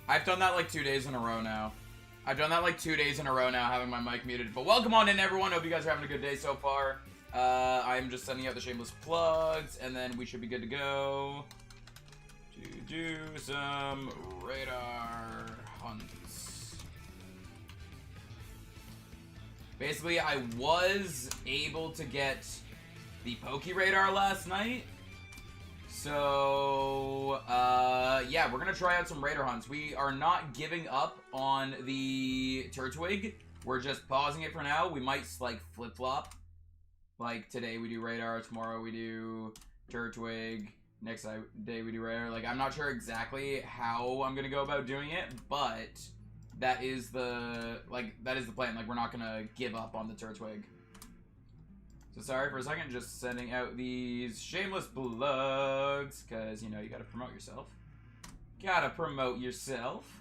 I've done that like 2 days in a row now. Having my mic muted. But welcome on in, everyone. Hope you guys are having a good day so far. I'm just sending out the shameless plugs, and then we should be good to go to do some radar hunts. Basically, I was able to get the Poke Radar last night. So, yeah, we're gonna try out some radar hunts. We are not giving up on the Turtwig. We're just pausing it for now. We might, like, flip-flop. Like, today we do radar, tomorrow we do Turtwig, next day we do radar. Like, I'm not sure exactly how I'm gonna go about doing it, but that is the plan. Like, we're not gonna give up on the Turtwig. So sorry for a second, just sending out these shameless plugs, because, you know, you gotta promote yourself. Gotta promote yourself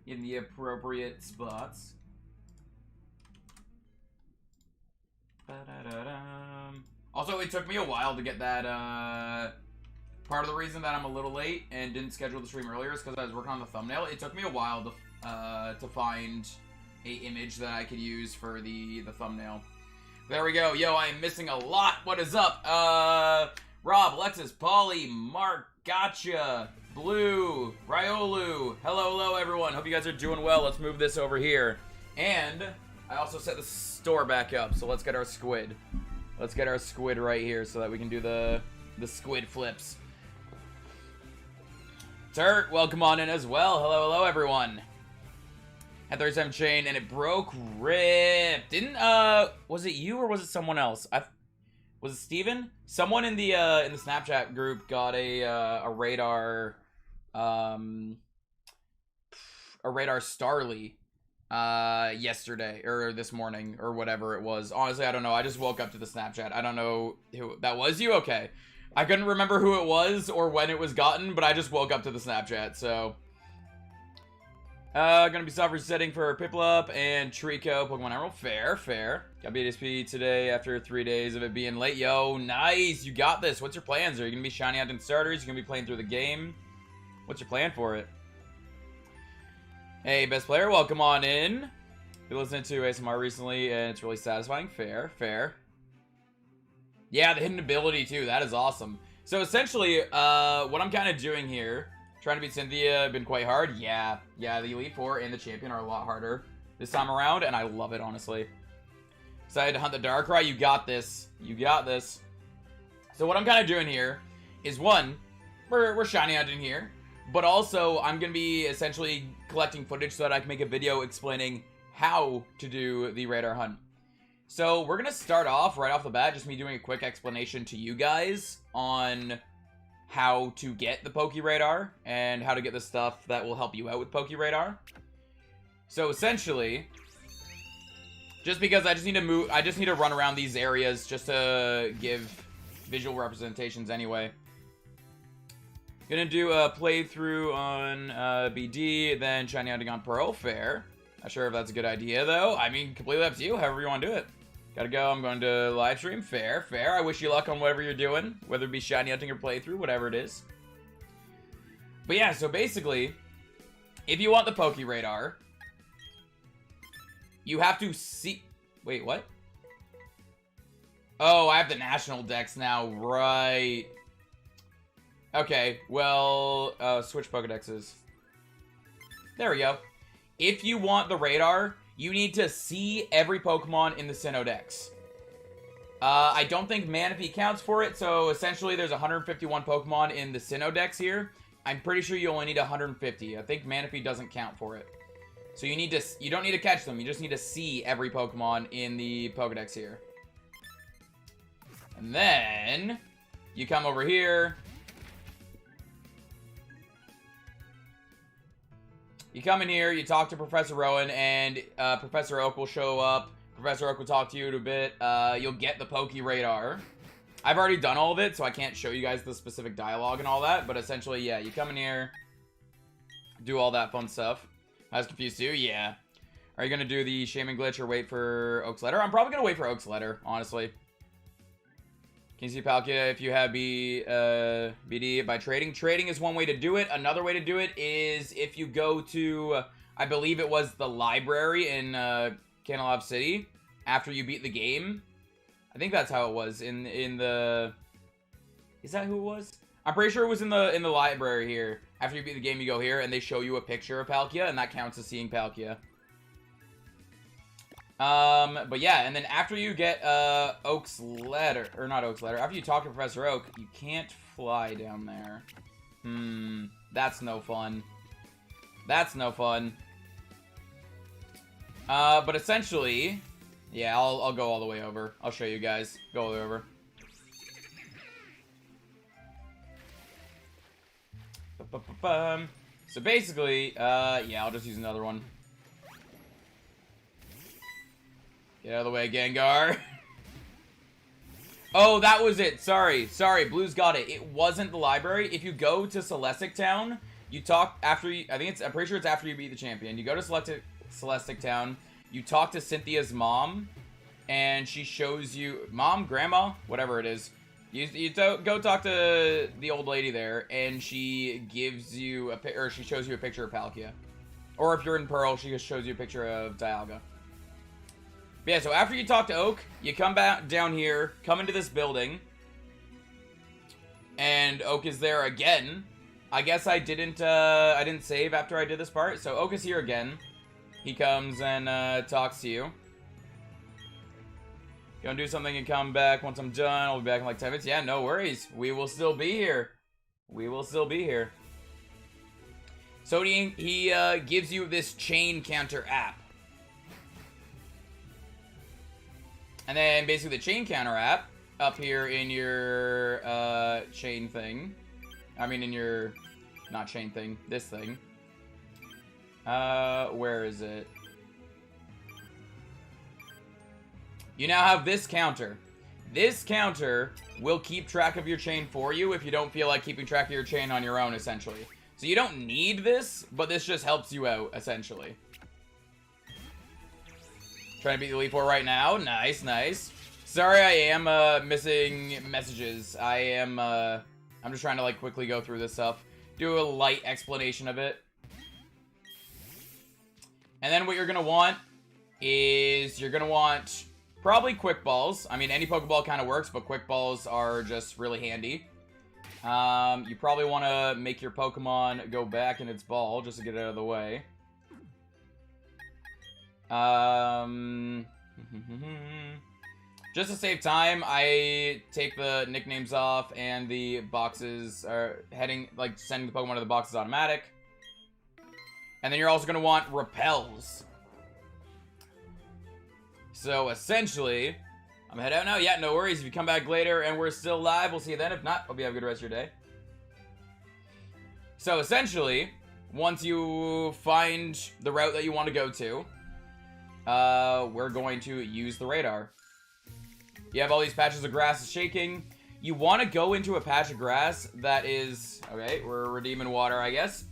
in the appropriate spots. Also, it took me a while to get that, part of the reason that I'm a little late and didn't schedule the stream earlier is because I was working on the thumbnail. It took me a while to find a image that I could use for the thumbnail. There we go. Yo, I am missing a lot. What is up? Rob, Alexis, Polly, Mark, Gotcha, Blue, Riolu. Hello, everyone. Hope you guys are doing well. Let's move this over here. And I also set the store back up, so let's get our Squid. Let's get our Squid right here so that we can do the Squid flips. Turt, welcome on in as well. Hello, everyone. Had 37 chain and it broke rip. Didn't was it you or was it someone else? Was it Steven? Someone in the Snapchat group got a radar Starly yesterday or this morning or whatever it was. Honestly, I don't know. I just woke up to the Snapchat. I don't know who that was. You okay? I couldn't remember who it was or when it was gotten, but I just woke up to the Snapchat, so gonna be soft resetting for Piplup and Trico, Pokemon Emerald. Fair. Got BDSP today after 3 days of it being late. Yo, nice. You got this. What's your plans? Are you gonna be shiny hunting starters? You gonna be playing through the game? What's your plan for it? Hey, best player, welcome on in. We listened to ASMR recently, and it's really satisfying. Fair. Yeah, the hidden ability, too. That is awesome. So, essentially, what I'm kind of doing here, trying to beat Cynthia, been quite hard. Yeah, the Elite Four and the Champion are a lot harder this time around, and I love it, honestly. Excited to hunt the Darkrai. You got this. So what I'm kind of doing here is, one, we're shiny hunting here, but also I'm going to be essentially collecting footage so that I can make a video explaining how to do the radar hunt. So we're going to start off right off the bat, just me doing a quick explanation to you guys on how to get the Poke Radar and how to get the stuff that will help you out with Poke Radar. So essentially, just because I just need to run around these areas just to give visual representations anyway. Gonna do a playthrough on BD, then shiny hunting on Pearl. Fair. Not sure if that's a good idea though. I mean, completely up to you, however you want to do it. Gotta go, I'm going to live stream. Fair. I wish you luck on whatever you're doing, whether it be shiny hunting or playthrough, whatever it is. But yeah, so basically, if you want the Poke Radar, you have to see... Wait, what? Oh, I have the national dex now, right. Okay, well, switch Pokedexes. There we go. If you want the radar, you need to see every Pokemon in the Sinnoh Dex. I don't think Manaphy counts for it, so essentially there's 151 Pokemon in the Sinnoh Dex here. I'm pretty sure you only need 150. I think Manaphy doesn't count for it. So you don't need to catch them, you just need to see every Pokemon in the Pokedex here. And then you come over here. You come in here, you talk to Professor Rowan, and Professor Oak will show up. Professor Oak will talk to you in a bit. You'll get the Poke Radar. I've already done all of it, so I can't show you guys the specific dialogue and all that, but essentially, yeah, you come in here, do all that fun stuff. I was confused too, yeah. Are you going to do the Shaman Glitch or wait for Oak's letter? I'm probably going to wait for Oak's letter, honestly. Can you see Palkia if you have BD by trading? Trading is one way to do it. Another way to do it is if you go to, I believe it was the library in Canalab City after you beat the game. I think that's how it was in the. Is that who it was? I'm pretty sure it was in the library here. After you beat the game, you go here and they show you a picture of Palkia, and that counts as seeing Palkia. But yeah, and then after you get, Oak's letter, or not Oak's letter, after you talk to Professor Oak, you can't fly down there. That's no fun. That's no fun. But essentially, yeah, I'll go all the way over. I'll show you guys. Go all the way over. So basically, yeah, I'll just use another one. Get out of the way, Gengar. Oh, that was it. Sorry. Blue's got it. It wasn't the library. If you go to Celestic Town, you talk after you... I'm pretty sure it's after you beat the champion. You go to Celestic Town. You talk to Cynthia's mom. And she shows you... Mom? Grandma? Whatever it is. You go talk to the old lady there. And she gives you a... Or she shows you a picture of Palkia. Or if you're in Pearl, she just shows you a picture of Dialga. But yeah, so after you talk to Oak, you come back down here, come into this building, and Oak is there again. I guess I didn't save after I did this part, so Oak is here again. He comes and talks to you. Gonna do something and come back once I'm done. I'll be back in like 10 minutes. Yeah, no worries. We will still be here. We will still be here. So he gives you this chain counter app. And then basically the chain counter app up here in your chain thing. I mean in your, not chain thing, this thing. Where is it? You now have this counter. This counter will keep track of your chain for you if you don't feel like keeping track of your chain on your own, essentially. So you don't need this, but this just helps you out, essentially. Trying to beat the Elite Four right now. Nice, nice. Sorry I am missing messages. I'm just trying to like quickly go through this stuff. Do a light explanation of it. And then what you're going to want is you're going to want probably Quick Balls. I mean, any Pokeball kind of works, but Quick Balls are just really handy. You probably want to make your Pokemon go back in its ball just to get it out of the way. Just to save time, I take the nicknames off and the boxes are sending the Pokemon to the box is automatic. And then you're also going to want repels. So essentially, I'm gonna head out now. Yeah, no worries. If you come back later and we're still live, we'll see you then. If not, hope you have a good rest of your day. So essentially, once you find the route that you want to go to, we're going to use the radar. You have all these patches of grass shaking. You want to go into a patch of grass that is... Okay, we're redeeming water, I guess.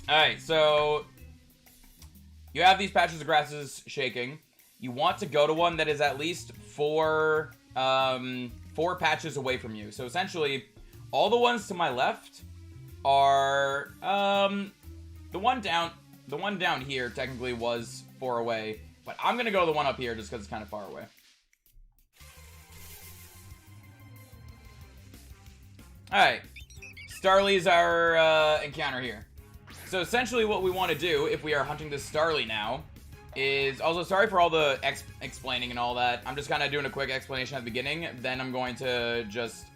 Alright, so... You have these patches of grasses shaking. You want to go to one that is at least four patches away from you. So essentially, all the ones to my left are... The one down here technically was 4 away, but I'm gonna go to the one up here just because it's kind of far away. Alright. Starly is our encounter here. So essentially what we want to do, if we are hunting this Starly now, is... Also, sorry for all the explaining and all that. I'm just kind of doing a quick explanation at the beginning. Then I'm going to just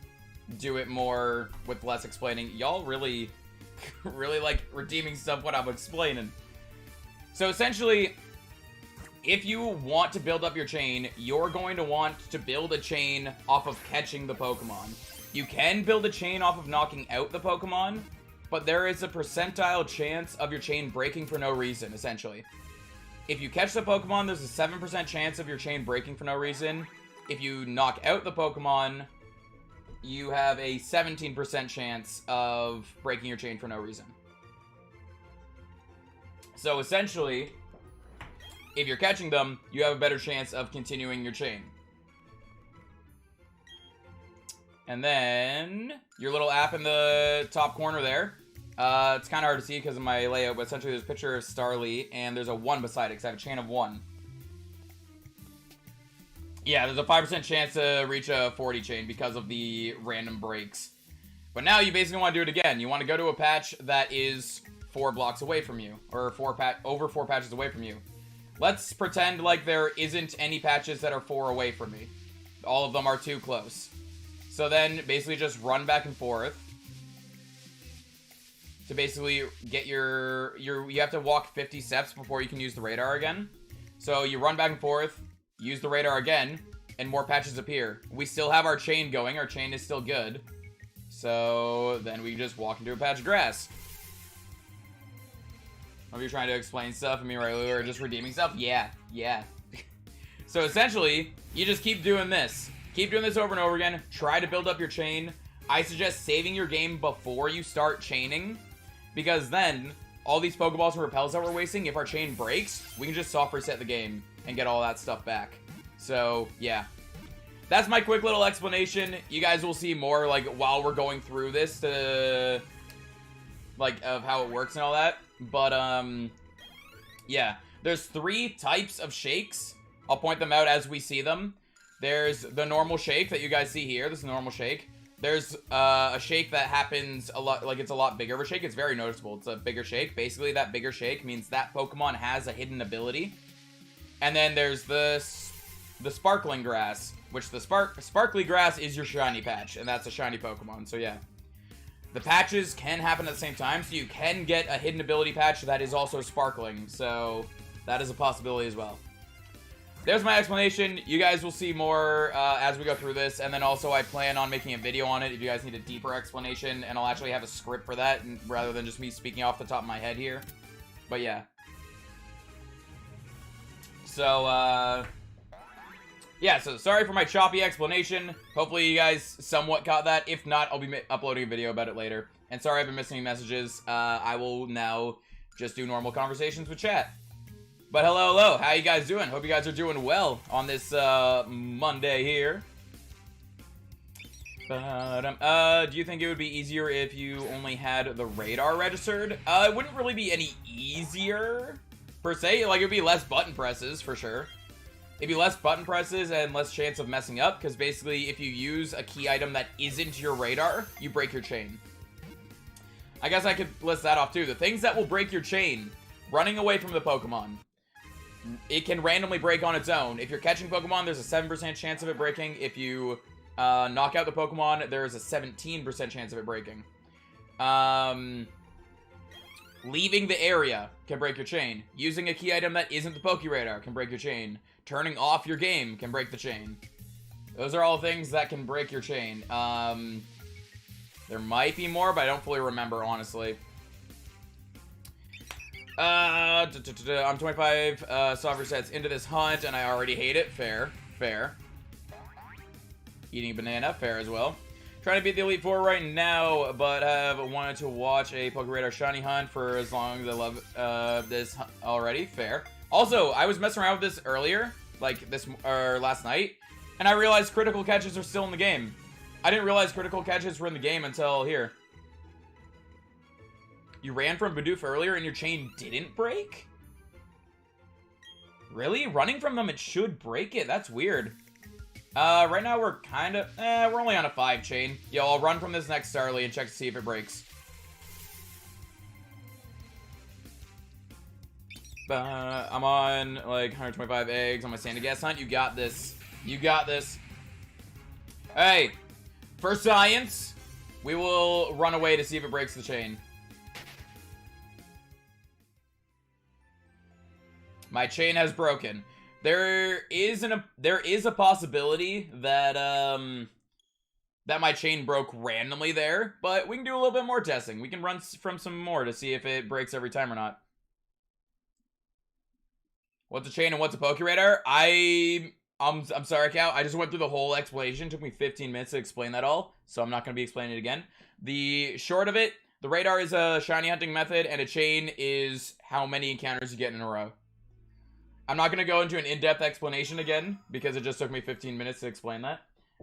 do it more with less explaining. Y'all really... really like redeeming stuff when I'm explaining. So essentially, if you want to build up your chain, you're going to want to build a chain off of catching the Pokemon. You can build a chain off of knocking out the Pokemon, but there is a percentile chance of your chain breaking for no reason, essentially. If you catch the Pokemon, there's a 7% chance of your chain breaking for no reason. If you knock out the Pokemon, you have a 17% chance of breaking your chain for no reason. So essentially, if you're catching them, you have a better chance of continuing your chain. And then your little app in the top corner there. It's kind of hard to see because of my layout, but essentially there's a picture of Starly, and there's a 1 beside it because I have a chain of 1. Yeah, there's a 5% chance to reach a 40 chain because of the random breaks. But now you basically want to do it again. You want to go to a patch that is 4 blocks away from you, or over 4 patches away from you. Let's pretend like there isn't any patches that are 4 away from me. All of them are too close. So then basically just run back and forth to basically get you have to walk 50 steps before you can use the radar again. So you run back and forth, use the radar again, and more patches appear. We still have our chain going. Our chain is still good. So then we just walk into a patch of grass. Are you trying to explain stuff and me or just redeeming stuff? Yeah. So essentially, you just keep doing this. Keep doing this over and over again. Try to build up your chain. I suggest saving your game before you start chaining, because then all these Pokeballs and Repels that we're wasting, if our chain breaks, we can just soft reset the game and get all that stuff back. So, yeah. That's my quick little explanation. You guys will see more, like, while we're going through this to, like, of how it works and all that. But, yeah. There's 3 types of shakes. I'll point them out as we see them. There's the normal shake that you guys see here. This is a normal shake. There's a shake that happens a lot, like it's a lot bigger of a shake. It's very noticeable. It's a bigger shake. Basically, that bigger shake means that Pokemon has a hidden ability. And then there's the sparkling grass, which the sparkly grass is your shiny patch, and that's a shiny Pokemon. So yeah, the patches can happen at the same time, so you can get a hidden ability patch that is also sparkling. So that is a possibility as well. There's my explanation. You guys will see more as we go through this, and then also I plan on making a video on it if you guys need a deeper explanation, and I'll actually have a script for that rather than just me speaking off the top of my head here. But yeah. So, yeah, so sorry for my choppy explanation. Hopefully you guys somewhat caught that. If not, I'll be uploading a video about it later. And sorry I've been missing messages. I will now just do normal conversations with chat. But hello, how you guys doing? Hope you guys are doing well on this Monday here. Do you think it would be easier if you only had the radar registered? It wouldn't really be any easier, per se. Like, it would be less button presses, for sure. It'd be less button presses and less chance of messing up, because basically, if you use a key item that isn't your radar, you break your chain. I guess I could list that off, too. The things that will break your chain: running away from the Pokemon. It can randomly break on its own. If you're catching Pokemon, there's a 7% chance of it breaking. If you knock out the Pokemon, there is a 17% chance of it breaking. Leaving the area can break your chain. Using a key item that isn't the Pokeradar can break your chain. Turning off your game can break the chain. Those are all things that can break your chain. There might be more, but I don't fully remember, honestly. I'm 25 soft resets into this hunt, and I already hate it. Fair. Eating a banana, fair as well. Trying to beat the Elite Four right now, but have wanted to watch a Pokeradar shiny hunt for as long as I love this already. Fair. Also, I was messing around with this earlier, like last night, and I realized critical catches are still in the game. I didn't realize critical catches were in the game until here. You ran from Bidoof earlier and your chain didn't break? Really? Running from them, it should break it. That's weird. Right now we're kind of... we're only on a 5 chain. Yo, I'll run from this next Starly and check to see if it breaks. I'm on, like, 125 eggs on my Sandy Gas hunt. You got this. You got this. Hey, for science, we will run away to see if it breaks the chain. My chain has broken. There is a possibility that that my chain broke randomly there, but we can do a little bit more testing. We can run from some more to see if it breaks every time or not. What's a chain and what's a Pokeradar? I'm sorry, Cal. I just went through the whole explanation. It took me 15 minutes to explain that all, so I'm not going to be explaining it again. The short of it, the radar is a shiny hunting method, and a chain is how many encounters you get in a row. I'm not going to go into an in-depth explanation again, because it just took me 15 minutes to explain that.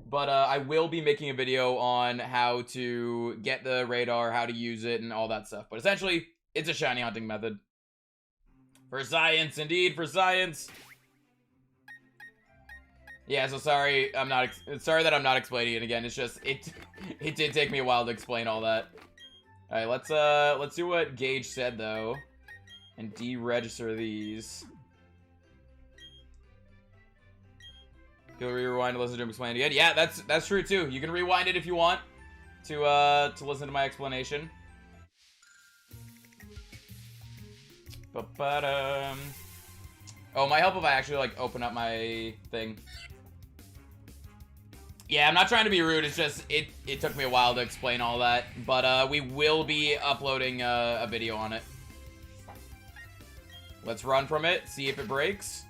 But I will be making a video on how to get the radar, how to use it, and all that stuff. But essentially, it's a shiny hunting method. For science, indeed, for science. Yeah, so sorry, sorry that I'm not explaining it again. It's just, it did take me a while to explain all that. Alright, let's do what Gage said, though. And deregister these. You'll rewind to listen to him explain it again. Yeah, that's true too. You can rewind it if you want to listen to my explanation. Ba-ba-dum. Oh, might help if I actually like open up my thing. Yeah, I'm not trying to be rude. It's just it took me a while to explain all that, but we will be uploading a video on it. Let's run from it, see if it breaks.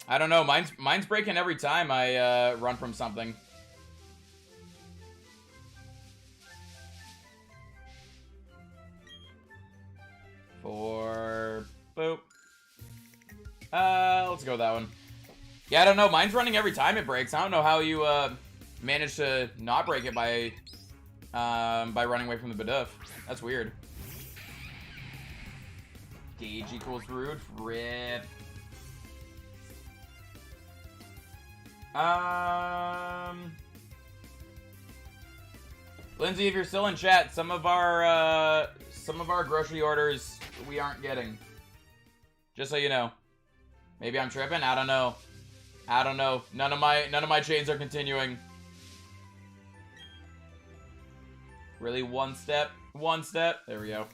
I don't know. Mine's breaking every time I run from something. Boop. Let's go with that one. Yeah, I don't know. Mine's running every time it breaks. I don't know how you manage to not break it by running away from the BDSP. That's weird. Gauge equals rude. Rip. Lindsay, if you're still in chat, some of our grocery orders we aren't getting. Just so you know. Maybe I'm tripping. I don't know. I don't know. None of my chains are continuing. Really, one step. One step. There we go.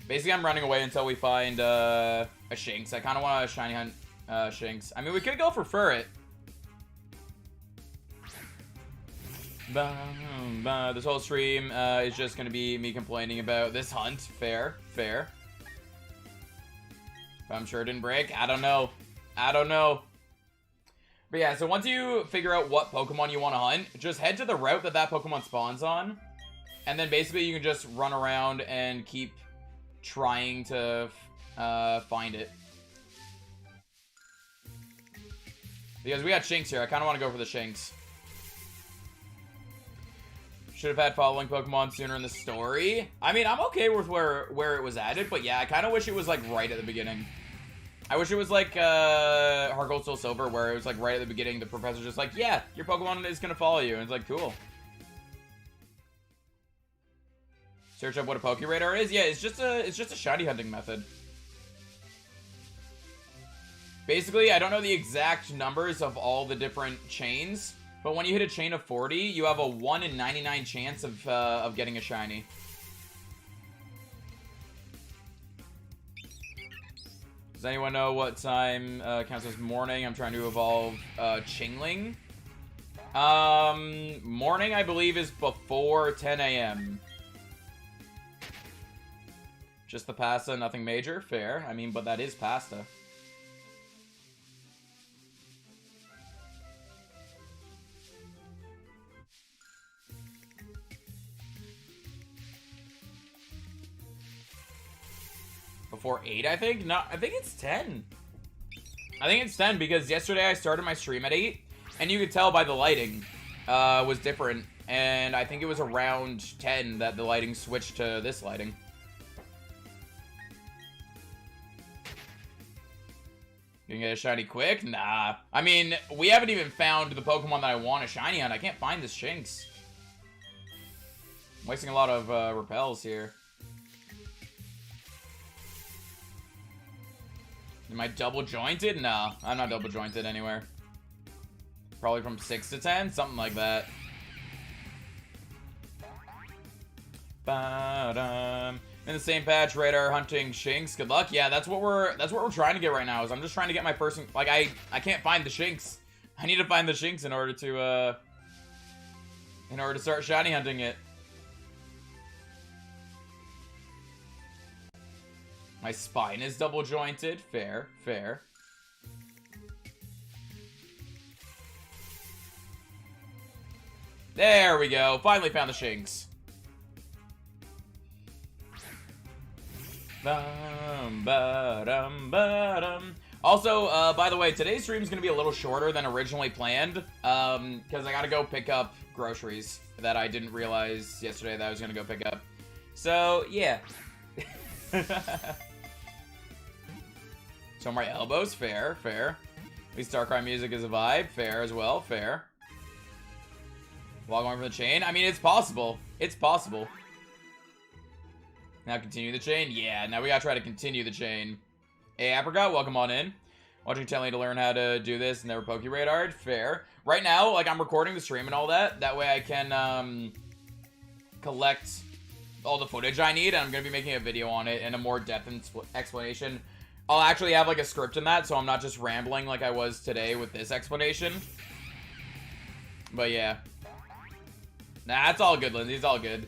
Basically, I'm running away until we find a Shinx. I kind of want to shiny hunt Shinx. I mean, we could go for Furret. This whole stream is just gonna be me complaining about this hunt. Fair. I'm sure it didn't break. I don't know. But yeah, so once you figure out what Pokemon you want to hunt, just head to the route that Pokemon spawns on. And then basically you can just run around and keep trying to find it. Because we got Shinx here. I kind of want to go for the Shinx. Should have had following Pokemon sooner in the story. I mean, I'm okay with where it was added, but yeah, I kind of wish it was like right at the beginning. I wish it was like Heart Gold Soul Silver, where it was like right at the beginning. The professor's just like, yeah, your Pokemon is gonna follow you, and it's like, cool. Search up what a Pokeradar is. Yeah, it's just a shiny hunting method. Basically, I don't know the exact numbers of all the different chains. But when you hit a chain of 40, you have a 1 in 99 chance of getting a shiny. Does anyone know what time counts as morning? I'm trying to evolve Chingling. Morning, I believe, is before 10 a.m. Just the pasta, nothing major. Fair. I mean, but that is pasta. Before 8, I think? No, I think it's 10. I think it's 10 because yesterday I started my stream at 8, and you could tell by the lighting was different. And I think it was around 10 that the lighting switched to this lighting. You can get a shiny quick? Nah. I mean, we haven't even found the Pokemon that I want a shiny on. I can't find this Shinx. I'm wasting a lot of repels here. Am I double jointed? No, I'm not double jointed anywhere. Probably from 6 to 10, something like that. Ba-dum. In the same patch, radar hunting Shinx. Good luck. Yeah, that's what we're trying to get right now. Is I'm just trying to get my person. Like I can't find the Shinx. I need to find the Shinx in order to start shiny hunting it. My spine is double jointed. Fair. There we go. Finally found the Shinx. Also, by the way, today's stream is going to be a little shorter than originally planned, because I got to go pick up groceries that I didn't realize yesterday that I was going to go pick up. So, yeah. So my elbows, fair, fair. At least Darkrai music is a vibe, fair as well, fair. While going for the chain, I mean, it's possible. It's possible. Now continue the chain? Yeah, now we gotta try to continue the chain. Hey, Apricot, welcome on in. Watching telling you to learn how to do this, never poke you radar. Fair. Right now, like, I'm recording the stream and all that. That way I can, collect all the footage I need. And I'm gonna be making a video on it and a more depth explanation. I'll actually have, like, a script in that, so I'm not just rambling like I was today with this explanation. But, yeah. Nah, it's all good, Lindsay. It's all good.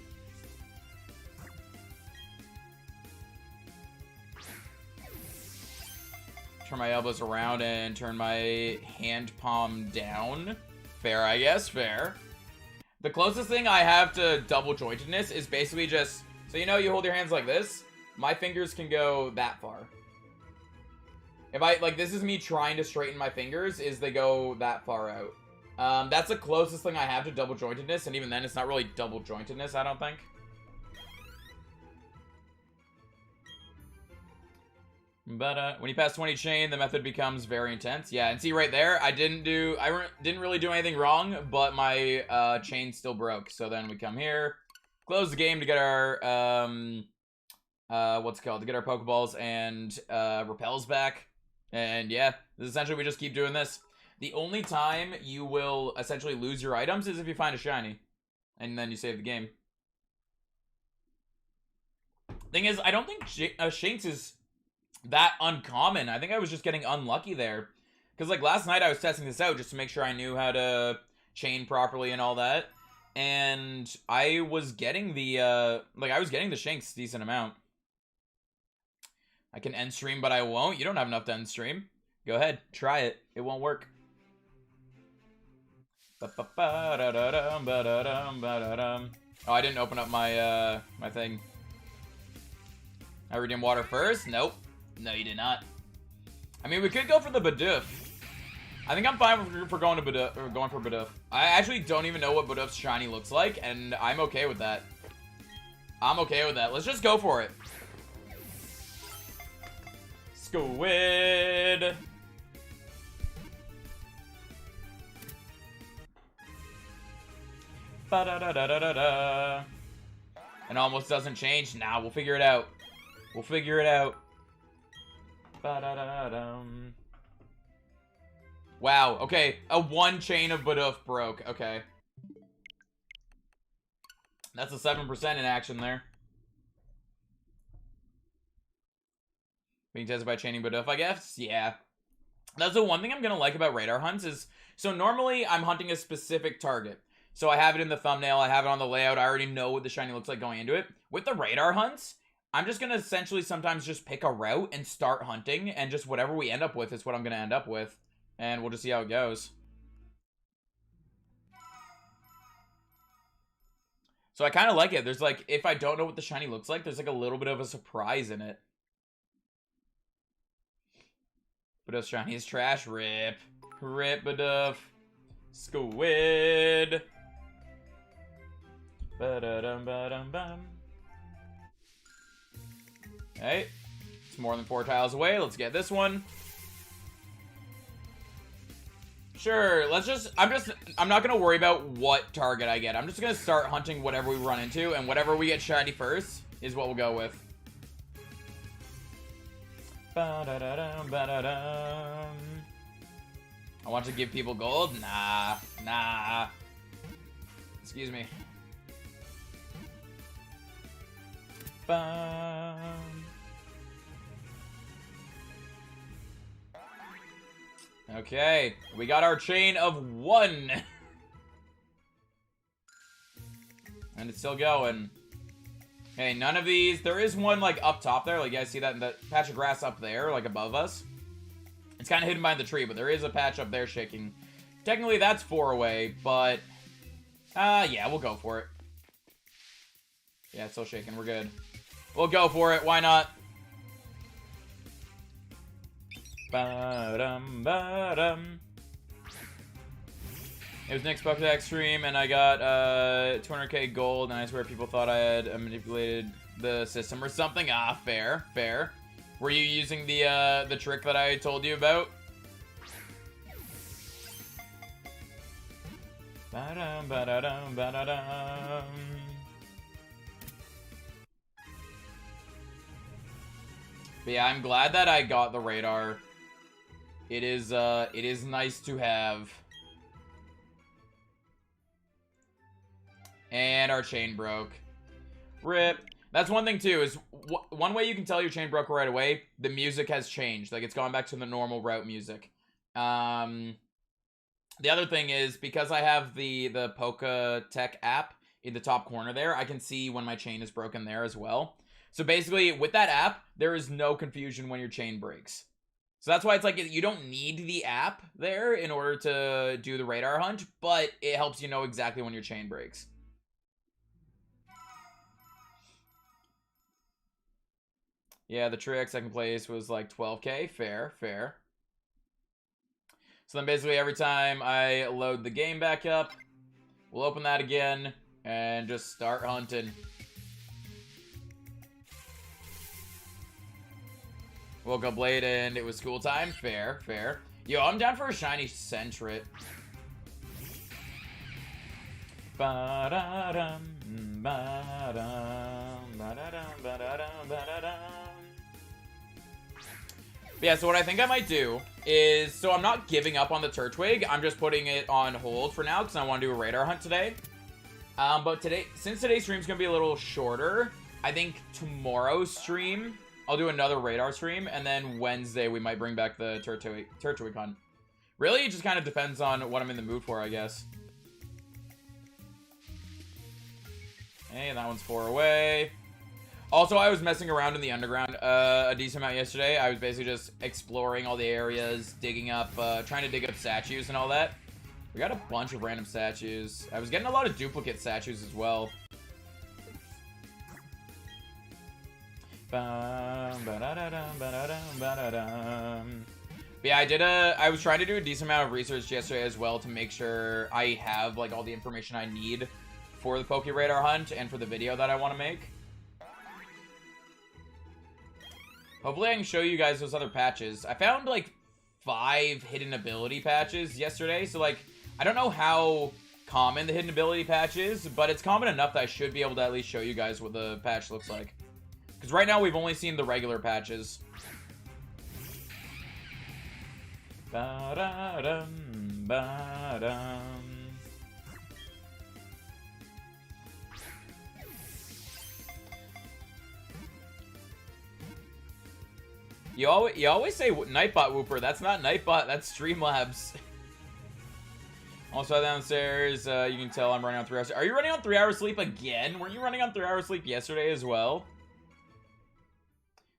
Turn my elbows around and turn my hand palm down. Fair, I guess. Fair. The closest thing I have to double jointedness is basically just... So, you know, you hold your hands like this. My fingers can go that far. If I... Like, this is me trying to straighten my fingers, is they go that far out. That's the closest thing I have to double jointedness. And even then, it's not really double jointedness, I don't think. But when you pass 20 chain, the method becomes very intense. Yeah, and see right there, I didn't really do anything wrong, but my chain still broke. So then we come here, close the game to get our what's it called? To get our Pokeballs and repels back. And yeah, essentially we just keep doing this. The only time you will essentially lose your items is if you find a shiny, and then you save the game. Thing is, I don't think Shinx is that uncommon. I think I was just getting unlucky there. Because, like, last night I was testing this out just to make sure I knew how to chain properly and all that. And I was getting the, I was getting the Shinx decent amount. I can end stream, but I won't. You don't have enough to end stream. Go ahead. Try it. It won't work. Oh, I didn't open up my, my thing. I redeem water first? Nope. No, you did not. I mean, we could go for the Bidoof. I think I'm fine for going to Bidoof, or going for Bidoof. I actually don't even know what Bidoof's shiny looks like, and I'm okay with that. I'm okay with that. Let's just go for it. Squid. Ba-da-da-da-da-da. It almost doesn't change. Nah, we'll figure it out. We'll figure it out. Ba-da-da-dum. Wow, okay. A one chain of Bidoof broke. Okay. That's a 7% in action there. Being tested by chaining Bidoof, I guess? Yeah. That's the one thing I'm gonna like about radar hunts is... So normally, I'm hunting a specific target. So I have it in the thumbnail, I have it on the layout, I already know what the shiny looks like going into it. With the radar hunts, I'm just gonna essentially sometimes just pick a route and start hunting, and just whatever we end up with is what I'm gonna end up with. And we'll just see how it goes. So I kind of like it. There's like, if I don't know what the shiny looks like, there's like a little bit of a surprise in it. Bidoof's shiny is trash. Rip. Rip, Bidoof. Squid. Ba-da-dum-ba-dum-bum. Hey. It's more than 4 tiles away. Let's get this one. Sure, let's just... I'm not gonna worry about what target I get. I'm just gonna start hunting whatever we run into, and whatever we get shiny first is what we'll go with. Ba-da-da-dum, ba-da-dum. I want to give people gold? Nah. Nah. Excuse me. Bum. Okay, we got our chain of 1. And it's still going. Hey, none of these... There is one, like, up top there. Like, you guys see that in the patch of grass up there, like, above us? It's kind of hidden behind the tree, but there is a patch up there shaking. Technically, that's 4 away, but... yeah, we'll go for it. Yeah, it's still shaking. We're good. We'll go for it. Why not? Ba-dum, ba-dum. It was Nick's Bucksack stream, and I got 200k gold, and I swear people thought I had manipulated the system or something. Ah, fair, fair. Were you using the trick that I told you about? Ba-dum, ba-da-dum, ba-da-dum. But yeah, I'm glad that I got the radar. It is nice to have. And our chain broke. RIP. That's one thing too, is one way you can tell your chain broke right away, the music has changed. Like, it's gone back to the normal route music. The other thing is, because I have the Poca Tech app in the top corner there, I can see when my chain is broken there as well. So basically, with that app, there is no confusion when your chain breaks. So that's why it's like, you don't need the app there in order to do the radar hunt, but it helps you know exactly when your chain breaks. Yeah, the trick, second place, was like 12k. Fair, fair. So then basically every time I load the game back up, we'll open that again and just start hunting. Woke up late and it was school time. Fair, fair. Yo, I'm down for a shiny Sentret. Ba-da-dum, ba-dum, ba-da-dum, ba-da-dum, ba-da-dum. Yeah, so what I think I might do is, so I'm not giving up on the Turtwig, I'm just putting it on hold for now because I want to do a radar hunt today. But today, since today's stream's gonna be a little shorter, I think tomorrow's stream, I'll do another radar stream, and then Wednesday we might bring back the Turtwig hunt. Really, it just kind of depends on what I'm in the mood for, I guess. Hey, that one's 4 away. Also, I was messing around in the underground a decent amount yesterday. I was basically just exploring all the areas, digging up, trying to dig up statues and all that. We got a bunch of random statues. I was getting a lot of duplicate statues as well. But yeah, I was trying to do a decent amount of research yesterday as well to make sure I have like all the information I need for the Poke Radar hunt and for the video that I want to make. Hopefully I can show you guys those other patches. I found like 5 hidden ability patches yesterday, so like I don't know how common the hidden ability patch is, but it's common enough that I should be able to at least show you guys what the patch looks like. Because right now we've only seen the regular patches. Ba-da-dum, ba-dum. You always say Nightbot Whooper. That's not Nightbot, that's Streamlabs. Also downstairs, you can tell I'm running on 3 hours. Are you running on 3 hours sleep again? Weren't you running on 3 hours sleep yesterday as well?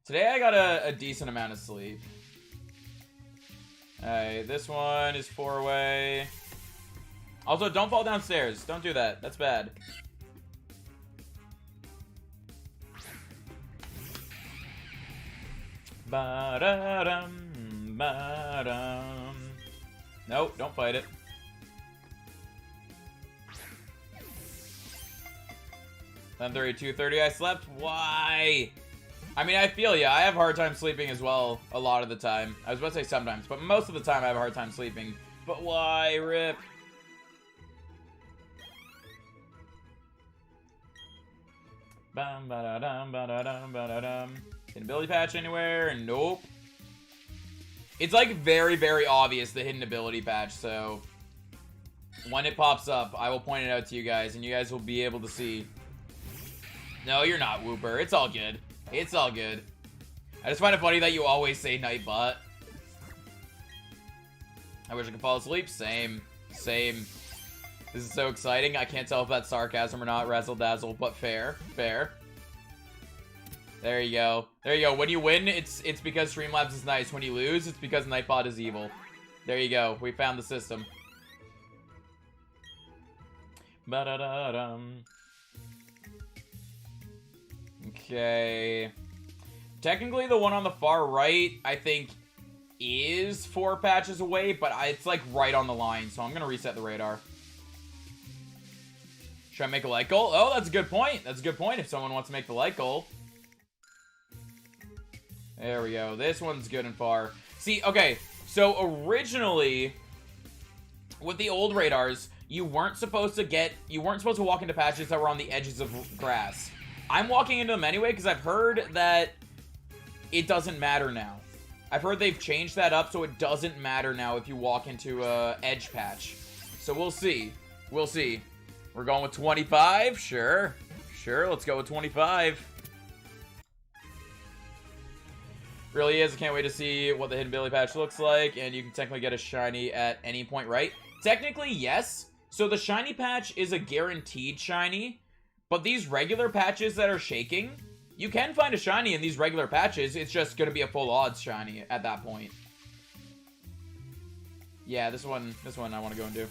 Today I got a decent amount of sleep. Alright, this one is 4 away. Also, don't fall downstairs. Don't do that. That's bad. Ba-da-dum, ba-dum. Nope, don't fight it. Then 2:30 I slept. Why? I mean, I feel ya. I have a hard time sleeping as well a lot of the time. I was about to say sometimes, but most of the time I have a hard time sleeping. But why, rip? Bum ba-da-dum, ba-da-dum, ba-da-dum. Hidden ability patch anywhere? Nope. It's like very, very obvious, the hidden ability patch, so when it pops up, I will point it out to you guys, and you guys will be able to see. No, you're not, Whooper. It's all good. It's all good. I just find it funny that you always say Nightbot. I wish I could fall asleep. Same. Same. This is so exciting. I can't tell if that's sarcasm or not, razzle dazzle, but fair. Fair. There you go. There you go. When you win, it's because Streamlabs is nice. When you lose, it's because Nightbot is evil. There you go. We found the system. Ba-da-da-dum. Okay. Technically, the one on the far right, I think, is 4 patches away, but it's like right on the line, so I'm gonna reset the radar. Should I make a light goal? Oh, that's a good point. That's a good point if someone wants to make the light goal. There we go. This one's good and far. See, okay, so originally, with the old radars, you weren't supposed to walk into patches that were on the edges of grass. I'm walking into them anyway because I've heard that it doesn't matter now. I've heard they've changed that up so it doesn't matter now if you walk into a edge patch. So we'll see. We'll see. We're going with 25? Sure. Sure, let's go with 25. Really is. I can't wait to see what the Hidden Ability patch looks like, and you can technically get a shiny at any point, right? Technically, yes. So the shiny patch is a guaranteed shiny, but these regular patches that are shaking, you can find a shiny in these regular patches. It's just going to be a full odds shiny at that point. Yeah, this one I want to go and do.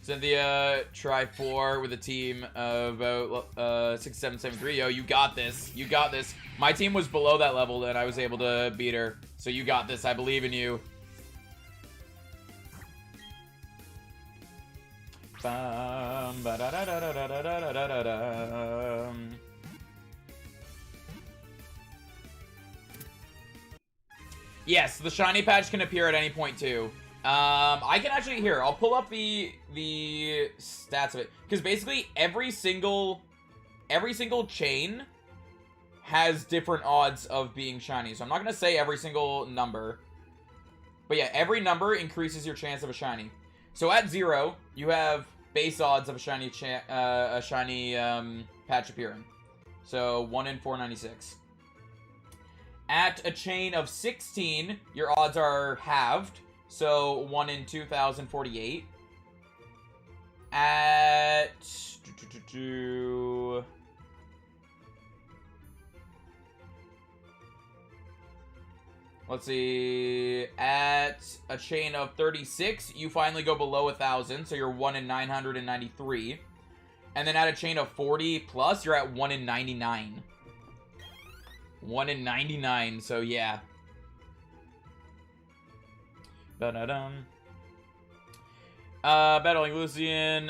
Cynthia, try 4 with a team of about 6, 7, 7, 3. Yo, you got this. You got this. My team was below that level, and I was able to beat her. So you got this. I believe in you. Yes, the shiny patch can appear at any point too. I can actually, here, I'll pull up the stats of it, because basically every single chain has different odds of being shiny. So I'm not gonna say every single number, but yeah, every number increases your chance of a shiny. So at 0, you have base odds of a shiny patch appearing. So 1 in 496. At a chain of 16, your odds are halved. So 1 in 2048. At let's see, at a chain of 36, you finally go below 1,000, so you're 1 in 993. And then at a chain of 40 plus, you're at 1 in 99. 1 in 99, so yeah. Dun-dun-dun. Battling Lucian,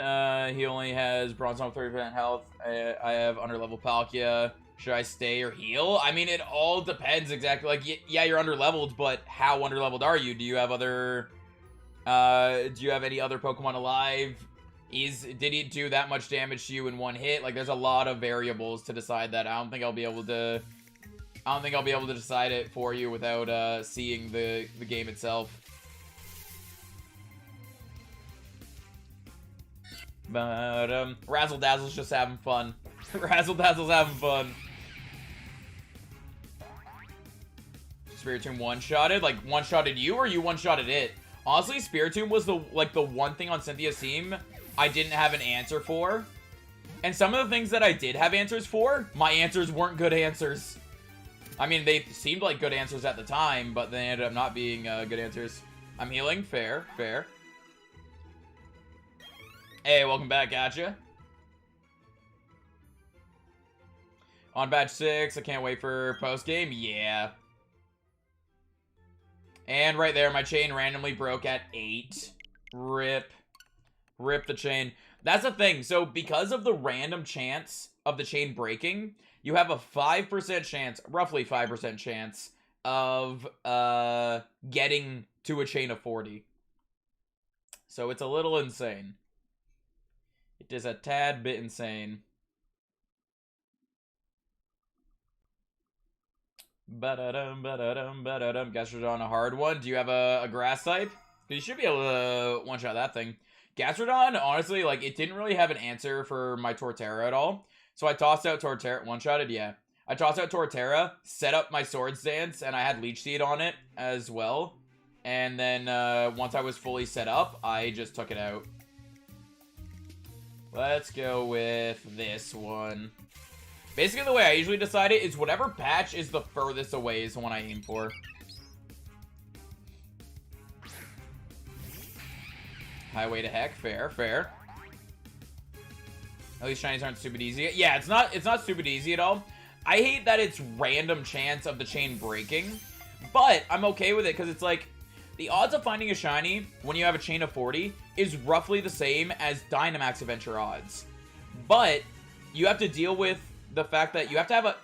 he only has bronze on 30% health. I have underlevel Palkia. Should I stay or heal? I mean, it all depends exactly. Like, yeah, you're underleveled, but how underleveled are you? Do you have other, do you have any other Pokemon alive? Did he do that much damage to you in one hit? Like, there's a lot of variables to decide that. I don't think I'll be able to decide it for you without, seeing the game itself. But, Razzle Dazzle's just having fun. Razzle Dazzle's having fun. Spiritomb one-shotted? Like, one-shotted you, or you one-shotted it? Honestly, Spiritomb was the one thing on Cynthia's team I didn't have an answer for. And some of the things that I did have answers for, my answers weren't good answers. I mean, they seemed like good answers at the time, but they ended up not being good answers. I'm healing. Fair, fair. Hey, welcome back, gotcha. On batch 6, I can't wait for post-game. Yeah. And right there, my chain randomly broke at 8. Rip. Rip the chain. That's the thing. So, because of the random chance of the chain breaking, you have a 5% chance, roughly 5% chance, of getting to a chain of 40. So, it's a little insane. It is a tad bit insane. Gastrodon, a hard one. Do you have a grass type? You should be able to one-shot that thing. Gastrodon, honestly, like, it didn't really have an answer for my Torterra at all. So I tossed out Torterra. One-shotted, yeah. I tossed out Torterra, set up my Swords Dance, and I had Leech Seed on it as well. And then once I was fully set up, I just took it out. Let's go with this one. Basically, the way I usually decide it is whatever patch is the furthest away is the one I aim for. Highway to Heck. Fair, fair. At least shinies aren't stupid easy. Yeah, it's not stupid easy at all. I hate that it's random chance of the chain breaking. But I'm okay with it because it's like the odds of finding a shiny when you have a chain of 40 is roughly the same as Dynamax Adventure odds. But you have to deal with the fact that you have to have a...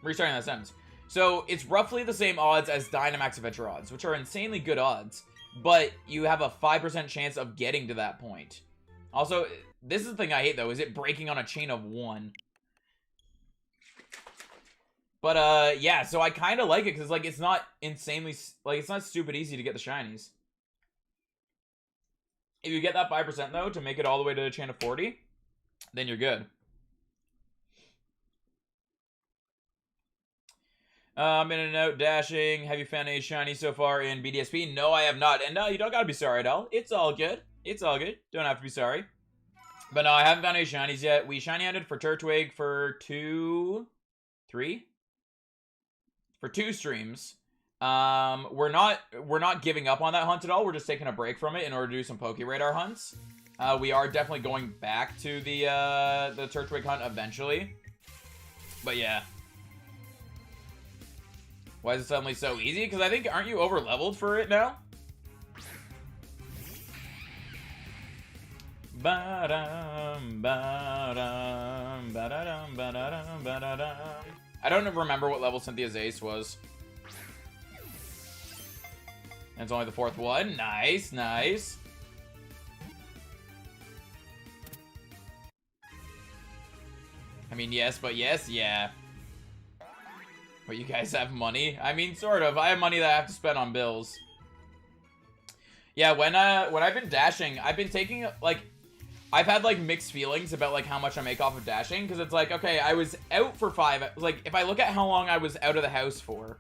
Restarting that sentence. So it's roughly the same odds as Dynamax Adventure odds, which are insanely good odds. But you have a 5% chance of getting to that point. Also, this is the thing I hate though, is it breaking on a chain of 1. But, yeah, so I kind of like it, because, like, it's not insanely, like, it's not stupid easy to get the shinies. If you get that 5%, though, to make it all the way to a chain of 40, then you're good. In and out dashing. Have you found any shiny so far in BDSP? No, I have not. And, you don't gotta be sorry at all. It's all good. It's all good. Don't have to be sorry. But, no, I haven't found any shinies yet. We shiny hunted for Turtwig for 2 streams. We're not giving up on that hunt at all. We're just taking a break from it in order to do some Poke Radar hunts. We are definitely going back to the Turtwig hunt eventually. But yeah. Why is it suddenly so easy? Because I think, aren't you over leveled for it now? Ba-dum, ba-dum, ba-da-dum, ba-da-dum, ba-da-dum. I don't remember what level Cynthia's Ace was. And it's only the 4th one. Nice, nice. I mean, yes, but yes, yeah. But you guys have money? I mean, sort of. I have money that I have to spend on bills. Yeah, when I've been dashing, I've been taking, like... I've had, like, mixed feelings about, like, how much I make off of dashing, because it's like, okay, I was out for 5, like, if I look at how long I was out of the house for,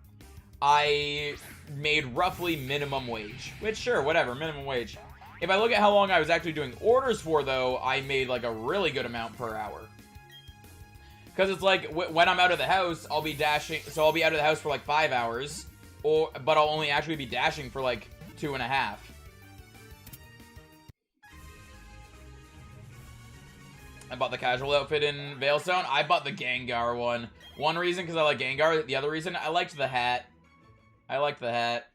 I made roughly minimum wage, which, sure, whatever, minimum wage. If I look at how long I was actually doing orders for, though, I made, like, a really good amount per hour. Because it's like, when I'm out of the house, I'll be dashing, so I'll be out of the house for, like, 5 hours, but I'll only actually be dashing for, like, 2.5. I bought the casual outfit in Veilstone. I bought the Gengar one. One reason, because I like Gengar. The other reason, I liked the hat. I liked the hat.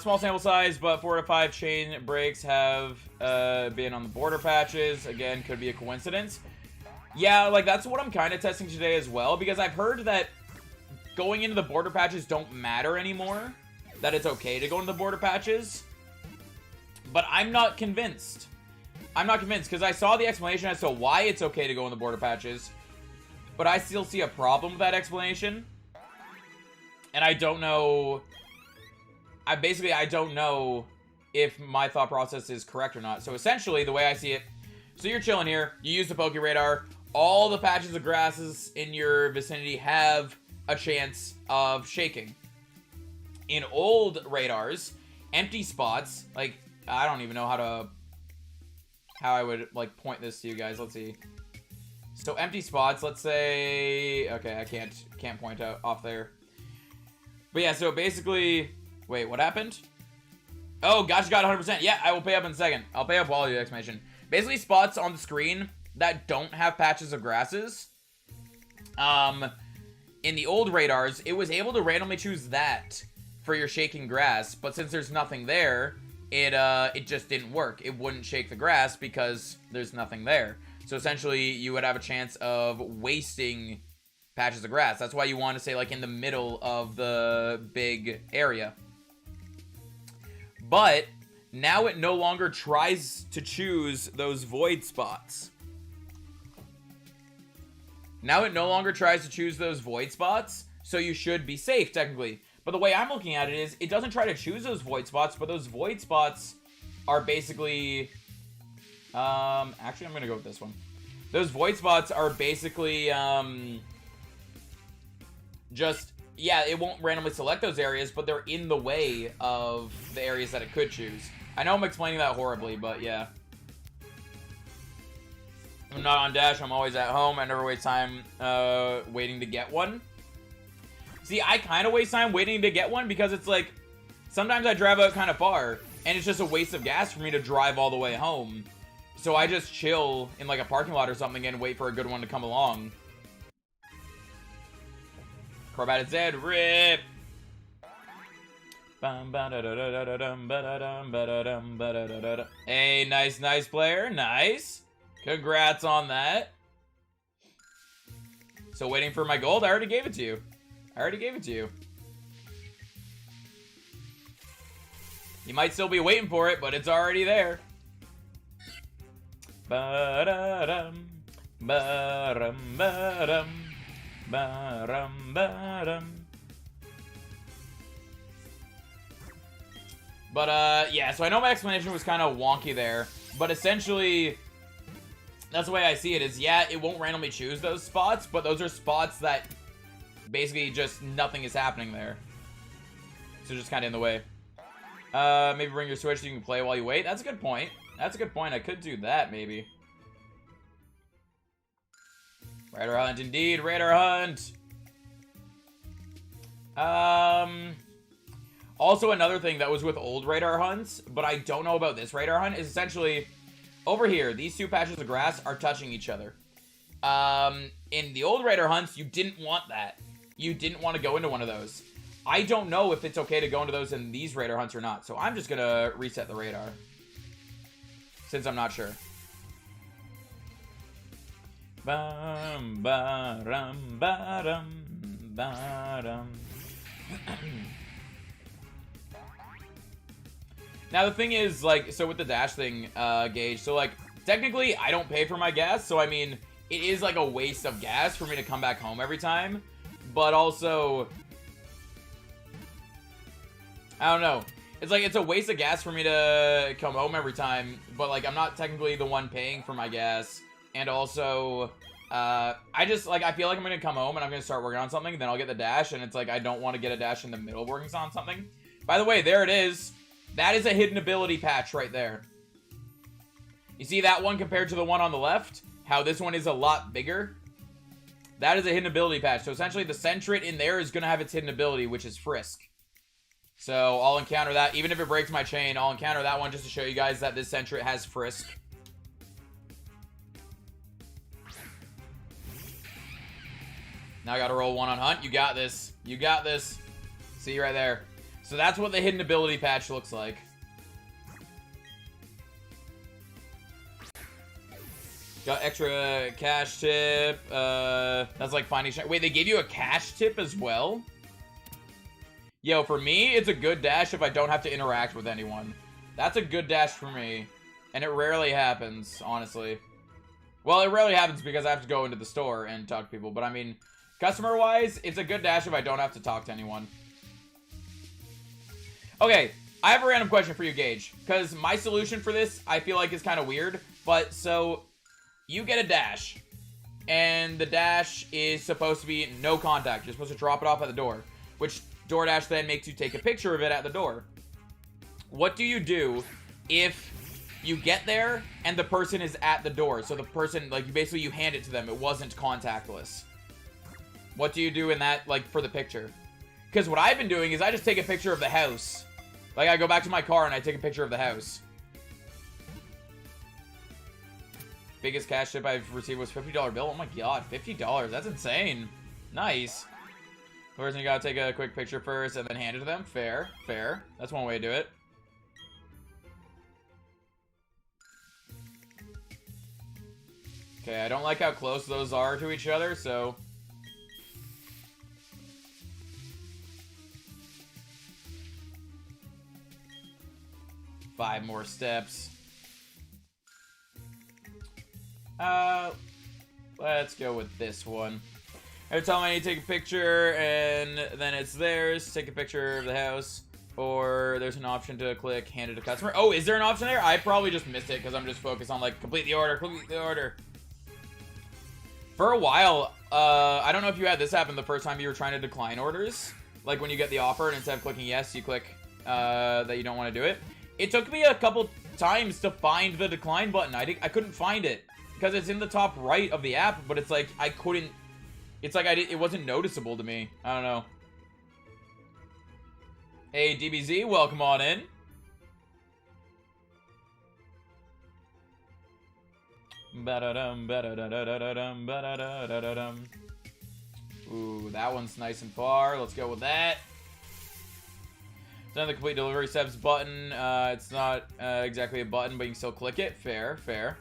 Small sample size, but 4 to 5 chain breaks have been on the border patches. Again, could be a coincidence. Yeah, like, that's what I'm kind of testing today as well, because I've heard that going into the border patches don't matter anymore. That it's okay to go into the border patches. But I'm not convinced. I'm not convinced, because I saw the explanation as to why it's okay to go in the border patches. But I still see a problem with that explanation. And I don't know... I don't know if my thought process is correct or not. So essentially, the way I see it... So you're chilling here. You use the Poke Radar. All the patches of grasses in your vicinity have a chance of shaking. In old radars, empty spots, like, I don't even know how I would, like, point this to you guys. Let's see. So empty spots, let's say, okay, I can't point out off there. But yeah, so basically, wait, what happened? Oh, gotcha, got 100%. Yeah, I will pay up in a second. I'll pay up while you do the explanation. Basically, spots on the screen that don't have patches of grasses. In the old radars, it was able to randomly choose that for your shaking grass, but since there's nothing there, it just didn't work. It wouldn't shake the grass because there's nothing there. So essentially, you would have a chance of wasting patches of grass. That's why you want to say, like, in the middle of the big area. But now it no longer tries to choose those void spots. Now it no longer tries to choose those void spots, so you should be safe, technically. But the way I'm looking at it is, it doesn't try to choose those void spots, but those void spots are basically... actually, I'm gonna go with this one. Those void spots are basically, just... Yeah, it won't randomly select those areas, but they're in the way of the areas that it could choose. I know I'm explaining that horribly, but yeah. I'm not on Dash, I'm always at home. I never waste time waiting to get one. See, I kind of waste time waiting to get one because it's like, sometimes I drive out kind of far, and it's just a waste of gas for me to drive all the way home. So I just chill in like a parking lot or something and wait for a good one to come along. Corbat Zed, rip! Hey, nice player, nice. Congrats on that. So waiting for my gold, I already gave it to you. You might still be waiting for it, but it's already there. Ba-da-dum, ba-dum, ba-dum, ba-dum, ba-dum. But, yeah, so I know my explanation was kind of wonky there, but essentially, that's the way I see it is, yeah, it won't randomly choose those spots, but those are spots that basically just nothing is happening there. So just kind of in the way. Maybe bring your Switch so you can play while you wait. That's a good point. I could do that, maybe. Radar Hunt, indeed. Radar Hunt. Also, another thing that was with old Radar Hunts, but I don't know about this Radar Hunt, is essentially, over here, these two patches of grass are touching each other. In the old Radar Hunts, you didn't want that. You didn't want to go into one of those. I don't know if it's okay to go into those in these Radar Hunts or not, so I'm just gonna reset the radar. Since I'm not sure. Bum, ba-dum, ba-dum, ba-dum. Now the thing is, like, so with the dash thing, Gage, so like, technically I don't pay for my gas, so I mean, it is like a waste of gas for me to come back home every time, but also, I don't know. It's like, it's a waste of gas for me to come home every time, but like, I'm not technically the one paying for my gas, and also, I just, like, I feel like I'm gonna come home and I'm gonna start working on something, then I'll get the dash, and it's like, I don't want to get a dash in the middle of working on something. By the way, there it is. That is a hidden ability patch right there. You see that one compared to the one on the left? How this one is a lot bigger? That is a hidden ability patch. So essentially the Sentret in there is going to have its hidden ability, which is Frisk. So I'll encounter that. Even if it breaks my chain, I'll encounter that one just to show you guys that this Sentret has Frisk. Now I got to roll one on Hunt. You got this. You got this. See right there. So that's what the hidden ability patch looks like. Got extra cash tip. That's like finding... Wait, they gave you a cash tip as well? Yo, for me, it's a good dash if I don't have to interact with anyone. That's a good dash for me. And it rarely happens, honestly. Well, it rarely happens because I have to go into the store and talk to people. But I mean, customer-wise, it's a good dash if I don't have to talk to anyone. Okay, I have a random question for you, Gage. Because my solution for this, I feel like, is kind of weird. But, so, you get a dash. And the dash is supposed to be no contact. You're supposed to drop it off at the door. Which DoorDash then makes you take a picture of it at the door. What do you do if you get there and the person is at the door? So the person, like, basically you hand it to them. It wasn't contactless. What do you do in that, like, for the picture? Because what I've been doing is I just take a picture of the house. Like, I go back to my car and I take a picture of the house. Biggest cash tip I've received was $50 bill. Oh my god, $50. That's insane. Nice. First, you gotta take a quick picture first and then hand it to them. Fair. Fair. That's one way to do it. Okay, I don't like how close those are to each other, so... Five more steps. Let's go with this one. Every time I need to take a picture and then it's theirs, take a picture of the house, or there's an option to click hand it to customer. Oh, is there an option there? I probably just missed it because I'm just focused on like complete the order, complete the order. For a while, I don't know if you had this happen the first time you were trying to decline orders. Like when you get the offer and instead of clicking yes, you click that you don't want to do it. It took me a couple times to find the decline button. I couldn't find it because it's in the top right of the app, but it's like I couldn't. It's like it wasn't noticeable to me. I don't know. Hey DBZ, welcome on in. Ba-da-dum, ba-da-da-da-da-dum, ba-da-da-da-da-dum. Ooh, that one's nice and far. Let's go with that. It's not the complete delivery steps button. It's not exactly a button, but you can still click it. Fair, fair.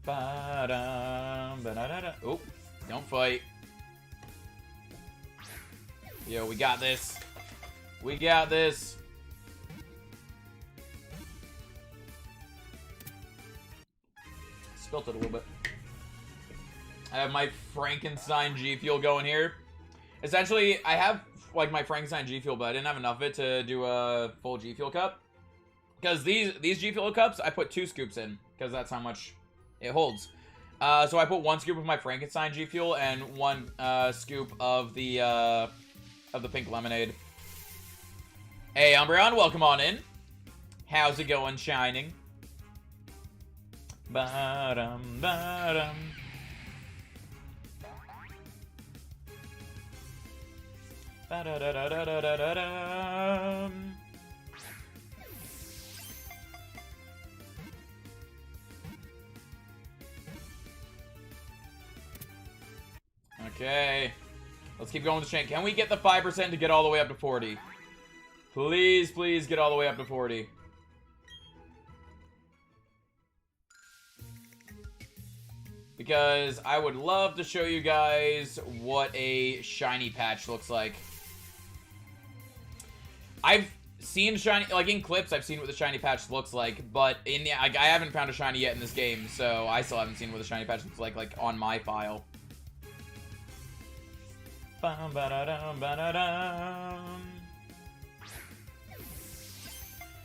Ba-dum, ba-da-da-da. Oh, don't fight. Yo, we got this. We got this. Spilt it a little bit. I have my Frankenstein G Fuel going here. Essentially, I have like my Frankenstein G Fuel, but I didn't have enough of it to do a full G Fuel cup. Because these G Fuel cups, I put 2 scoops in, because that's how much it holds. So I put 1 scoop of my Frankenstein G Fuel and 1 scoop of the pink lemonade. Hey, Umbreon, welcome on in. How's it going, Shining? Ba-dum, ba-dum. Ba-da-da-da-da-da-da-dum. Okay. Let's keep going with the chain. Can we get the 5% to get all the way up to 40? Please, please get all the way up to 40. Because I would love to show you guys what a shiny patch looks like. I've seen shiny, like in clips, I've seen what the shiny patch looks like, but in the, I haven't found a shiny yet in this game, so I still haven't seen what the shiny patch looks like on my file. Bum, ba-da-dum, ba-da-dum.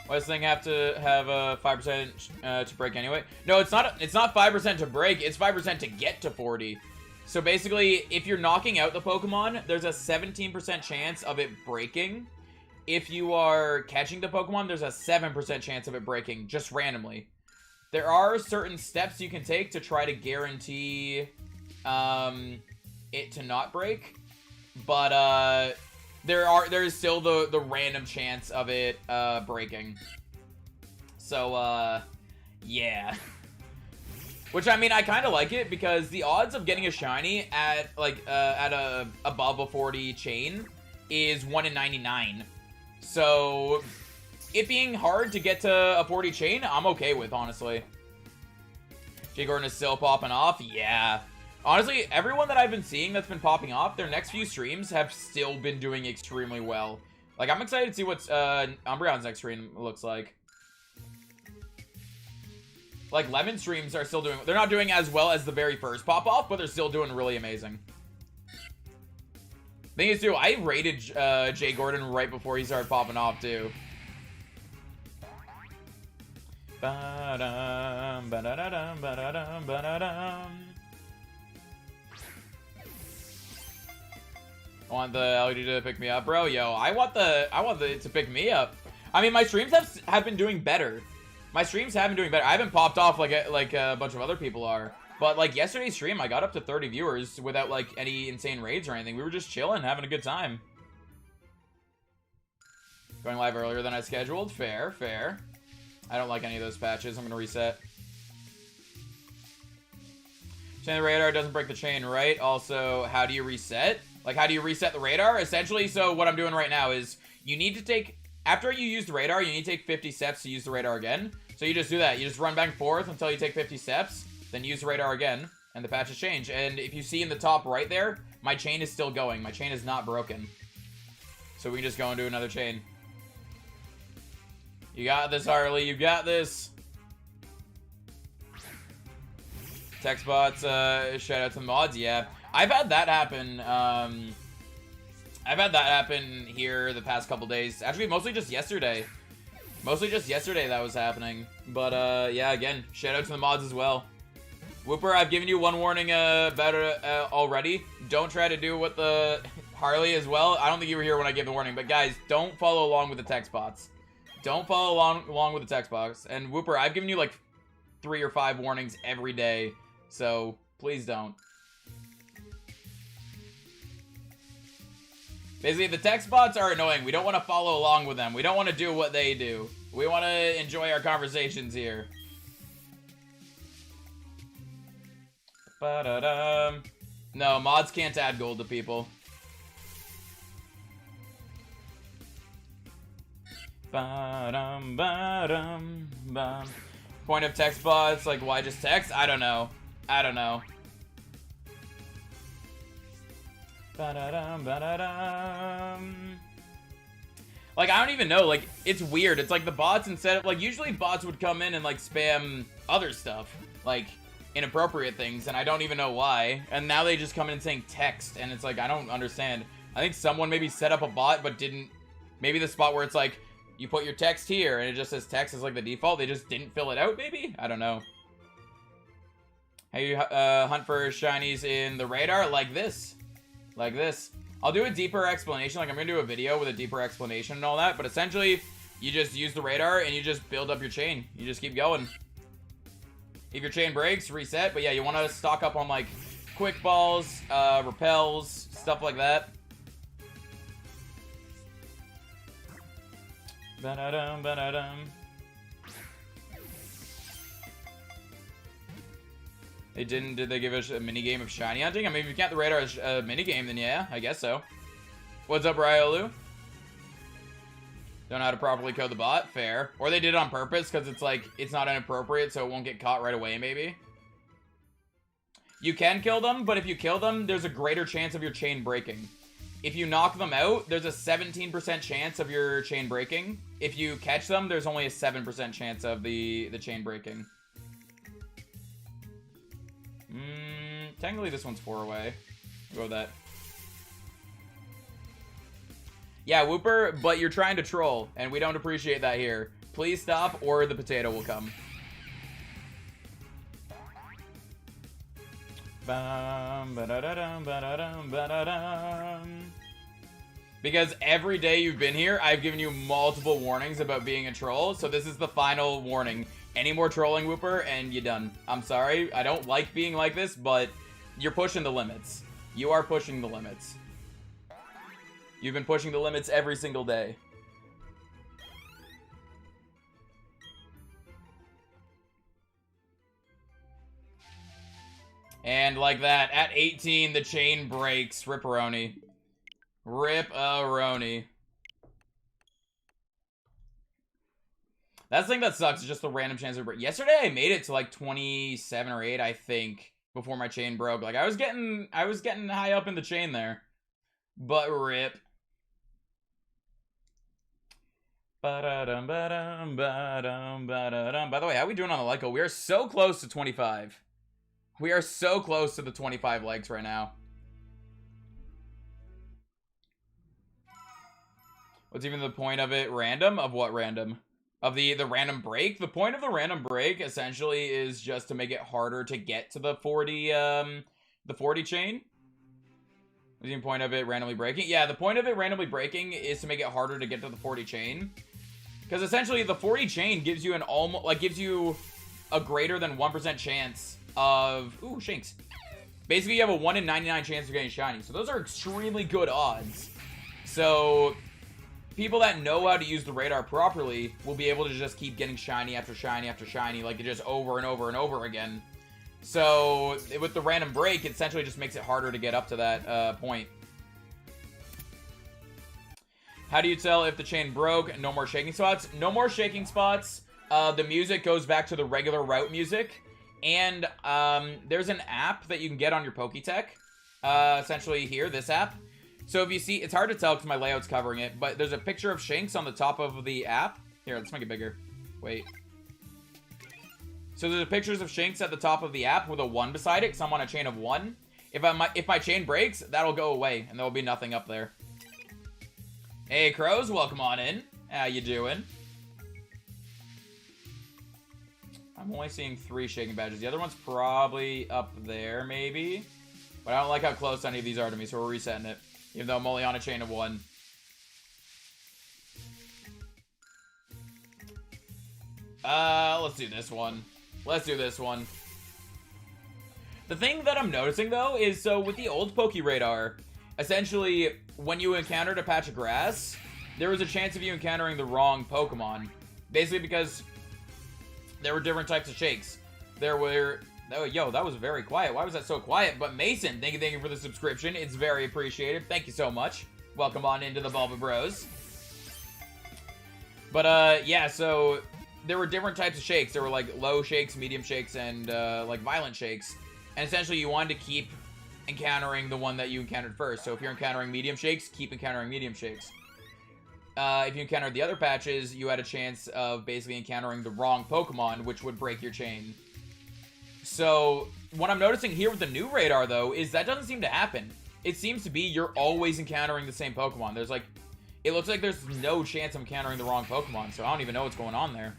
Why does this thing have to have a 5% to break anyway? No, it's not 5% to break, it's 5% to get to 40. So basically, if you're knocking out the Pokemon, there's a 17% chance of it breaking. If you are catching the Pokemon, there's a 7% chance of it breaking, just randomly. There are certain steps you can take to try to guarantee it to not break. But there is still the random chance of it breaking. So yeah. Which, I mean, I kind of like it because the odds of getting a shiny at like above a 40 chain is 1 in 99. So it being hard to get to a 40 chain, I'm okay with, honestly. Jay Gordon is still popping off. Yeah. Honestly, everyone that I've been seeing that's been popping off, their next few streams have still been doing extremely well. Like, I'm excited to see what Umbreon's next stream looks like. Like, Lemon streams are still doing... They're not doing as well as the very first pop-off, but they're still doing really amazing. Thing is, too, I rated Jay Gordon right before he started popping off, too. Ba-dum, ba-da-da-dum, ba-da-dum, ba-da-dum. I want the LED to pick me up, bro. Yo, I want the to pick me up. I mean, my streams have been doing better. My streams have been doing better. I haven't popped off like a bunch of other people are. But like yesterday's stream, I got up to 30 viewers without like any insane raids or anything. We were just chilling, having a good time. Going live earlier than I scheduled. Fair, fair. I don't like any of those patches. I'm gonna reset. Chain the radar doesn't break the chain, right? Also, how do you reset? Like, how do you reset the radar? Essentially, so what I'm doing right now is you need to take... After you use the radar, you need to take 50 steps to use the radar again. So you just do that. You just run back and forth until you take 50 steps, then use the radar again, and the patches change. And if you see in the top right there, my chain is still going. My chain is not broken. So we can just go and do another chain. You got this, Harley. You got this. Text bots, shout out to the mods. Yeah, I've had that happen. I've had that happen here the past couple days. Actually, mostly just yesterday. Mostly just yesterday that was happening. But, yeah, again, shout out to the mods as well. Whooper, I've given you one warning about it already. Don't try to do what the Harley as well. I don't think you were here when I gave the warning. But, guys, don't follow along with the text bots. Don't follow along with the text box. And, Whooper, I've given you, like, 3 or 5 warnings every day. So, please don't. Basically, the text bots are annoying. We don't want to follow along with them. We don't want to do what they do. We want to enjoy our conversations here. Ba-da-dum. No, mods can't add gold to people. Ba-dum, ba-dum, bum. Point of text bots, like, why just text? I don't know. I don't know. Ba-da-dum, ba-da-dum. Like, I don't even know. Like, it's weird. It's like the bots, instead of, like, usually bots would come in and, like, spam other stuff. Like, inappropriate things, and I don't even know why. And now they just come in saying text, and it's like, I don't understand. I think someone maybe set up a bot, but didn't... Maybe the spot where it's like, you put your text here, and it just says text as, like, the default. They just didn't fill it out, maybe? I don't know. How you hunt for shinies in the radar? Like this. Like this. I'll do a deeper explanation. Like, I'm going to do a video with a deeper explanation and all that. But essentially, you just use the radar and you just build up your chain. You just keep going. If your chain breaks, reset. But yeah, you want to stock up on, like, quick balls, repels, stuff like that. Ba-da-dum, ba-da-dum. They didn't. Did they give us a mini game of shiny hunting? I mean, if you count the radar as a mini game, then yeah, I guess so. What's up, Ryolu? Don't know how to properly code the bot. Fair. Or they did it on purpose because it's like it's not inappropriate, so it won't get caught right away. Maybe. You can kill them, but if you kill them, there's a greater chance of your chain breaking. If you knock them out, there's a 17% chance of your chain breaking. If you catch them, there's only a 7% chance of the chain breaking. Technically, this one's 4 away. We'll go with that. Yeah, Whooper, but you're trying to troll, and we don't appreciate that here. Please stop, or the potato will come. Bum, ba-da-da-dum, ba-da-dum, ba-da-dum. Because every day you've been here, I've given you multiple warnings about being a troll, so this is the final warning. Any more trolling, Whooper, and you're done. I'm sorry, I don't like being like this, but you're pushing the limits. You are pushing the limits. You've been pushing the limits every single day. And like that, at 18, the chain breaks. Rip-a-roni. Rip-a-roni. That's the thing that sucks, is just the random chance of break. Yesterday, I made it to like 27 or 8, I think, before my chain broke. Like, I was getting high up in the chain there. But rip. Ba-da-dum, ba-dum, ba-dum, ba-da-dum. By the way, how are we doing on the like? We are so close to 25. We are so close to the 25 likes right now. What's even the point of it? Random? Of what random? Of the random break? The point of the random break essentially is just to make it harder to get to the 40 chain. What's the point of it randomly breaking? Yeah, the point of it randomly breaking is to make it harder to get to the 40 chain. Because essentially the 40 chain gives you an almost, like, gives you a greater than 1% chance of, ooh, Shinx. Basically, you have a 1 in 99 chance of getting shiny. So those are extremely good odds. So people that know how to use the radar properly will be able to just keep getting shiny after shiny after shiny, like, just over and over and over again. So with the random break, it essentially just makes it harder to get up to that point. How do you tell if the chain broke? No more shaking spots. No more shaking spots. The music goes back to the regular route music. And there's an app that you can get on your Poketech. Essentially here, this app. So if you see, it's hard to tell because my layout's covering it, but there's a picture of Shinx on the top of the app. Here, let's make it bigger. Wait. So there's pictures of Shinx at the top of the app with a 1 beside it, because I'm on a chain of 1. If my chain breaks, that'll go away, and there'll be nothing up there. Hey, Crows, welcome on in. How you doing? I'm only seeing 3 shaking badges. The other one's probably up there, maybe. But I don't like how close any of these are to me, so we're resetting it. Even though I'm only on a chain of 1. Let's do this one. Let's do this one. The thing that I'm noticing, though, is so with the old Poke Radar, essentially, when you encountered a patch of grass, there was a chance of you encountering the wrong Pokemon. Basically because there were different types of shakes. There were... Oh, yo, that was very quiet. Why was that so quiet? But Mason, thank you for the subscription. It's very appreciated. Thank you so much. Welcome on into the Bulba Bros. But, yeah, so there were different types of shakes. There were, like, low shakes, medium shakes, and, like, violent shakes. And essentially, you wanted to keep encountering the one that you encountered first. So if you're encountering medium shakes, keep encountering medium shakes. If you encountered the other patches, you had a chance of basically encountering the wrong Pokemon, which would break your chain. So, what I'm noticing here with the new radar, though, is that doesn't seem to happen. It seems to be you're always encountering the same Pokemon. There's, like... It looks like there's no chance of encountering the wrong Pokemon, so I don't even know what's going on there.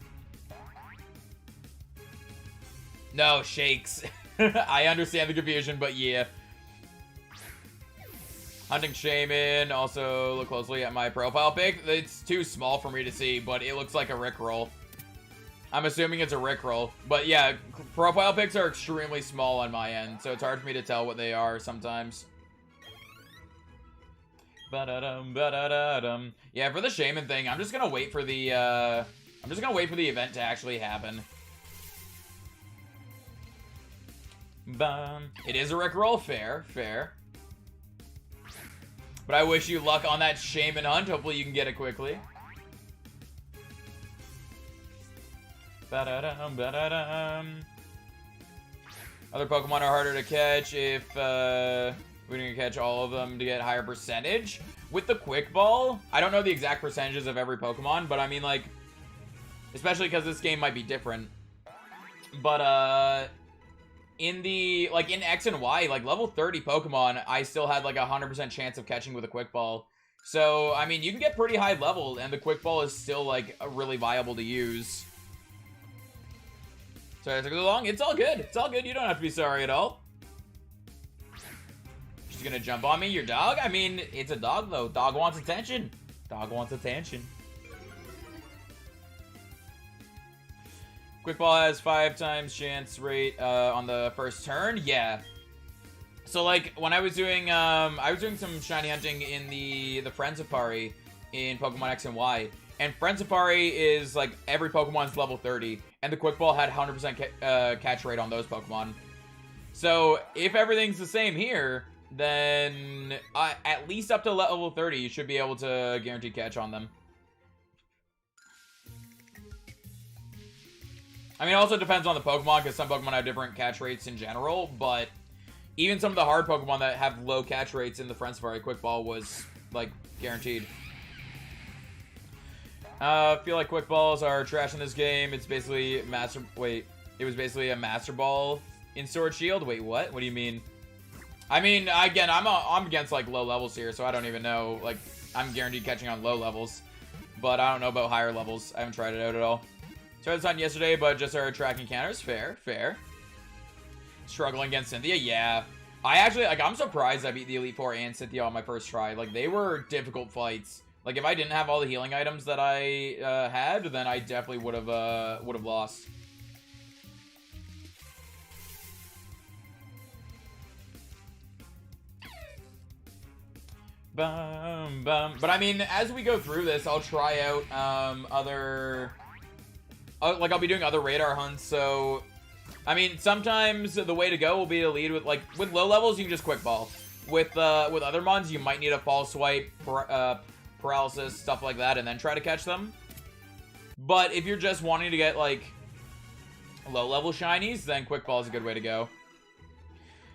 No, shakes. I understand the confusion, but yeah. Hunting Shaman. Also, look closely at my profile pic. It's too small for me to see, but it looks like a Rickroll. I'm assuming it's a Rickroll. But yeah, profile pics are extremely small on my end, so it's hard for me to tell what they are sometimes. Ba-da-dum, ba-da-da-dum. Yeah, for the Shaman thing, I'm just gonna wait for the, event to actually happen. Bum. It is a Rickroll. Fair, fair. But I wish you luck on that Shaman hunt. Hopefully you can get it quickly. Ba-da-dum, ba-da-dum. Other Pokemon are harder to catch if we're gonna catch all of them to get higher percentage. With the Quick Ball, I don't know the exact percentages of every Pokemon, but I mean, like, especially because this game might be different. But, in the, like, in X and Y, like, level 30 Pokemon, I still had, like, a 100% chance of catching with a Quick Ball. So, I mean, you can get pretty high level, and the Quick Ball is still, like, really viable to use. Sorry it took so long. It's all good. It's all good. You don't have to be sorry at all. She's gonna jump on me, your dog? I mean, it's a dog, though. Dog wants attention. Dog wants attention. Quick Ball has 5 times chance rate on the first turn. Yeah. So like when I was doing some shiny hunting in the Friend Safari in Pokemon X and Y, and Friend Safari is like every Pokemon's level 30, and the Quick Ball had 100% catch rate on those Pokemon. So if everything's the same here, then at least up to level 30, you should be able to guarantee catch on them. I mean, it also depends on the Pokemon, because some Pokemon have different catch rates in general, but even some of the hard Pokemon that have low catch rates in the Friend Safari, Quick Ball was, like, guaranteed. I feel like Quick Balls are trash in this game. It's basically it was basically a Master Ball in Sword Shield? Wait, what? What do you mean? I mean, again, I'm against, like, low levels here, so I don't even know. Like, I'm guaranteed catching on low levels, but I don't know about higher levels. I haven't tried it out at all. Tried this on yesterday, but just started tracking counters. Fair, fair. Struggling against Cynthia, yeah. I actually, like, I'm surprised I beat the Elite Four and Cynthia on my first try. Like, they were difficult fights. Like, if I didn't have all the healing items that I had, then I definitely would have lost. Bum, bum. But I mean, as we go through this, I'll try out other... like, I'll be doing other radar hunts, so... I mean, sometimes the way to go will be to lead with, like, with low levels, you can just Quick Ball. With other mons, you might need a False Swipe, Paralysis, stuff like that, and then try to catch them. But if you're just wanting to get, like, low-level shinies, then Quick Ball is a good way to go.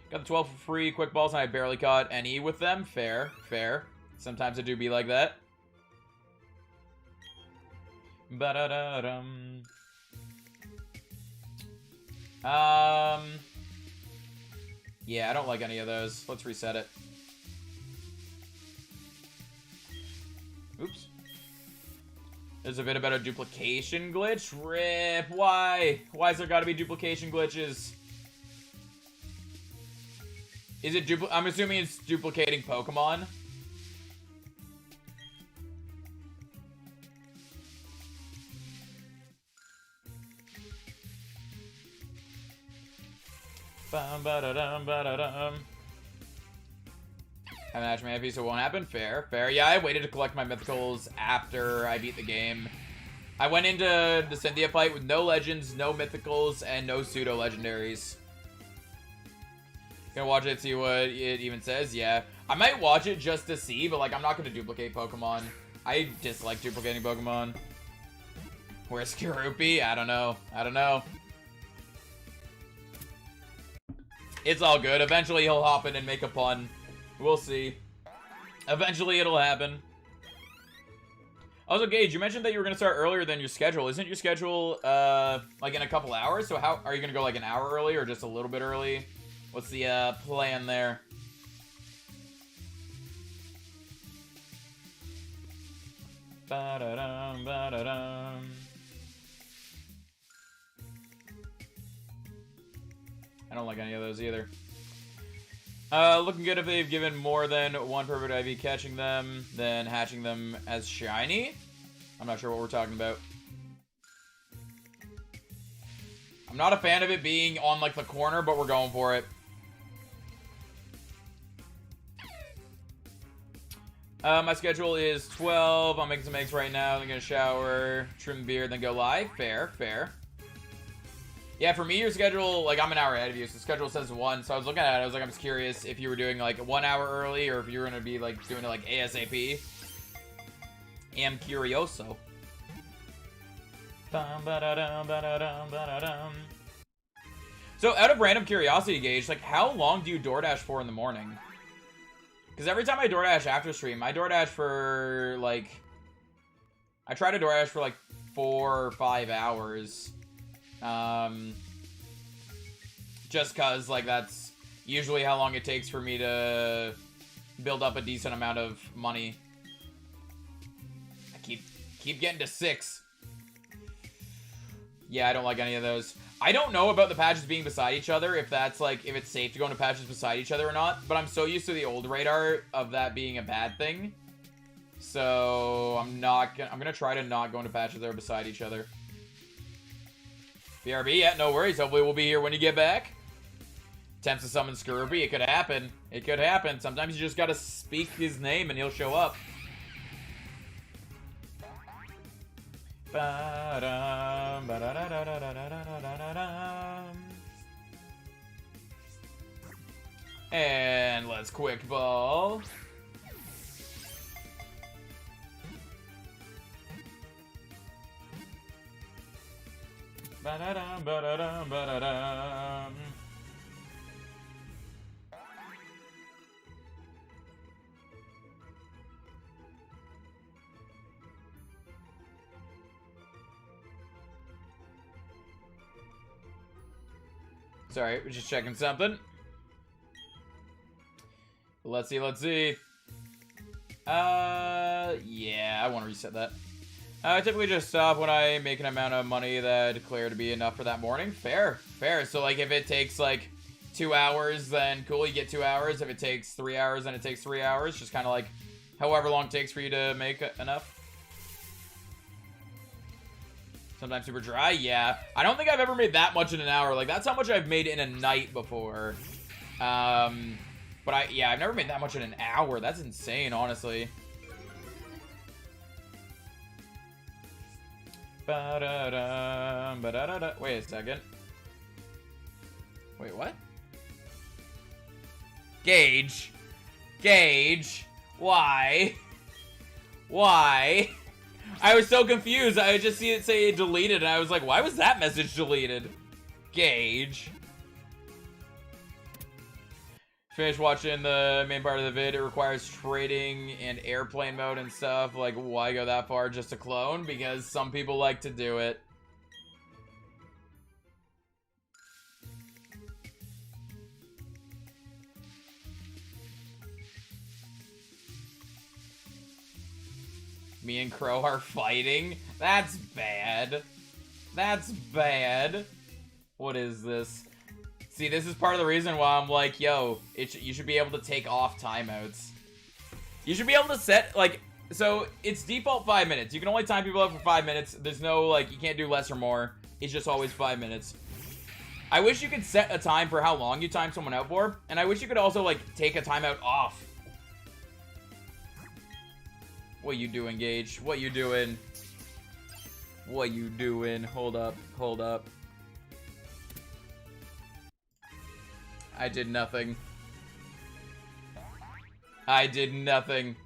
Got the 12 free Quick Balls, and I barely caught any with them. Fair, fair. Sometimes it do be like that. Ba-da-da-dum. Yeah, I don't like any of those. Let's reset it. Oops. There's a bit about a duplication glitch. Rip. Why? Why has there got to be duplication glitches? Is it I'm assuming it's duplicating Pokemon. Bum, ba-da-dum, ba-da-dum. Haven't hatched my MP, so it won't happen. Fair, fair. Yeah, I waited to collect my mythicals after I beat the game. I went into the Cynthia fight with no legends, no mythicals, and no pseudo legendaries. Gonna watch it, see what it even says. Yeah, I might watch it just to see, but like I'm not gonna duplicate Pokemon. I dislike duplicating Pokemon. Where's Skorupi? I don't know. I don't know. It's all good. Eventually he'll hop in and make a pun. We'll see. Eventually it'll happen. Also, Gage, you mentioned that you were gonna start earlier than your schedule. Isn't your schedule like in a couple hours? So how are you gonna go, like an hour early or just a little bit early? What's the plan there? Ba-da-dum, ba-da-dum. I don't like any of those either. Looking good if they've given more than one perfect IV catching them, then hatching them as shiny. I'm not sure what we're talking about. I'm not a fan of it being on like the corner, but we're going for it. My schedule is 12. I'm making some eggs right now. Then gonna shower, trim the beard, then go live. Fair, fair. Yeah, for me, your schedule, like, I'm an hour ahead of you, so the schedule says 1, so I was looking at it, I was like, I'm just curious if you were doing, like, 1 hour early, or if you were gonna be, like, doing it, like, ASAP. Am curioso. So, out of random curiosity, Gage, like, how long do you DoorDash for in the morning? Because every time I DoorDash after stream, I DoorDash for, like, I try to DoorDash for, like, 4 or 5 hours. Just cause like that's usually how long it takes for me to build up a decent amount of money. I keep getting to 6. Yeah, I don't like any of those. I don't know about the patches being beside each other, if that's like, if it's safe to go into patches beside each other or not, but I'm so used to the old radar of that being a bad thing. So I'm gonna try to not go into patches that are beside each other. BRB, yeah, no worries. Hopefully we'll be here when you get back. Attempts to summon Skorupi. It could happen. It could happen. Sometimes you just gotta speak his name and he'll show up. And let's quick ball. Ba-da-dum, ba-da-dum, ba-da-dum. Sorry, we're just checking something. Let's see, let's see. Yeah, I want to reset that. I typically just stop when I make an amount of money that I declare to be enough for that morning. Fair, fair. So, like, if it takes, like, 2 hours, then cool, you get 2 hours. If it takes 3 hours, then it takes 3 hours. Just kind of, like, however long it takes for you to make enough. Sometimes super dry, yeah. I don't think I've ever made that much in an hour. Like, that's how much I've made in a night before. But I've never made that much in an hour. That's insane, honestly. Ba-da-da, ba-da-da-da. Wait a second. Wait, what? Gage. Gage. Why? Why? I was so confused. I just see it say deleted, and I was like, why was that message deleted? Gage. Finish watching the main part of the vid. It requires trading and airplane mode and stuff. Like, why go that far just to clone? Because some people like to do it. Me and Crow are fighting? That's bad. That's bad. What is this? See, this is part of the reason why I'm like, yo, you should be able to take off timeouts. You should be able to set, like, so it's default 5 minutes. You can only time people out for 5 minutes. There's no, like, you can't do less or more. It's just always 5 minutes. I wish you could set a time for how long you time someone out for. And I wish you could also, like, take a timeout off. What you doing, Gage? What you doing? What you doing? Hold up. Hold up. I did nothing. I did nothing.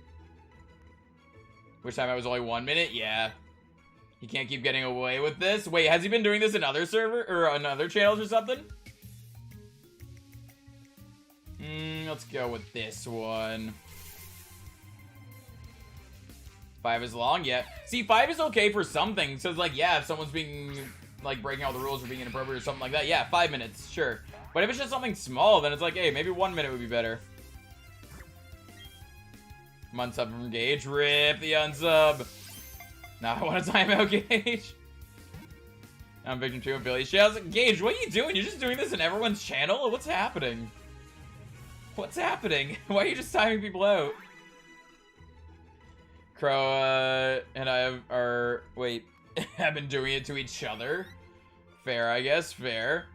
Which time I was only 1 minute? Yeah. He can't keep getting away with this. Wait, has he been doing this in other server or on other channels or something? Let's go with this one. 5 is long, yeah. See, 5 is okay for some things. So it's like, yeah, if someone's being, like, breaking all the rules or being inappropriate or something like that, yeah, 5 minutes, sure. But if it's just something small, then it's like, hey, maybe 1 minute would be better. I'm unsub from Gage. Rip the unsub. Now I want a timeout, Gage. I'm victim 2 of Billy Shells. Gage, what are you doing? You're just doing this in everyone's channel? What's happening? What's happening? Why are you just timing people out? Crow, and I are... Wait. have been doing it to each other? Fair, I guess. Fair.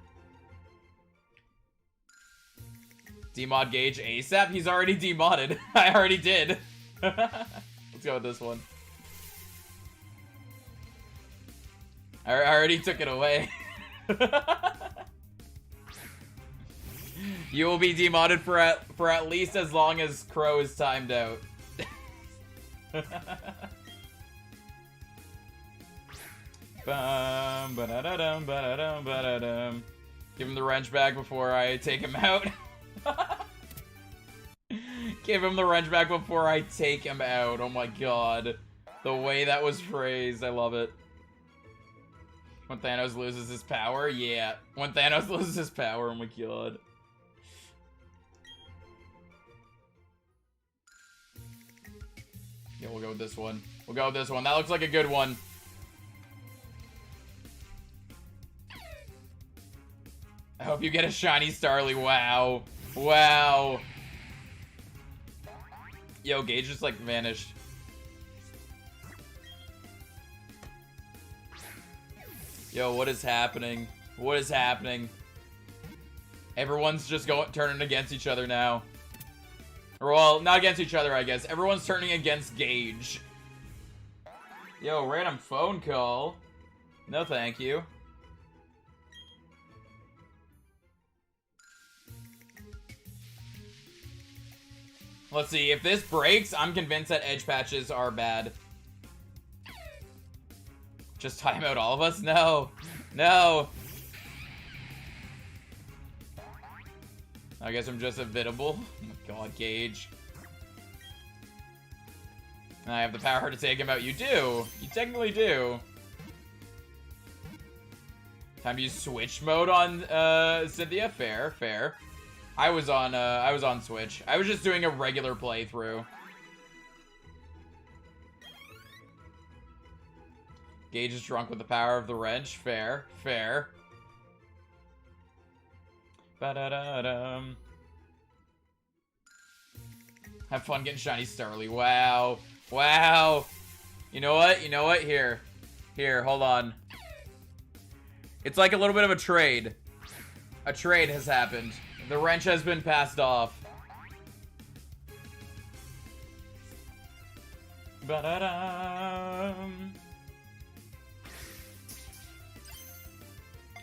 Demod Gage ASAP? He's already demodded. I already did. Let's go with this one. I already took it away. You will be demodded for at least as long as Crow is timed out. Give him the wrench back before I take him out. Give him the wrench back before I take him out. Oh my god. The way that was phrased, I love it. When Thanos loses his power? Yeah. When Thanos loses his power, oh my god. Yeah, we'll go with this one. We'll go with this one. That looks like a good one. I hope you get a shiny Starly. Wow. Wow. Yo, Gage just like vanished. Yo, what is happening? What is happening? Everyone's just turning against each other now. Or, well, not against each other, I guess. Everyone's turning against Gage. Yo, random phone call. No, thank you. Let's see. If this breaks, I'm convinced that edge patches are bad. Just time out all of us? No. No. I guess I'm just evitable. Oh my god, Gage. And I have the power to take him out. You do. You technically do. Time to use switch mode on Cynthia. Fair, fair. I was on Switch. I was just doing a regular playthrough. Gage is drunk with the power of the wrench. Fair, fair. Ba-da-da-dum. Have fun getting shiny Starly. Wow. Wow. You know what? You know what? Here. Here, hold on. It's like a little bit of a trade. A trade has happened. The wrench has been passed off. Ba-da-dum.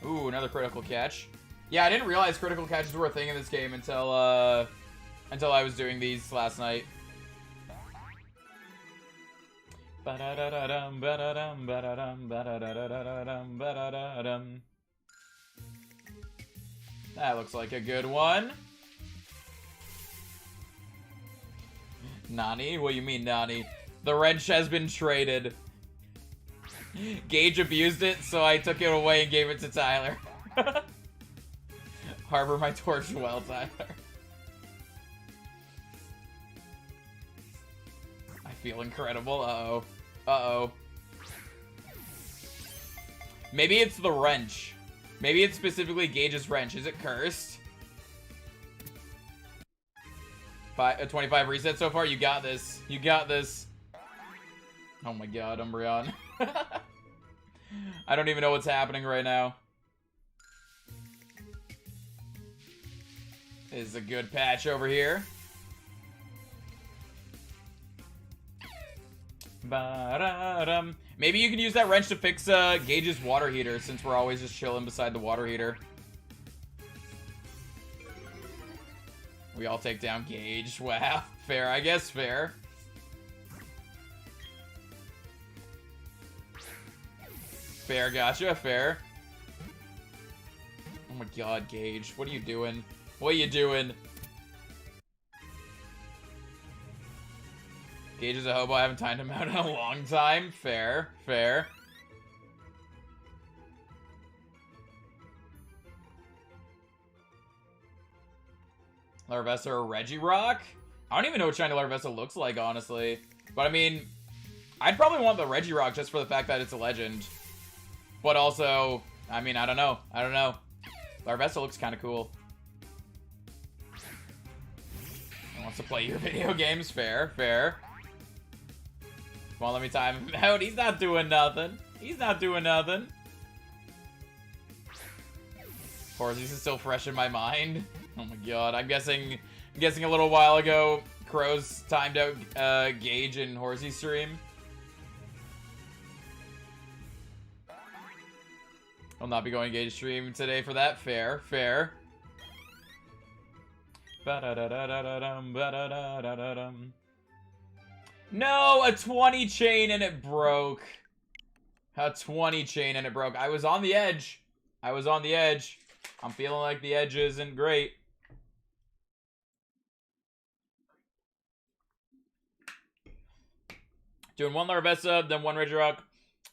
Ooh, another critical catch. Yeah, I didn't realize critical catches were a thing in this game until I was doing these last night. Ba-da-da-da-dum, ba-da-dum, ba-da-dum, ba-da-da-da-da-dum, ba-da-da-dum. That looks like a good one. Nani? What do you mean, Nani? The wrench has been traded. Gage abused it, so I took it away and gave it to Tyler. Harbor my torch well, Tyler. I feel incredible. Uh-oh. Uh-oh. Maybe it's the wrench. Maybe it's specifically Gage's wrench. Is it cursed? 25 resets so far. You got this. You got this. Oh my god, Umbreon. I don't even know what's happening right now. This is a good patch over here. Ba-da-dum. Maybe you can use that wrench to fix Gage's water heater, since we're always just chilling beside the water heater. We all take down Gage. Wow. Fair, I guess. Fair. Fair, gotcha. Fair. Oh my god, Gage. What are you doing? What are you doing? Gage is a hobo. I haven't timed him out in a long time. Fair. Fair. Larvesta or Regirock? I don't even know what shiny Larvesta looks like, honestly. But I mean, I'd probably want the Regirock just for the fact that it's a legend. But also, I mean, I don't know. I don't know. Larvesta looks kind of cool. He wants to play your video games. Fair, fair. Come on, let me time him out. He's not doing nothing. He's not doing nothing. Of course, this is still fresh in my mind. Oh my god, I'm guessing a little while ago, Crow's timed out Gage in Horsey's stream. I'll not be going to Gage stream today for that. Fair, fair. No, a 20 chain and it broke. A 20 chain and it broke. I was on the edge. I was on the edge. I'm feeling like the edge isn't great. Doing 1 Larvesta, then 1 Regirock.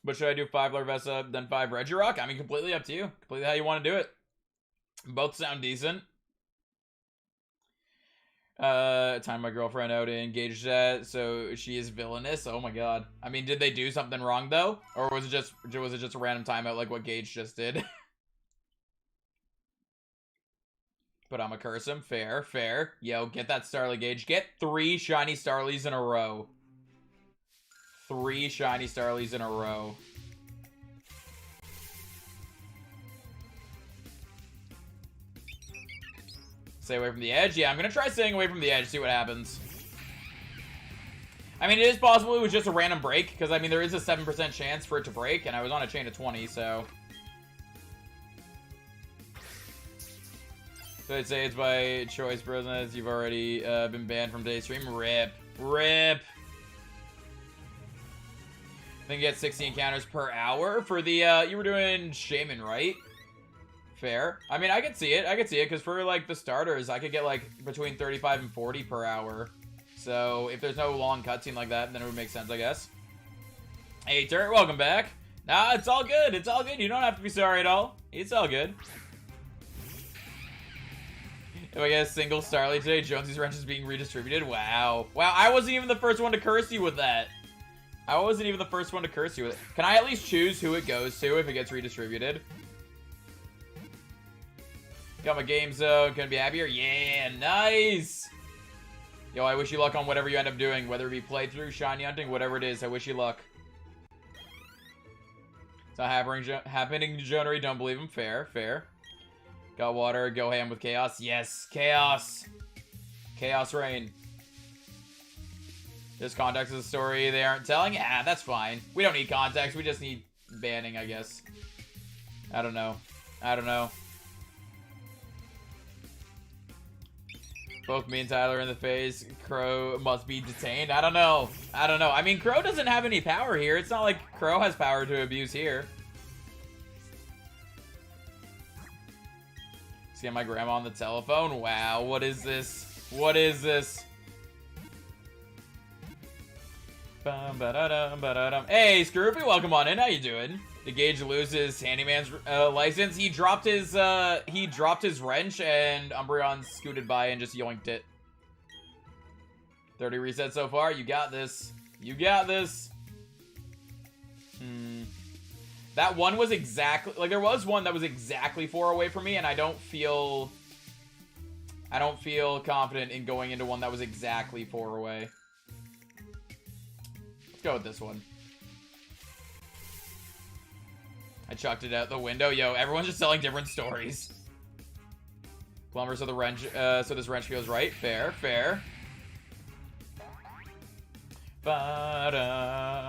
But should I do 5 Larvesta, then 5 Regirock? I mean, completely up to you. Completely how you want to do it. Both sound decent. Time my girlfriend out and engaged that, so she is villainous. Oh my god. I mean, did they do something wrong though? Or was it just a random timeout like what Gage just did? But I'ma curse him. Fair, fair. Yo, get that Starly, Gage. Get 3 shiny Starlies in a row. 3 shiny Starlies in a row. Stay away from the edge? Yeah, I'm gonna try staying away from the edge, see what happens. I mean, it is possible it was just a random break, because, I mean, there is a 7% chance for it to break, and I was on a chain of 20, so... So I'd say it's by choice, bros, as you've already been banned from today's stream. RIP. RIP. Then you get 60 encounters per hour for the, you were doing Shaman, right? Fair. I mean, I could see it. I could see it, because for, like, the starters, I could get, like, between 35 and 40 per hour. So, if there's no long cutscene like that, then it would make sense, I guess. Hey, Turret, welcome back. Nah, it's all good. It's all good. You don't have to be sorry at all. It's all good. If I get a single Starly today, Jonesy's wrench is being redistributed. Wow. Wow, I wasn't even the first one to curse you with that. I wasn't even the first one to curse you with it. Can I at least choose who it goes to if it gets redistributed? Got my game zone. Gonna be happier? Yeah, nice! Yo, I wish you luck on whatever you end up doing. Whether it be playthrough, shiny hunting, whatever it is. I wish you luck. It's not happening to Jonery. Don't believe him. Fair, fair. Got water. Go ham with chaos. Yes, chaos. Chaos reign. There's context of the story they aren't telling? Yeah, that's fine. We don't need context. We just need banning, I guess. I don't know. I don't know. Both me and Tyler in the face. Crow must be detained. I don't know. I don't know. I mean, Crow doesn't have any power here. It's not like Crow has power to abuse here. Let's get my grandma on the telephone. Wow, what is this? What is this? Hey, Scroopy, welcome on in. How you doing? Did Gage lose his handyman's license? He dropped his wrench, and Umbreon scooted by and just yoinked it. 30 resets so far. You got this. You got this. That one was exactly... Like, there was one that was exactly 4 away from me, and I don't feel confident in going into one that was exactly 4 away. Let's go with this one. I chucked it out the window. Yo, everyone's just telling different stories. Plumber, so the wrench, so this wrench feels right. Fair, fair. Ba-da.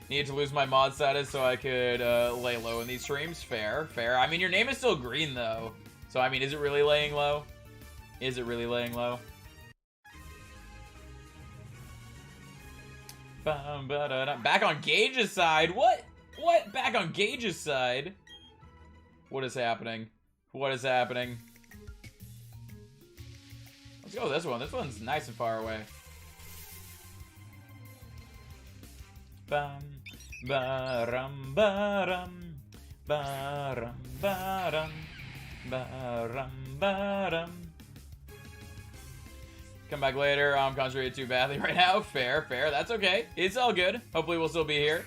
Needed to lose my mod status so I could lay low in these streams. Fair, fair. I mean, your name is still green, though. So, I mean, is it really laying low? Is it really laying low? Back on Gage's side? What? What? Back on Gage's side? What is happening? What is happening? Let's go with this one. This one's nice and far away. Bum, ba-rum, ba-rum, ba-rum, ba-rum, ba-rum, ba-rum. Come back later. I'm concentrated too badly right now. Fair, fair. That's okay. It's all good. Hopefully we'll still be here.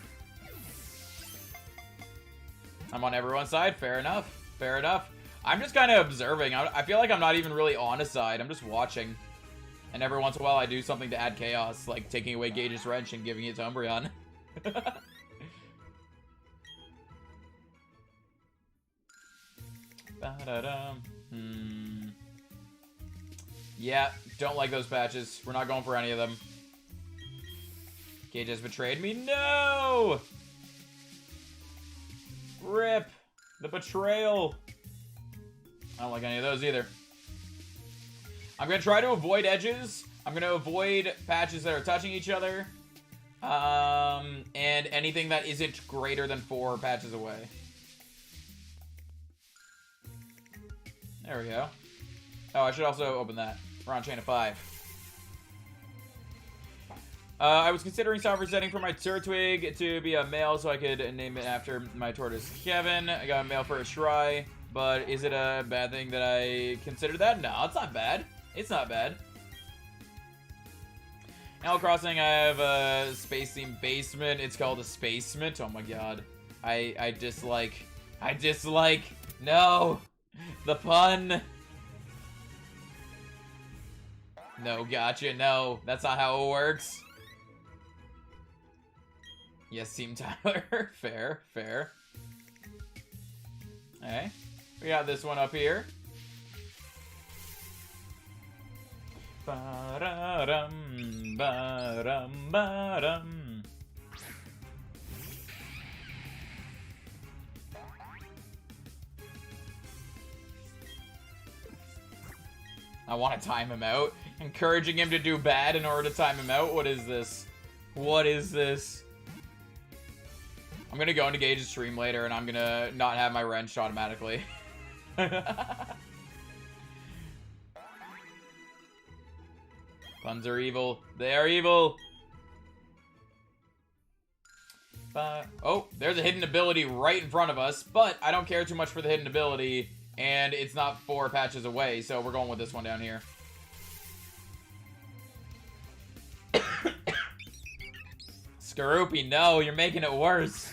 I'm on everyone's side. Fair enough. Fair enough. I'm just kind of observing. I feel like I'm not even really on a side. I'm just watching. And every once in a while I do something to add chaos, like taking away Gage's wrench and giving it to Umbreon. Yeah, don't like those patches. We're not going for any of them. Gage has betrayed me. No! Rip. The betrayal. I don't like any of those either. I'm going to try to avoid edges. I'm going to avoid patches that are touching each other. And anything that isn't greater than 4 patches away. There we go. Oh, I should also open that. We're on chain of 5. I was considering soft resetting for my Turtwig to be a male so I could name it after my tortoise Kevin. I got a male first try, but is it a bad thing that I consider that? No, it's not bad. It's not bad. Animal Crossing, I have a space-themed basement. It's called a spacement. Oh my god. I dislike. No! The pun! No, gotcha. No, that's not how it works. Yes, Team Tyler. Fair, fair. Okay. We got this one up here. Ba-dum, ba-dum, ba-dum. I want to time him out. Encouraging him to do bad in order to time him out? What is this? What is this? I'm gonna go into Gage's stream later and I'm gonna not have my wrench automatically. Puns are evil. They are evil. Oh, there's a hidden ability right in front of us, but I don't care too much for the hidden ability, and it's not 4 patches away, so we're going with this one down here. Skaroopy, no, you're making it worse.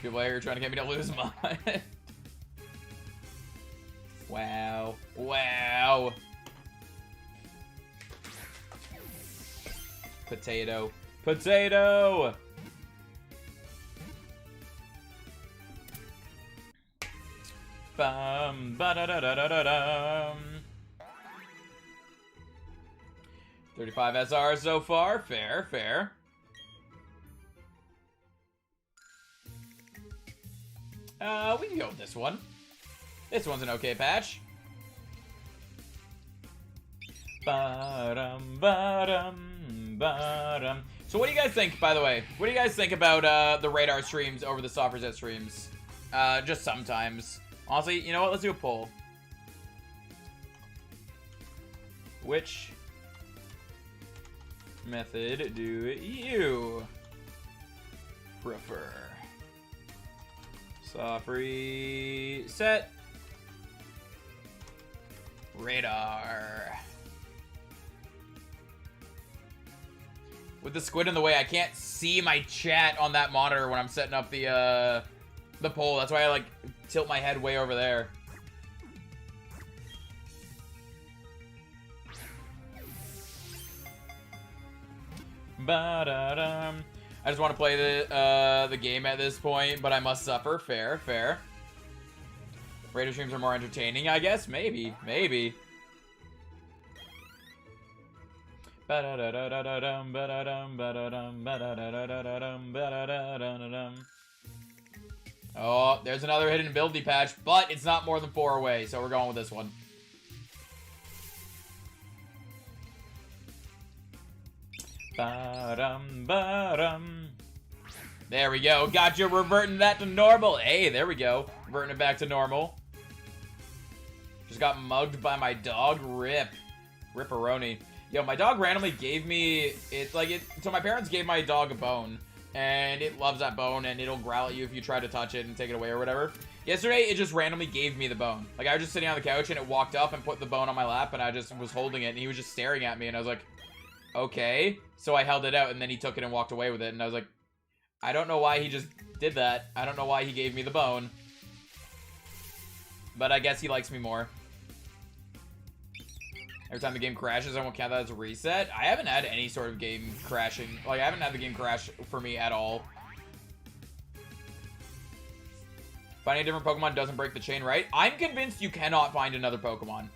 People here are trying to get me to lose mine. Wow. Wow. Potato. Potato! Bum, ba-da-da-da-da-da-dum. 35 SR so far. Fair, fair. We can go with this one. This one's an okay patch. Ba-dum, ba-dum, ba-dum. So what do you guys think, by the way? What do you guys think about the radar streams over the soft reset streams? Just sometimes. Honestly, you know what? Let's do a poll. Which method do you prefer? Soft reset. Radar. With the squid in the way, I can't see my chat on that monitor when I'm setting up the poll. That's why I like tilt my head way over there. Ba-da-dum. I just want to play the game at this point, but I must suffer. Fair, fair. Radio streams are more entertaining, I guess. Maybe, maybe. Oh, there's another hidden ability patch, but it's not more than 4 away, so we're going with this one. There we go. Got you reverting that to normal. Hey, there we go. Reverting it back to normal. Just got mugged by my dog. Rip. Ripperoni. Yo, my dog randomly gave me... So my parents gave my dog a bone. And it loves that bone, and it'll growl at you if you try to touch it and take it away or whatever. Yesterday, it just randomly gave me the bone. Like, I was just sitting on the couch, and it walked up and put the bone on my lap, and I just was holding it, and he was just staring at me, and I was like, okay. So I held it out, and then he took it and walked away with it, and I was like, I don't know why he just did that. I don't know why he gave me the bone. But I guess he likes me more. Every time the game crashes, I won't count that as a reset. I haven't had any sort of game crashing. Like, I haven't had the game crash for me at all. Finding a different Pokemon doesn't break the chain, right? I'm convinced you cannot find another Pokemon.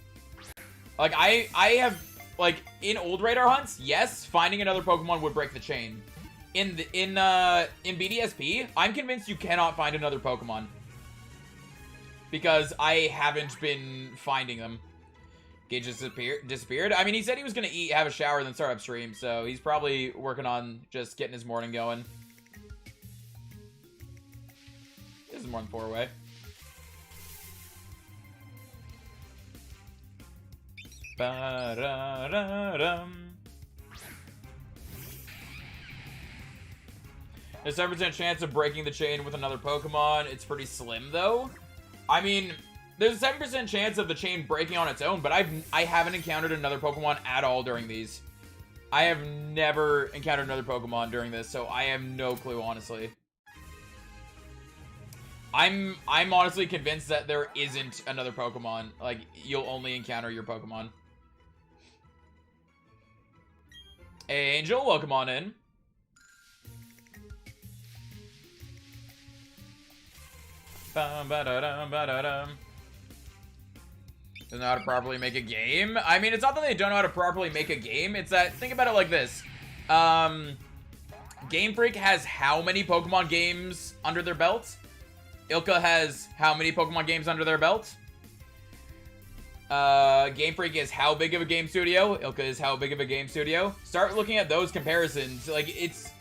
Like, I have, like, in old radar hunts, yes, finding another Pokemon would break the chain. In BDSP, I'm convinced you cannot find another Pokemon. Because I haven't been finding them. Gage disappeared. I mean, he said he was going to eat, have a shower, then start up stream. So he's probably working on just getting his morning going. This is more than 4 away. There's a 7% chance of breaking the chain with another Pokemon. It's pretty slim, though. I mean... There's a 7% chance of the chain breaking on its own, but I haven't encountered another Pokemon at all during these. I have never encountered another Pokemon during this, so I have no clue, honestly. I'm honestly convinced that there isn't another Pokemon. Like, you'll only encounter your Pokemon. Hey, Angel, welcome on in. Doesn't know how to properly make a game. I mean, it's not that they don't know how to properly make a game. It's that, think about it like this. Game Freak has how many Pokemon games under their belt? Ilka has how many Pokemon games under their belt? Game Freak is how big of a game studio? Ilka is how big of a game studio? Start looking at those comparisons. Like, it's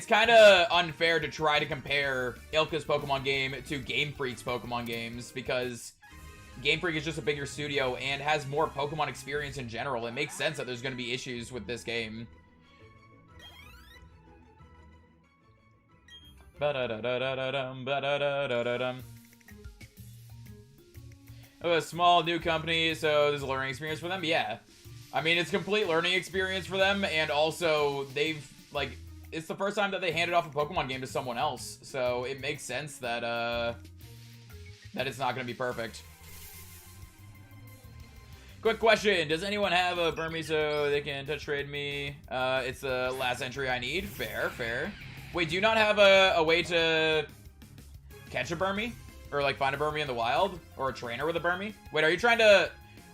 kind of unfair to try to compare Ilka's Pokemon game to Game Freak's Pokemon games, because Game Freak is just a bigger studio and has more Pokemon experience in general. It makes sense that there's going to be issues with this game. Oh, a small new company, so there's a learning experience for them? Yeah. I mean, it's a complete learning experience for them, and also they've, like, it's the first time that they handed off a Pokemon game to someone else, so it makes sense that, that it's not going to be perfect. Quick question, does anyone have a Burmese so they can touch trade me? It's the last entry I need. Fair, fair. Wait, do you not have a way to catch a Burmese? Or like find a Burmese in the wild? Or a trainer with a Burmese? Wait, are you trying to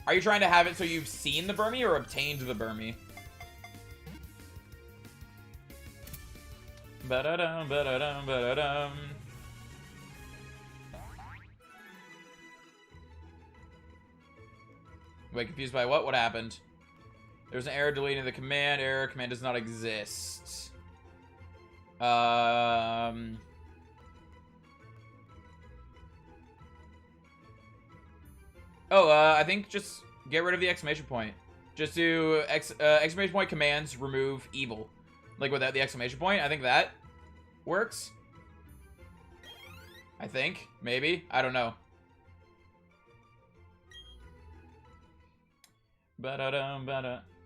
have it so you've seen the Burmese or obtained the Burmese? Ba-da-dum, ba-da-dum, ba-da-dum. Wait, confused by what? What happened? There's an error deleting the command. Error command does not exist. Oh, I think just get rid of the exclamation point. Just do exclamation point commands remove evil. Like without the exclamation point. I think that works. I think. Maybe. I don't know.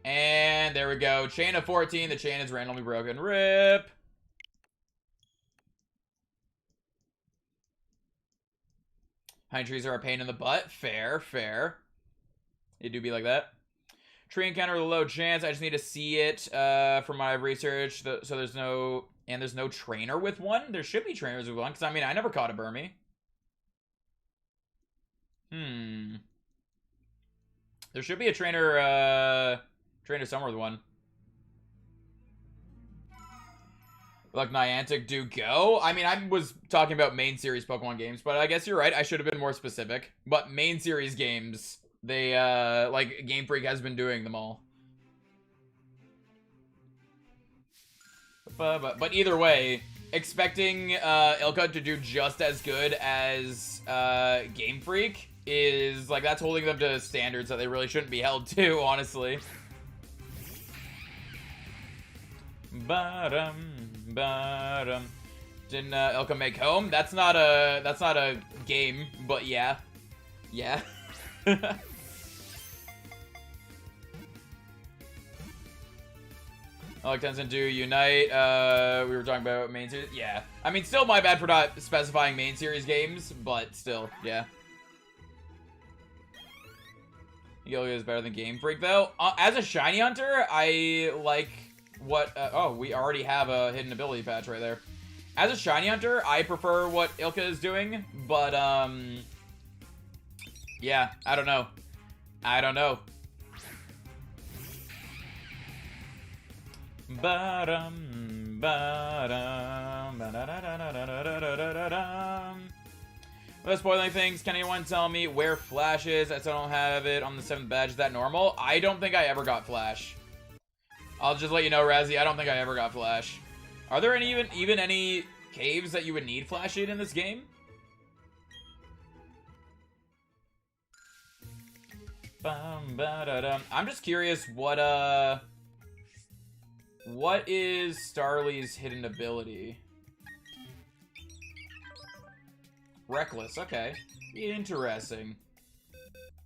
And there we go. Chain of 14. The chain is randomly broken. Rip. Pine trees are a pain in the butt. Fair, fair. They do be like that. Tree encounter with a low chance. I just need to see it from what I've researched. So there's no... And there's no trainer with one? There should be trainers with one. Because, I mean, I never caught a Burmese. There should be a trainer somewhere with one. Like Niantic do go. I mean, I was talking about main series Pokemon games, but I guess you're right. I should have been more specific. But main series games, they, like, Game Freak has been doing them all. But either way, expecting Ilka to do just as good as Game Freak is, like, that's holding them to standards that they really shouldn't be held to, honestly. Didn't Ilka make home? That's not a game, but yeah. Yeah. I like Tencent do Unite. We were talking about main series. Yeah. I mean, still my bad for not specifying main series games, but still, yeah. Ilka is better than Game Freak, though. As a Shiny Hunter, I like what... oh, we already have a hidden ability patch right there. As a Shiny Hunter, I prefer what Ilka is doing, but, yeah, I don't know. I don't know. Without spoiling things, can anyone tell me where Flash is? I still don't have it on the 7th badge. Is that normal? I don't think I ever got Flash. I'll just let you know, Razzie, I don't think I ever got Flash. Are there even any caves that you would need Flash in this game? I'm just curious what is Starly's hidden ability? Reckless, okay. Interesting.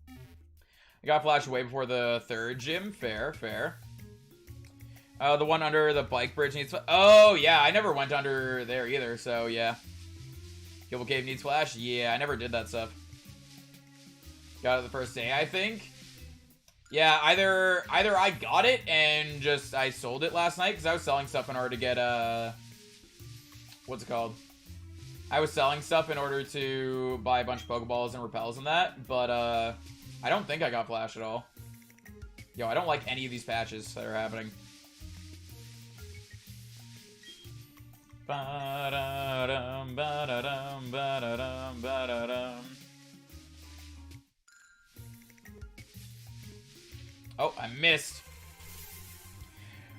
I got Flash way before the 3rd gym. Fair, fair. The one under the bike bridge needs... Oh, yeah, I never went under there either, so yeah. Gilbert Cave needs Flash? Yeah, I never did that stuff. Got it the first day, I think. Yeah, either I got it and just I sold it last night, because I was selling stuff in order to get, what's it called? I was selling stuff in order to buy a bunch of Pokeballs and Repels and that, but, I don't think I got Flash at all. Yo, I don't like any of these patches that are happening. Oh, I missed.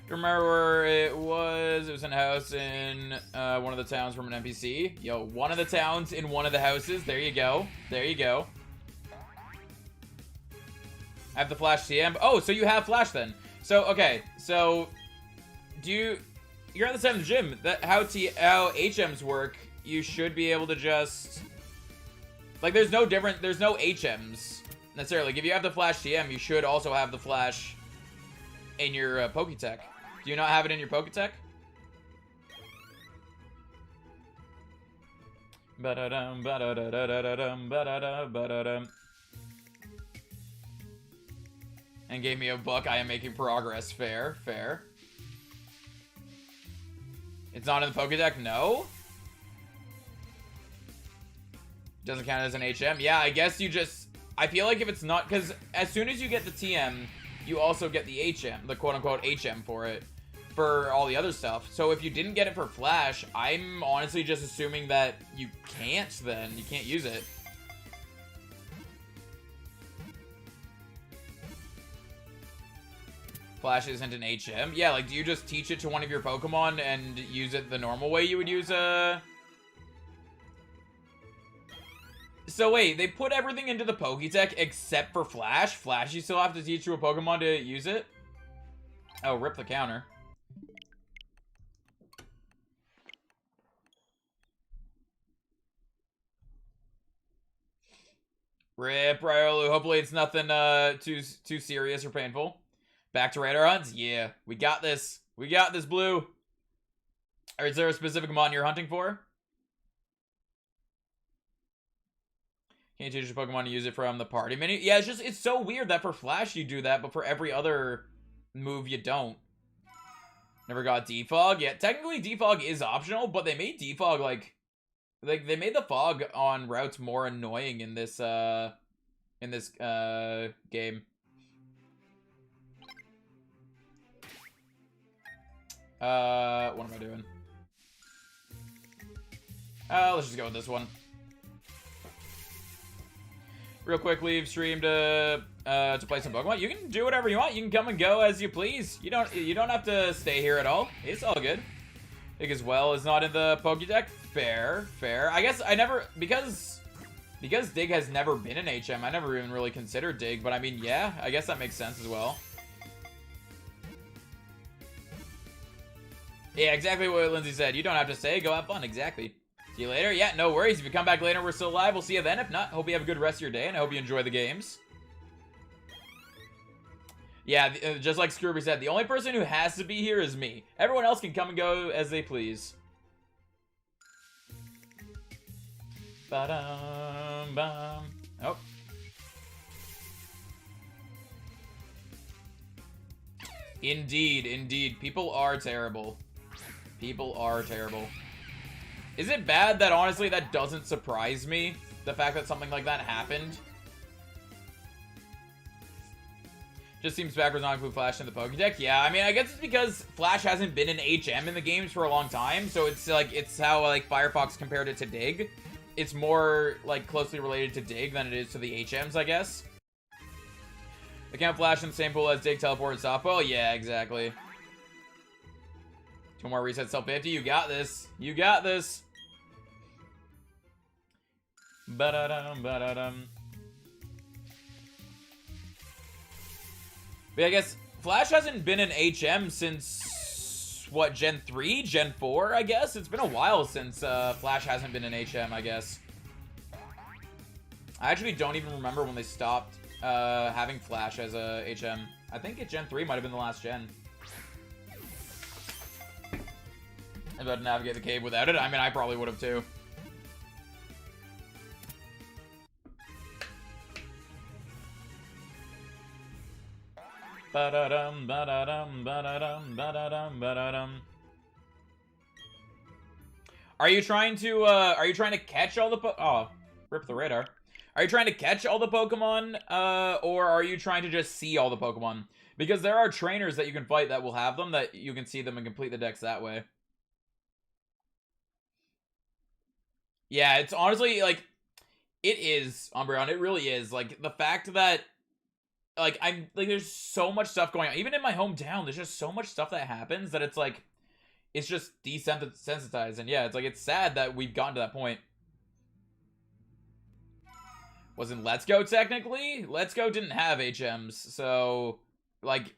Remember where it was? It was in a house in one of the towns from an NPC. Yo, one of the towns in one of the houses. There you go. There you go. I have the Flash TM. Oh, so you have Flash then. So, okay. So, you're at the 7th gym. How HMs work, you should be able to just... Like, there's no HMs necessarily. Like, if you have the Flash TM, you should also have the Flash in your Poketech. Do you not have it in your Poketech? And gave me a book. I am making progress. Fair, fair. It's not in the Pokédex? No? Doesn't count as an HM? Yeah, I guess you just... I feel like if it's not... Because as soon as you get the TM, you also get the HM, the quote-unquote HM for it, for all the other stuff. So if you didn't get it for Flash, I'm honestly just assuming that you can't then. You can't use it. Flash isn't an HM? Yeah, like, do you just teach it to one of your Pokemon and use it the normal way you would use a... So wait, they put everything into the Pokétech except for Flash? Flash, you still have to teach to a Pokemon to use it? Oh, rip the counter. Rip, Riolu. Hopefully it's nothing too serious or painful. Back to radar hunts? Yeah. We got this. We got this, Blue. Or is there a specific mon you're hunting for? Can you teach your Pokemon to use it from the party menu? Yeah, it's so weird that for Flash you do that, but for every other move you don't. Never got Defog? Yeah, technically Defog is optional, but they made Defog like they made the fog on routes more annoying in this game. What am I doing? Let's just go with this one. Real quick, leave stream to play some Pokemon. You can do whatever you want. You can come and go as you please. You don't have to stay here at all. It's all good. Dig as well is not in the Pokédex. Fair, fair. I guess I never, because Dig has never been an HM, I never even really considered Dig, but I mean, yeah, I guess that makes sense as well. Yeah, exactly what Lindsay said. You don't have to stay. Go have fun. Exactly. See you later. Yeah, no worries. If you come back later, we're still live. We'll see you then. If not, hope you have a good rest of your day, and I hope you enjoy the games. Yeah, just like Scrooby said, the only person who has to be here is me. Everyone else can come and go as they please. Ba-dum-bum. Oh. Indeed, indeed. People are terrible. People are terrible. Is it bad that, honestly, that doesn't surprise me? The fact that something like that happened? Just seems backwards not include Flash in the Pokédex. Yeah, I mean, I guess it's because Flash hasn't been an HM in the games for a long time, so it's like, it's how, like, Firefox compared it to Dig. It's more, like, closely related to Dig than it is to the HMs, I guess. They can't Flash in the same pool as Dig, Teleport, and Softball? Yeah, exactly. 2 more resets till 50. You got this. You got this. Ba-da-dum, ba-da-dum. But I guess Flash hasn't been an HM since, what, Gen 3? Gen 4, I guess? It's been a while since Flash hasn't been an HM, I guess. I actually don't even remember when they stopped having Flash as a HM. I think Gen 3 might have been the last gen. I'm about to navigate the cave without it. I mean, I probably would have too. Ba-da-dum, ba-da-dum, ba-da-dum, ba-da-dum, ba-da-dum. Are you trying to catch all the rip the radar. Are you trying to catch all the Pokemon, or are you trying to just see all the Pokemon? Because there are trainers that you can fight that will have them, that you can see them and complete the decks that way. Yeah, it's honestly, like, it is, Umbreon, it really is. Like, the fact that, like, there's so much stuff going on. Even in my hometown, there's just so much stuff that happens that it's, like, it's just desensitized. And yeah, it's, like, it's sad that we've gotten to that point. Wasn't Let's Go, technically? Let's Go didn't have HMs, so, like,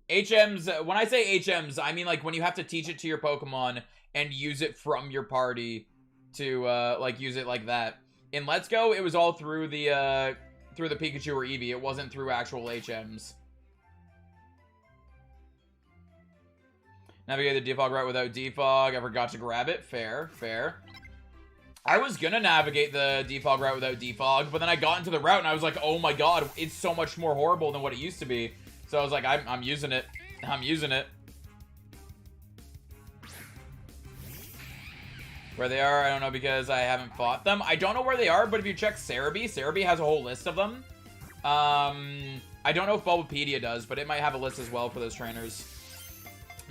HMs, when I say HMs, I mean, like, when you have to teach it to your Pokemon and use it from your party to, like, use it like that. In Let's Go, it was all through the Pikachu or Eevee. It wasn't through actual HMs. Navigate the defog route without defog. I forgot to grab it. Fair, fair. I was gonna navigate the defog route without defog, but then I got into the route and I was like, oh my god, it's so much more horrible than what it used to be. So I was like, I'm using it. I'm using it. Where they are, I don't know because I haven't fought them. I don't know where they are, but if you check Cerebi, Cerebi has a whole list of them. I don't know if Bulbapedia does, but it might have a list as well for those trainers.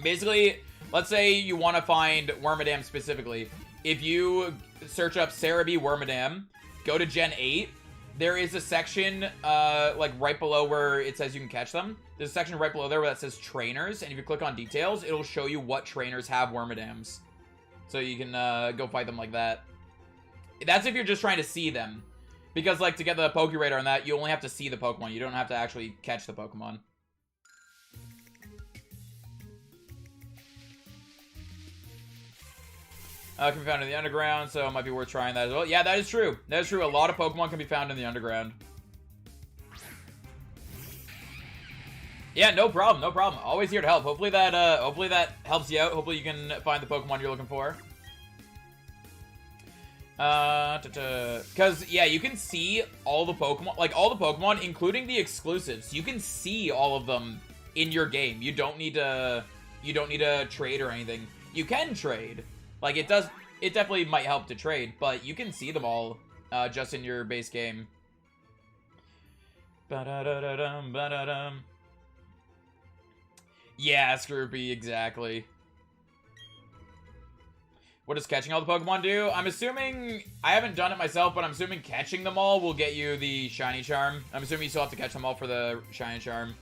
Basically, let's say you want to find Wormadam specifically. If you search up Cerebi Wormadam, go to Gen 8, there is a section, like, right below where it says you can catch them. There's a section right below there where that says trainers, and if you click on details, it'll show you what trainers have Wormadams. So you can go fight them like that. That's if you're just trying to see them. Because, like, to get the Pokéradar on that, you only have to see the Pokemon. You don't have to actually catch the Pokemon. Can be found in the underground, so it might be worth trying that as well. Yeah, that is true. That is true. A lot of Pokemon can be found in the underground. Yeah, no problem, no problem. Always here to help. Hopefully that helps you out. Hopefully you can find the Pokemon you're looking for. Because, yeah, you can see all the Pokemon, like, all the Pokemon, including the exclusives. You can see all of them in your game. You don't need to trade or anything. You can trade. Like, it definitely might help to trade, but you can see them all, just in your base game. Ba-da-da-da-dum, ba-da-dum. Yeah, Scroopy, exactly. What does catching all the Pokemon do? I'm assuming, I haven't done it myself, but I'm assuming catching them all will get you the shiny charm. I'm assuming you still have to catch them all for the shiny charm.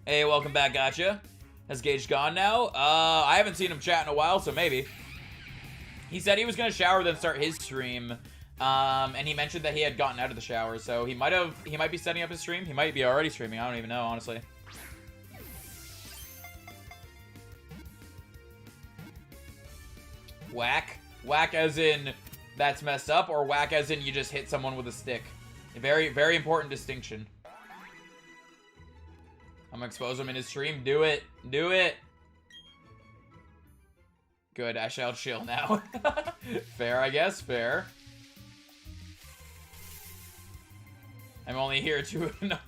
Hey, welcome back, gotcha. Has Gage gone now? I haven't seen him chat in a while, so maybe. He said he was gonna shower then start his stream. And he mentioned that he had gotten out of the shower, so he might be setting up his stream. He might be already streaming, I don't even know, honestly. Whack? Whack as in that's messed up, or whack as in you just hit someone with a stick? A very, very important distinction. I'm gonna expose him in his stream. Do it. Do it. Good, I shall chill now. Fair, I guess. Fair. I'm only here to annoy...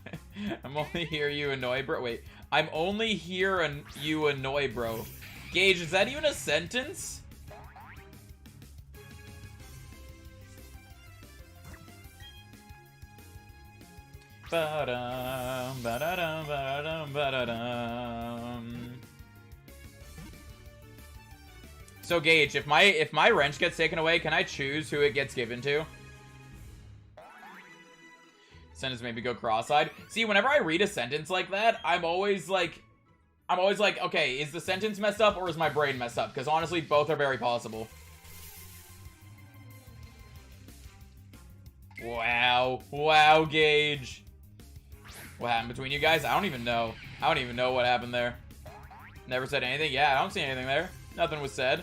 I'm only here you annoy, bro. Wait. I'm only here and you annoy, bro. Gage, is that even a sentence? Ba-dum, ba-da-dum, ba-da-dum, ba-da-dum. So Gage, if my wrench gets taken away, can I choose who it gets given to? Sentence maybe go cross-eyed. See, whenever I read a sentence like that, I'm always like, okay, is the sentence messed up or is my brain messed up? Because honestly, both are very possible. Wow. Wow, Gage. What happened between you guys? I don't even know. I don't even know what happened there. Never said anything? Yeah, I don't see anything there. Nothing was said.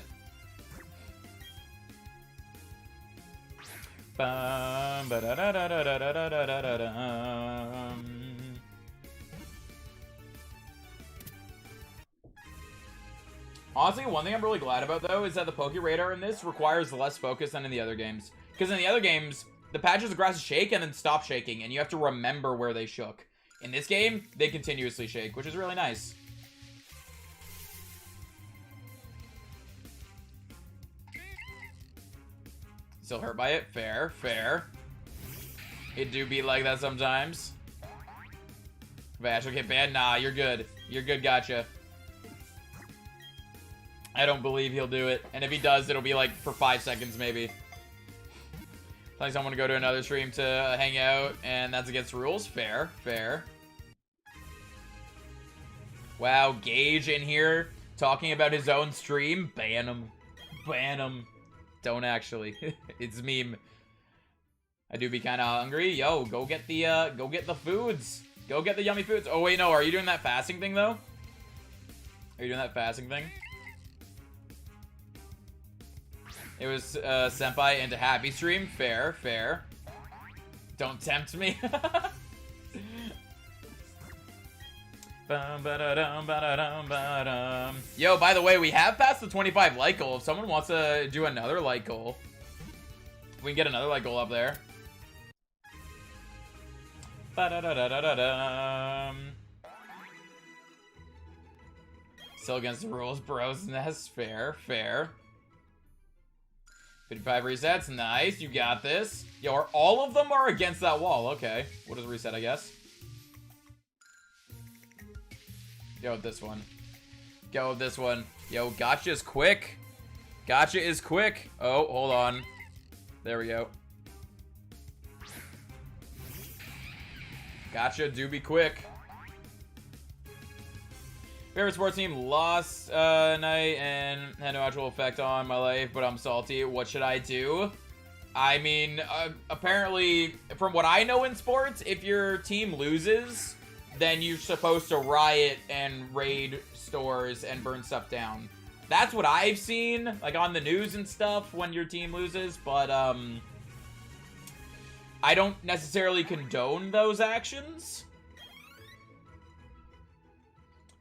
Honestly, one thing I'm really glad about, though, is that the Poke Radar in this requires less focus than in the other games. Because in the other games, the patches of grass shake and then stop shaking, and you have to remember where they shook. In this game, they continuously shake, which is really nice. Still hurt by it? Fair, fair. It do be like that sometimes. Bash will get bad? Nah, you're good. You're good, gotcha. I don't believe he'll do it. And if he does, it'll be like for 5 seconds, maybe. Like someone to go to another stream to hang out, and that's against rules. Fair, fair. Wow, Gage in here talking about his own stream. Ban him. Ban him. Don't actually. It's meme. I do be kind of hungry. Yo, go get the foods. Go get the yummy foods. Oh, wait, no. Are you doing that fasting thing, though? Are you doing that fasting thing? It was Senpai into Happy Stream. Fair, fair. Don't tempt me. Yo, by the way, we have passed the 25 like goal. If someone wants to do another like goal, we can get another like goal up there. Still against the rules, bros. That's fair, fair. 55 resets, nice. You got this. Yo, all of them are against that wall. Okay, what is reset? I guess. Go with this one. Go with this one. Yo, gotcha is quick. Gotcha is quick. Oh, hold on. There we go. Gotcha, do be quick. Favorite sports team lost night and had no actual effect on my life, but I'm salty. What should I do? I mean, apparently, from what I know in sports, if your team loses, then you're supposed to riot and raid stores and burn stuff down. That's what I've seen, like on the news and stuff, when your team loses, but I don't necessarily condone those actions.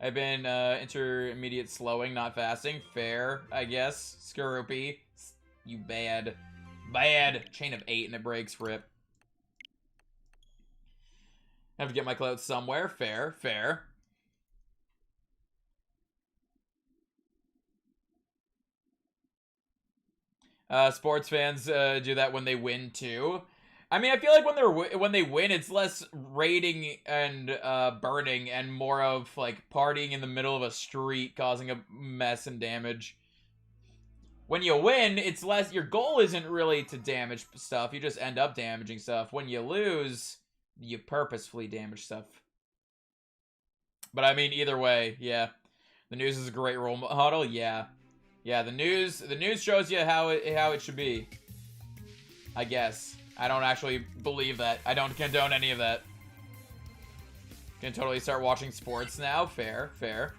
I've been intermediate slowing, not fasting. Fair, I guess. Skorupi, you bad. Bad. Chain of 8 and it breaks. Rip. Have to get my clothes somewhere. Fair, fair. Sports fans do that when they win too. I mean, I feel like when they win, it's less raiding and burning and more of like partying in the middle of a street, causing a mess and damage. When you win, it's less. Your goal isn't really to damage stuff. You just end up damaging stuff. When you lose, you purposefully damage stuff. But I mean, either way, yeah. The news is a great role model. Yeah. Yeah, the news shows you how it should be. I guess. I don't actually believe that. I don't condone any of that. Can totally start watching sports now. Fair, fair.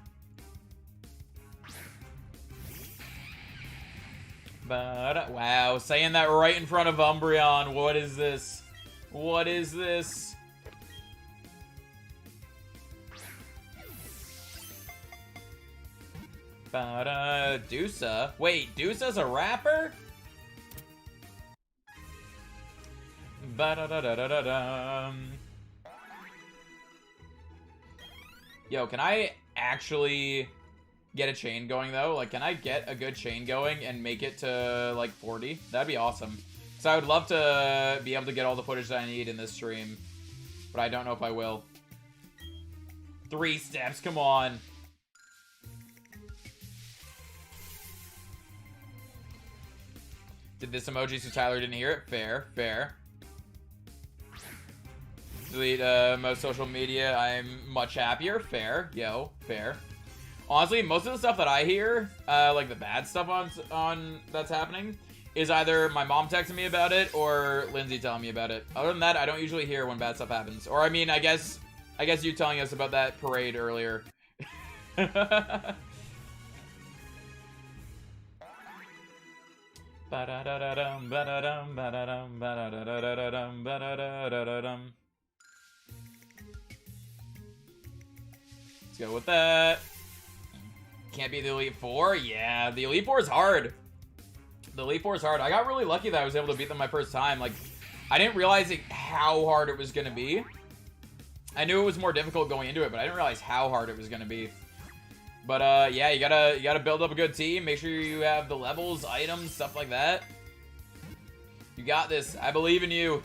But, wow, saying that right in front of Umbreon. What is this? What is this? Dusa? Wait, Dusa's a rapper? Yo, can I actually get a chain going, though? Like, can I get a good chain going and make it to, like, 40? That'd be awesome. So I would love to be able to get all the footage that I need in this stream. But I don't know if I will. 3 steps, come on. Did this emoji so Tyler didn't hear it? Fair, fair. Delete most social media. I'm much happier. Fair, yo, fair. Honestly, most of the stuff that I hear, like the bad stuff on that's happening, is either my mom texting me about it or Lindsay telling me about it. Other than that, I don't usually hear when bad stuff happens. Or I mean, I guess you telling us about that parade earlier. Let's go with that. Can't be the Elite Four? Yeah, the Elite Four is hard. The Elite Four is hard. I got really lucky that I was able to beat them my first time. Like, I didn't realize how hard it was going to be. I knew it was more difficult going into it, but I didn't realize how hard it was going to be. But yeah, you gotta build up a good team. Make sure you have the levels, items, stuff like that. You got this. I believe in you.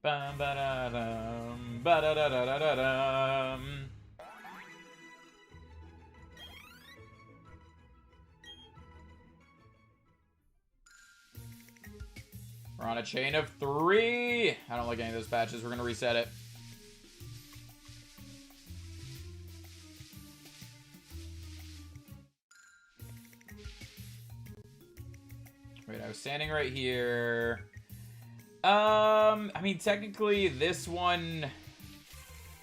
Bum, ba-da-dum, ba-da-da-da-da-dum. We're on a chain of 3. I don't like any of those patches. We're gonna reset it. Wait, I was standing right here. I mean, technically, this one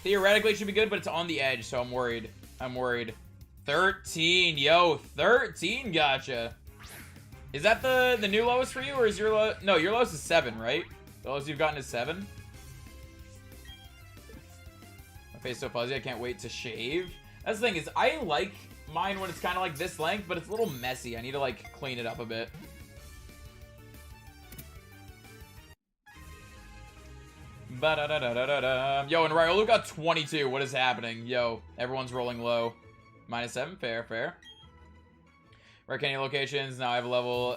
theoretically should be good, but it's on the edge, so I'm worried. I'm worried. 13, yo, 13, gotcha. Is that the new lowest for you, or is your no, your lowest is 7, right? The lowest you've gotten is 7. My face is so fuzzy, I can't wait to shave. That's the thing, is I like mine when it's kind of like this length, but it's a little messy. I need to, like, clean it up a bit. Yo, and Ryolu got 22. What is happening? Yo, everyone's rolling low. -7, fair, fair. Rare candy locations. Now I have a level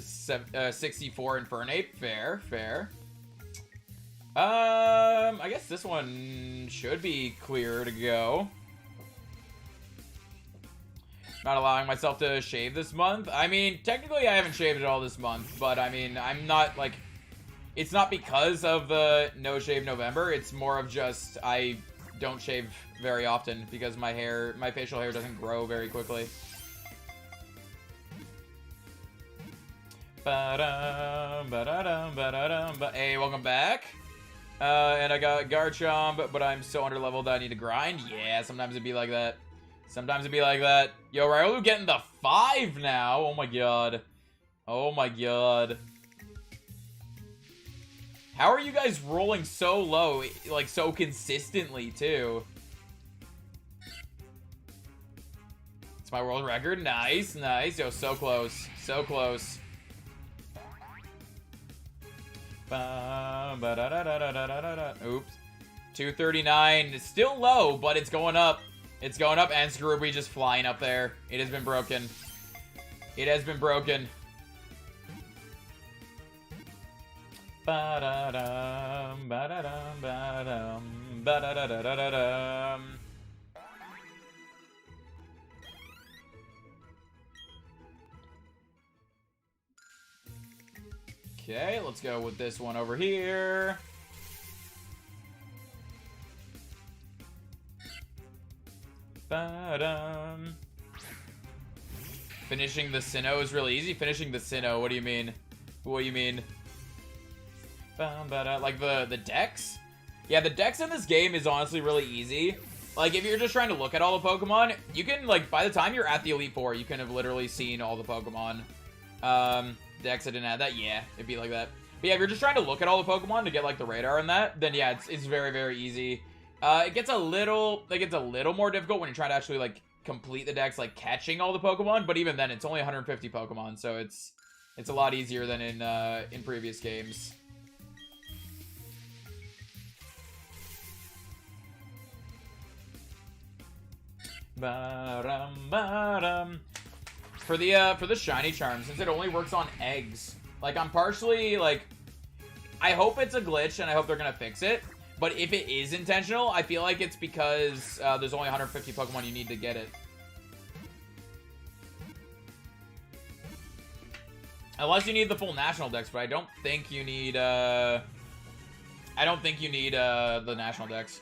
64 Infernape. Fair, fair. I guess this one should be clear to go. Not allowing myself to shave this month. I mean, technically I haven't shaved at all this month, but I mean, I'm not like... It's not because of the no shave November. It's more of just I don't shave very often because my facial hair doesn't grow very quickly. Hey, welcome back. And I got Garchomp, but I'm so underleveled that I need to grind. Yeah, sometimes it'd be like that. Sometimes it'd be like that. Yo, Ryolu getting the 5 now. Oh my god. Oh my god. How are you guys rolling so low, like, so consistently, too? It's my world record. Nice, nice. Yo, so close. So close. Oops. 239. It's still low, but it's going up. It's going up, and Scrooby just flying up there. It has been broken. It has been broken. Ba-da-dum, ba-da-dum, ba-dum, ba-da-da-da-da-dum. Okay, let's go with this one over here. Ba-dum. Finishing the Sinnoh is really easy. Finishing the Sinnoh, what do you mean? What do you mean? Like the decks? Yeah, the decks in this game is honestly really easy. Like, if you're just trying to look at all the Pokemon, you can, like, by the time you're at the Elite Four, you can have literally seen all the Pokemon. Decks, I didn't add that. Yeah, it'd be like that. But yeah, if you're just trying to look at all the Pokemon to get, like, the radar and that, then yeah, it's very, very easy. It gets a little more difficult when you're trying to actually, like, complete the decks, like, catching all the Pokemon. But even then, it's only 150 Pokemon, so it's a lot easier than in previous games. For the shiny charm, since it only works on eggs, like, I'm partially, like, I hope it's a glitch and I hope they're gonna fix it. But if it is intentional, I feel like it's because there's only 150 Pokemon you need to get it. Unless you need the full national dex, but I don't think you need the national dex.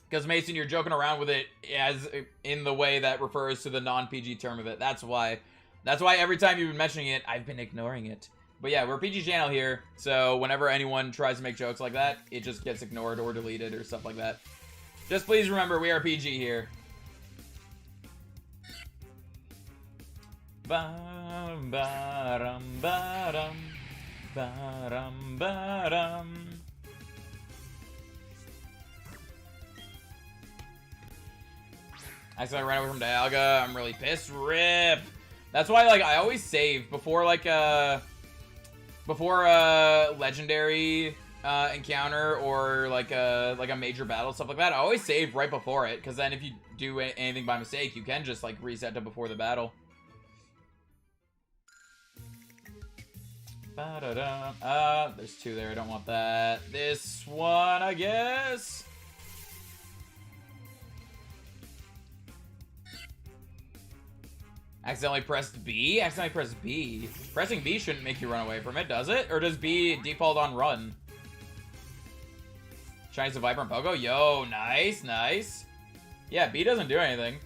Because, Mason, you're joking around with it as in the way that refers to the non-PG term of it. That's why. That's why every time you've been mentioning it, I've been ignoring it. But yeah, we're a PG channel here, so whenever anyone tries to make jokes like that, it just gets ignored or deleted or stuff like that. Just please remember, we are PG here. Ba-dum, ba-dum, ba-dum, ba-dum, ba-dum. I ran away from Dialga. I'm really pissed. RIP. That's why, like, I always save before, like, before a legendary encounter or like a major battle, stuff like that. I always save right before it, because then if you do anything by mistake, you can just, like, reset to before the battle. There's two there. I don't want that. This one, I guess. Accidentally pressed B? Accidentally pressed B. Pressing B shouldn't make you run away from it, does it? Or does B default on run? Shinies a Vibrant Pogo? Yo, nice, nice. Yeah, B doesn't do anything.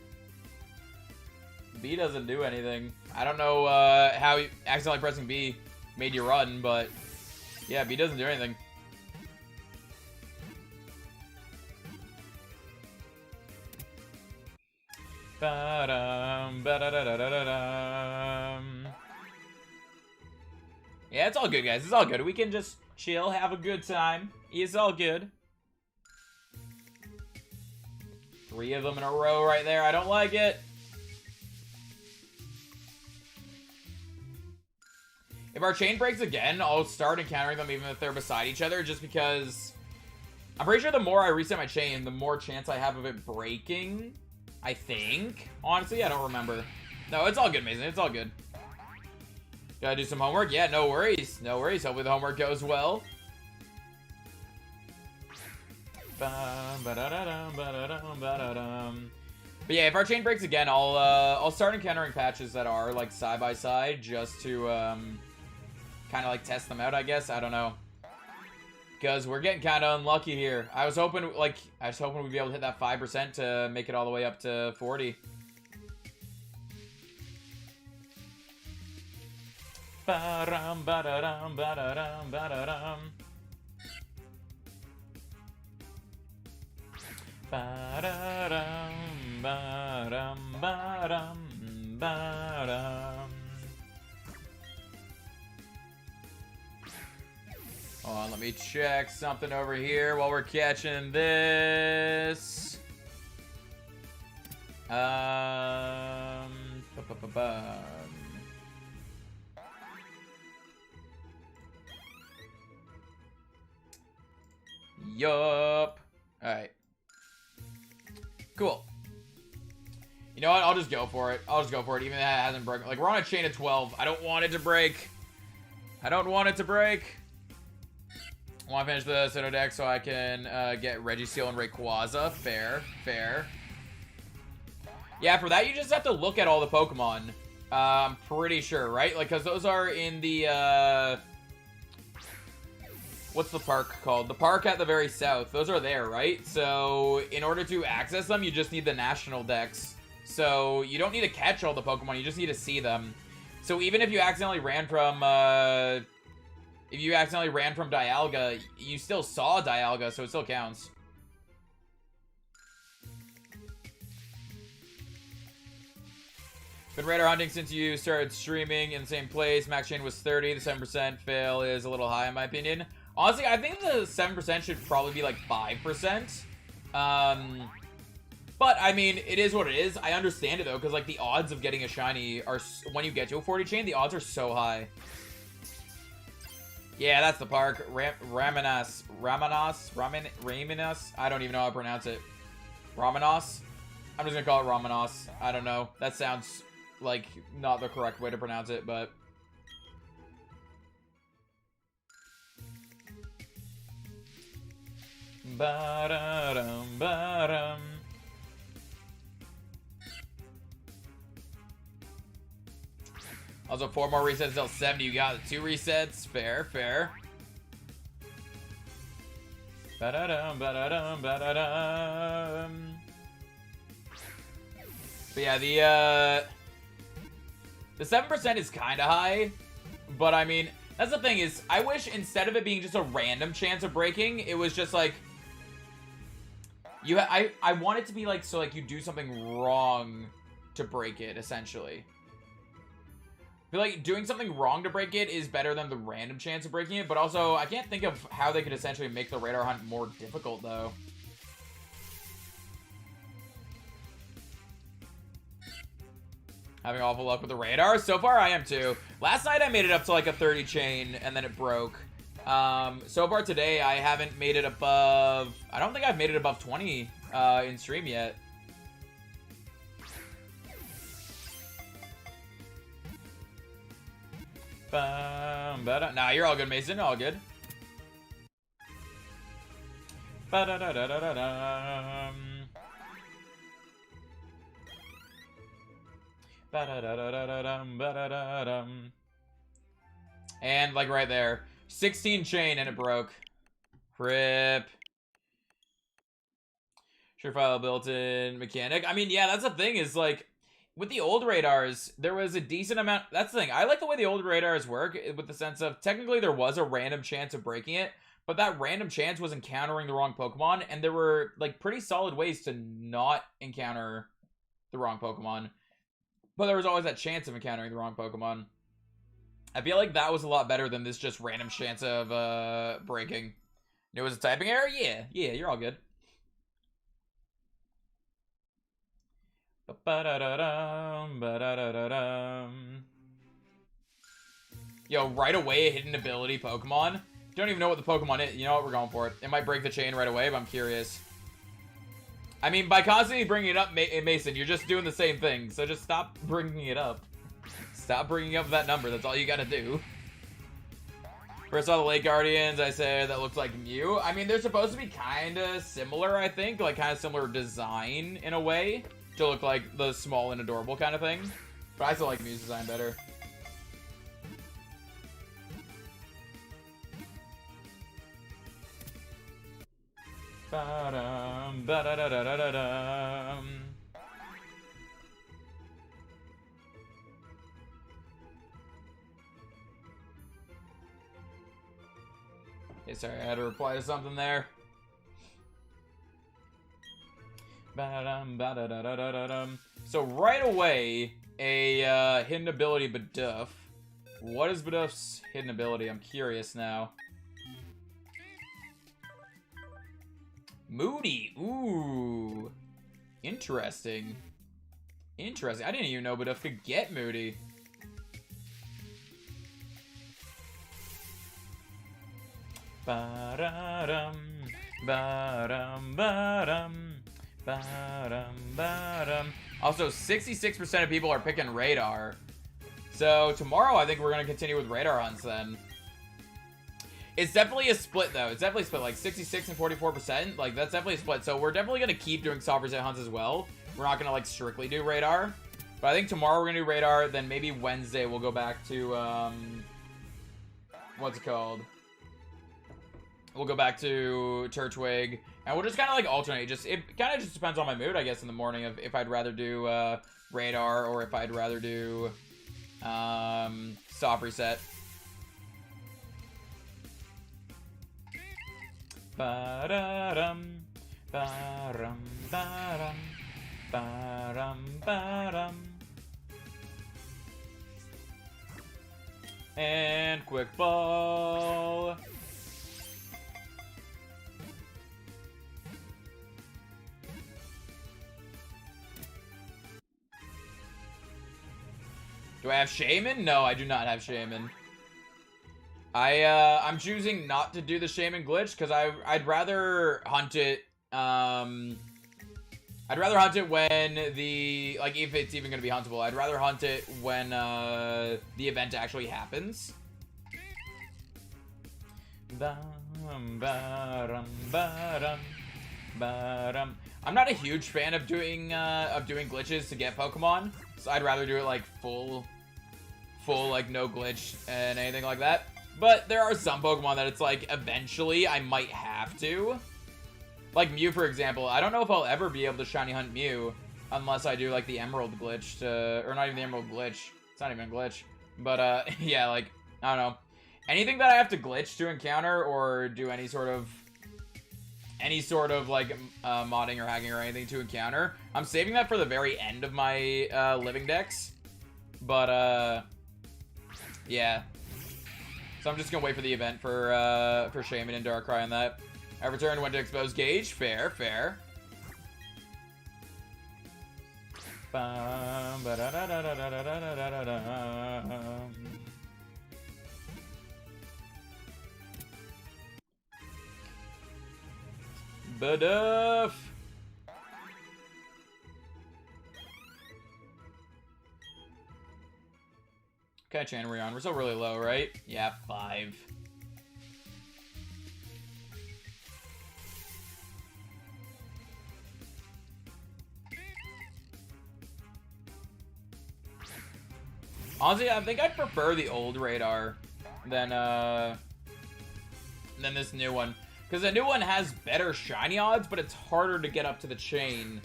B doesn't do anything. I don't know how accidentally pressing B made you run, but yeah, B doesn't do anything. Ba-dum, ba-da-da-da-da-dum. Yeah, it's all good, guys. It's all good. We can just chill, have a good time. It's all good. 3 of them in a row right there. I don't like it. If our chain breaks again, I'll start encountering them even if they're beside each other, just because I'm pretty sure the more I reset my chain, the more chance I have of it breaking. I think. Honestly, I don't remember. No, it's all good, Mason. It's all good. Gotta do some homework? Yeah, no worries. No worries. Hopefully the homework goes well. But yeah, if our chain breaks again, I'll start encountering patches that are, like, side by side, just to kind of, like, test them out, I guess. I don't know. Because we're getting kind of unlucky here. I was hoping we'd be able to hit that 5% to make it all the way up to 40. Ba-dum, ba-da-dum, ba-da-dum, ba-da-dum. Ba-da-dum, ba-dum, ba-dum, ba-dum. Hold on, let me check something over here while we're catching this. Yup. Alright. Cool. You know what? I'll just go for it. I'll just go for it, even if it hasn't broken. Like, we're on a chain of 12. I don't want it to break. I don't want it to break. I want to finish the Sinnoh deck so I can get Registeel and Rayquaza. Fair, fair. Yeah, for that you just have to look at all the Pokemon. I'm pretty sure, right? Like, because those are in the, what's the park called? The park at the very south. Those are there, right? So, in order to access them, you just need the national dex. So, you don't need to catch all the Pokemon, you just need to see them. So, even if you accidentally ran from, Dialga, you still saw Dialga, so it still counts. Been radar hunting since you started streaming in the same place. Max chain was 30. The 7% fail is a little high in my opinion. Honestly, I think the 7% should probably be like 5%. But, I mean, it is what it is. I understand it, though, because, like, the odds of getting a shiny are... When you get to a 40 chain, the odds are so high. Yeah, that's the park. Ramenas. I don't even know how to pronounce it. Ramenas? I'm just gonna call it Ramenas. I don't know. That sounds like not the correct way to pronounce it, but... Ba-da-dum, ba-dum. Also, 4 more resets till 70. You got it. 2 resets. Fair, fair. Ba-da-dum, ba-da-dum, ba-da-dum. But yeah, the 7% is kind of high. But, I mean, that's the thing is, I wish instead of it being just a random chance of breaking, it was just like... I want it to be like, so like you do something wrong to break it, essentially. I feel like doing something wrong to break it is better than the random chance of breaking it, but also I can't think of how they could essentially make the radar hunt more difficult, though. Having awful luck with the radar? So far, I am too. Last night, I made it up to like a 30 chain, and then it broke. So far today, I haven't made it above... I don't think I've made it above 20 in stream yet. Nah, you're all good, Mason. All good. And like right there, 16 chain and it broke. Rip. Surefire built-in mechanic. I mean, yeah, that's the thing is like with the old radars, there was a decent amount. That's the thing. I like the way the old radars work with the sense of technically there was a random chance of breaking it, but that random chance was encountering the wrong Pokemon, and there were like pretty solid ways to not encounter the wrong Pokemon. But there was always that chance of encountering the wrong Pokemon. I feel like that was a lot better than this just random chance of breaking. It was a typing error? Yeah, you're all good. Yo, right away a hidden ability Pokemon. Don't even know what the Pokemon is. You know what? We're going for it. It might break the chain right away, but I'm curious. I mean, by constantly bringing it up, Mason, you're just doing the same thing. So just stop bringing it up. Stop bringing up that number. That's all you gotta do. First saw the Lake Guardians, I said that looks like Mew. I mean, they're supposed to be kind of similar, I think. Like, kind of similar design in a way. To look like the small and adorable kind of thing. But I still like Mew's design better. Ba-dum, ba-da-da-da-da-dum. Okay, sorry, I had to reply to something there. Ba-dum, ba-da-da-da-da-dum. So right away, a hidden ability Bidoof. What is Bidoof's hidden ability? I'm curious now. Moody. Ooh. Interesting. Interesting. I didn't even know Bidoof could get Moody. Ba-da-dum. Ba-dum. Ba-dum. Ba-dum. Ba-dum. Also, 66% of people are picking Radar. So, tomorrow I think we're going to continue with Radar hunts then. It's definitely a split, though. It's definitely a split. Like, 66 and 44%. Like, that's definitely a split. So, we're definitely going to keep doing soft reset hunts as well. We're not going to, like, strictly do Radar. But But I think tomorrow we're gonna do radar, then maybe Wednesday we'll go back to, what's it called? We'll go back to Turtwig, and we'll just kind of like alternate. It kind of just depends on my mood, I guess, in the morning of if I'd rather do radar or if I'd rather do soft reset. Ba-da-dum, ba-dum, ba-dum, ba-dum, ba-dum. And quick ball. Do I have Shaman? No, I do not have Shaman. I'm choosing not to do the Shaman glitch because I'd rather hunt it. I'd rather hunt it when the, like, if it's even gonna be huntable. I'd rather hunt it when the event actually happens. I'm not a huge fan of doing glitches to get Pokemon, so I'd rather do it like full like no glitch and anything like that. But there are some Pokemon that it's like eventually I might have to. Like Mew, for example. I don't know if I'll ever be able to shiny hunt Mew unless I do like the Emerald glitch or not even the Emerald glitch. It's not even a glitch. But yeah, like, I don't know. Anything that I have to glitch to encounter or do any sort of like modding or hacking or anything to encounter, I'm saving that for the very end of my living decks. But yeah. So I'm just gonna wait for the event for Shaman and Darkrai on that. I returned when to expose Gauge. Fair, fair. Baduff. Okay, Chan, we're on. We're still really low, right? Yeah, 5. Honestly, I think I'd prefer the old radar than this new one. Because the new one has better shiny odds, but it's harder to get up to the chain.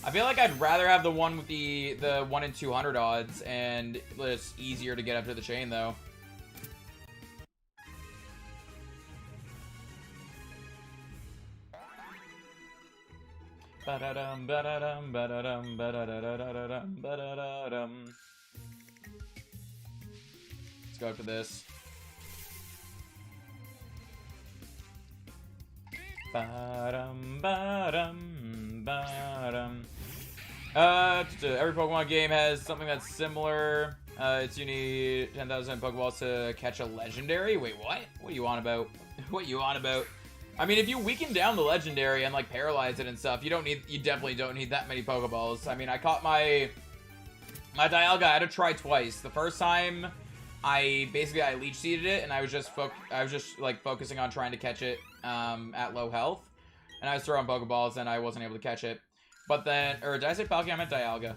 I feel like I'd rather have the one with the 1 in 200 odds, and it's easier to get up to the chain, though. Ba-da-dum, ba-da-dum, ba-da-dum, ba-da-da-da-da-dum, ba-da-da-dum. Let's go for this. Ba-dum, ba-dum, ba-dum. Every Pokemon game has something that's similar. You need 10,000 Pokeballs to catch a legendary. Wait, what? What are you on about? What are you on about? I mean, if you weaken down the legendary and like paralyze it and stuff, you definitely don't need that many Pokeballs. I mean, I caught my Dialga. I had to try twice. The first time, I leech seeded it, and I was just like focusing on trying to catch it at low health, and I was throwing Pokeballs and I wasn't able to catch it. But then, or did I say Palkia? I meant Dialga.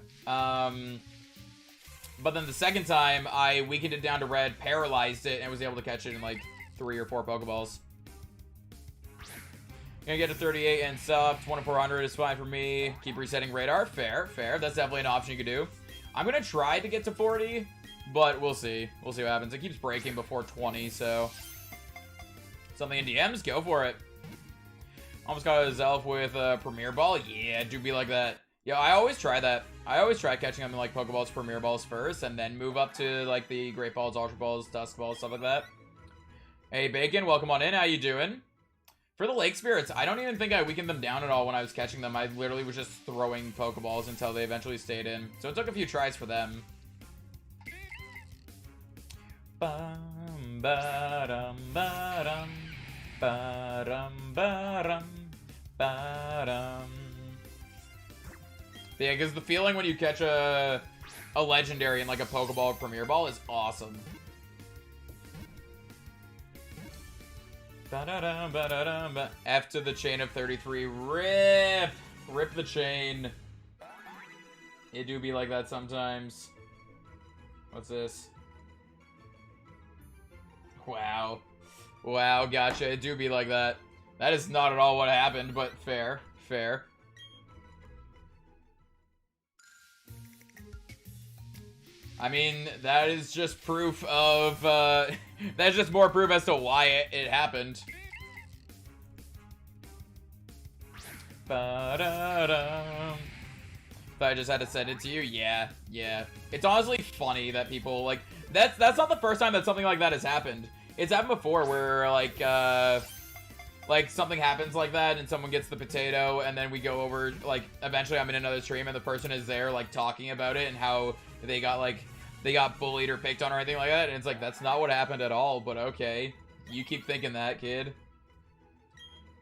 But then the second time, I weakened it down to red, paralyzed it, and was able to catch it in like 3 or 4 Pokeballs. Gonna get to 38 and sub. 2400 is fine for me. Keep resetting radar. Fair, fair. That's definitely an option you could do. I'm gonna try to get to 40, but we'll see. We'll see what happens. It keeps breaking before 20, so something in DMs, go for it. Almost got a Zelf with a Premier Ball. Yeah, do be like that. Yo, I always try that. I always try catching them in like Pokeballs, Premier Balls first, and then move up to like the Great Balls, Ultra Balls, Dusk Balls, stuff like that. Hey, Bacon, welcome on in. How you doing? For the Lake Spirits, I don't even think I weakened them down at all when I was catching them. I literally was just throwing Pokeballs until they eventually stayed in. So it took a few tries for them. Bum, ba-dum, ba-dum. Ba-dum, ba-dum, ba-dum. Yeah, because the feeling when you catch a legendary in like a Pokeball or Premier Ball is awesome. Ba-da-dum, ba-da-dum, ba. F to the chain of 33. Rip! Rip the chain. It do be like that sometimes. What's this? Wow. Wow, gotcha. It do be like that. That is not at all what happened, but fair. Fair. I mean, that is just proof of, that's just more proof as to why it happened. Ba-da-dum. But I just had to send it to you? Yeah, yeah. It's honestly funny that people, like, that's not the first time that something like that has happened. It's happened before where, like something happens like that and someone gets the potato and then we go over, like, eventually I'm in another stream and the person is there, like, talking about it and how they got bullied or picked on or anything like that. And it's like, that's not what happened at all, but okay. You keep thinking that, kid.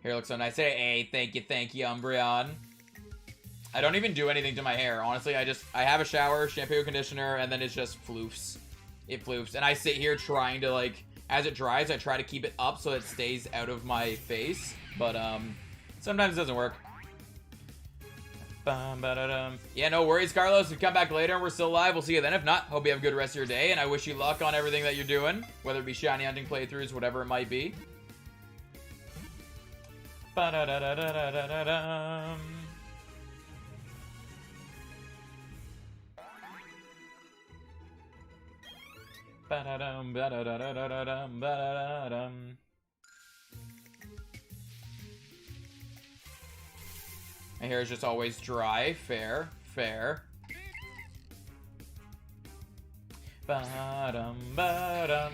Hair looks so nice. Hey, thank you, Umbreon. I don't even do anything to my hair. Honestly, I have a shower, shampoo, conditioner, and then it's just floofs. It floofs. And I sit here trying to, like, as it dries, I try to keep it up so it stays out of my face. But, sometimes it doesn't work. Yeah, no worries, Carlos. If you come back later and we're still live, we'll see you then. If not, hope you have a good rest of your day. And I wish you luck on everything that you're doing. Whether it be shiny hunting playthroughs, whatever it might be. My hair is just always dry. Fair, fair. Ba-dum, ba-dum,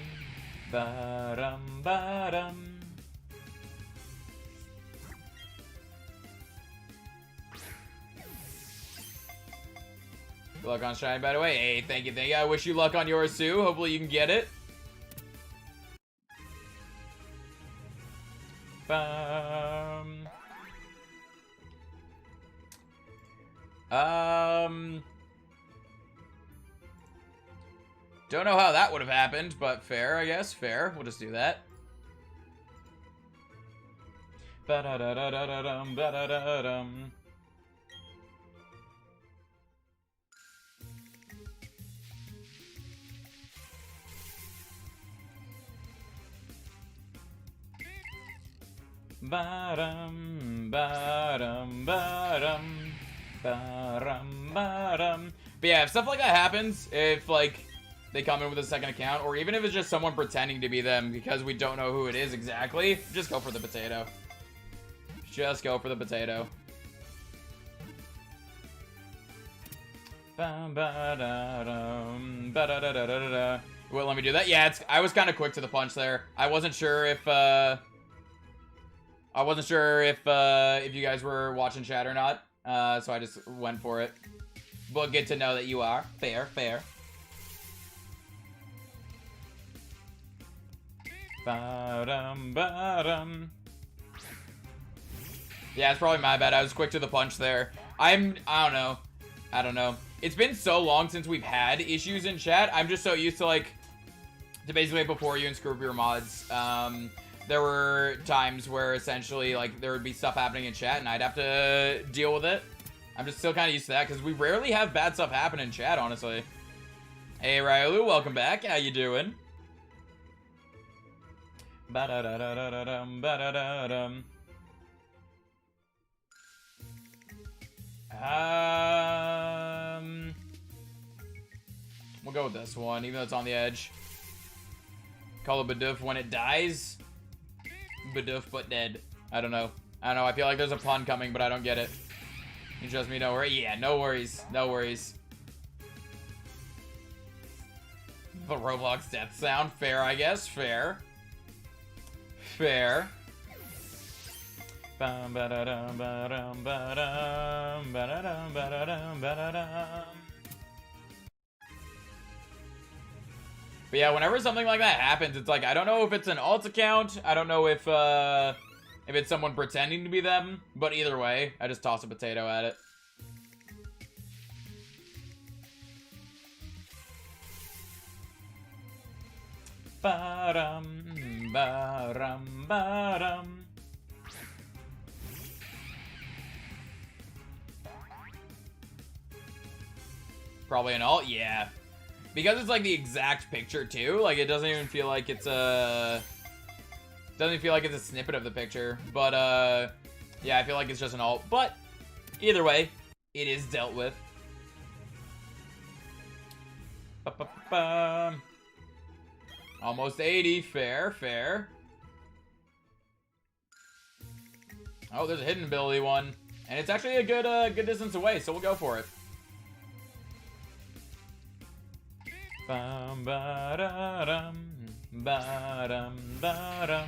ba-dum, ba-dum. Good luck on Shine, by the way. Hey, thank you, thank you. I wish you luck on yours, too. Hopefully you can get it. Don't know how that would have happened, but fair, I guess. Fair. We'll just do that. Ba-da-da-da-da-dum, ba-da-da-dum. Ba-dum, ba-dum, ba-dum, ba-dum, ba-dum. But yeah, if stuff like that happens, if, like, they come in with a second account, or even if it's just someone pretending to be them because we don't know who it is exactly, just go for the potato. Just go for the potato. Well, let me do that. Yeah, I was kind of quick to the punch there. I wasn't sure if you guys were watching chat or not, so I just went for it. But good to know that you are. Fair, fair. Ba-dum, ba-dum. Yeah, it's probably my bad. I was quick to the punch there. I don't know. It's been so long since we've had issues in chat. I'm just so used to, like, to basically before you and screw up your mods. There were times where essentially, like, there would be stuff happening in chat and I'd have to deal with it. I'm just still kind of used to that because we rarely have bad stuff happen in chat, honestly. Hey, Ryolu, welcome back. How you doing? Ba-da-da-da-da-dum, ba-da-da-dum. We'll go with this one, even though it's on the edge. Call it Bidoof when it dies. Bidoof but dead. I don't know. I feel like there's a pun coming, but I don't get it. You trust me, no worries. Yeah, no worries. No worries. The Roblox death sound. Fair, I guess. Fair. Fair. Bum, ba-da-dum, ba-dum, ba-dum, ba-da-dum, ba-da-dum, ba-da-dum. But yeah, whenever something like that happens, it's like, I don't know if it's an alt account. I don't know if it's someone pretending to be them. But either way, I just toss a potato at it. Ba-dum, ba-dum, ba-dum. Probably an alt, yeah. Because it's like the exact picture too, like it doesn't even feel like it's a... Doesn't feel like it's a snippet of the picture. But, yeah, I feel like it's just an alt. But, either way, it is dealt with. Ba-ba-ba-ba. Almost 80. Fair, fair. Oh, there's a hidden ability one. And it's actually a good distance away, so we'll go for it. Bum, ba-da-dum, ba-dum, ba-dum,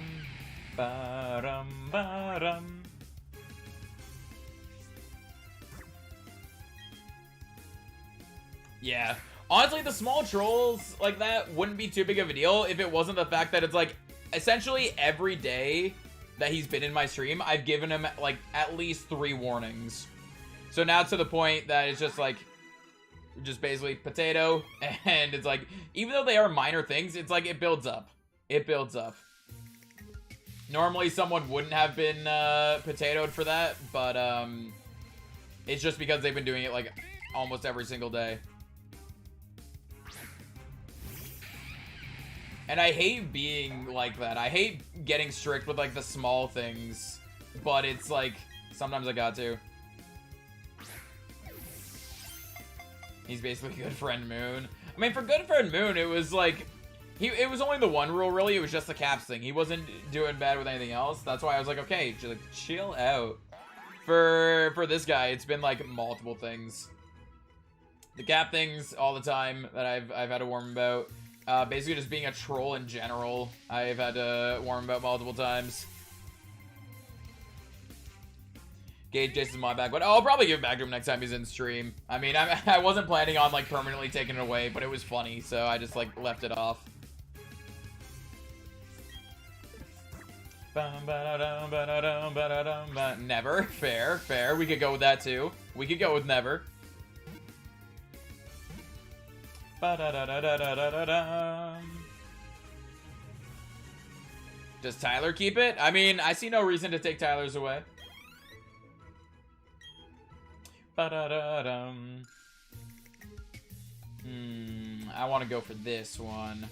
ba-dum, ba-dum. Yeah. Honestly, the small trolls like that wouldn't be too big of a deal if it wasn't the fact that it's like essentially every day that he's been in my stream, I've given him like at least 3 warnings. So now to the point that it's just like just basically potato, and it's like even though they are minor things, it's like it builds up. It builds up. Normally someone wouldn't have been potatoed for that, but it's just because they've been doing it like almost every single day. And I hate being like that. I hate getting strict with like the small things, but it's like sometimes I got to. He's basically good friend Moon. I mean, for good friend Moon, it was like it was only the one rule really. It was just the caps thing. He wasn't doing bad with anything else. That's why I was like, okay, just like chill out. For this guy, it's been like multiple things. The cap things all the time that I've had to warn him about. Basically just being a troll in general, I've had to warn him about multiple times. Gage Jason's my back, but I'll probably give it back to him next time he's in stream. I mean, I wasn't planning on like permanently taking it away, but it was funny, so I just like left it off. Never. Fair, fair. We could go with that too. We could go with never. Does Tyler keep it? I mean, I see no reason to take Tyler's away. I want to go for this one.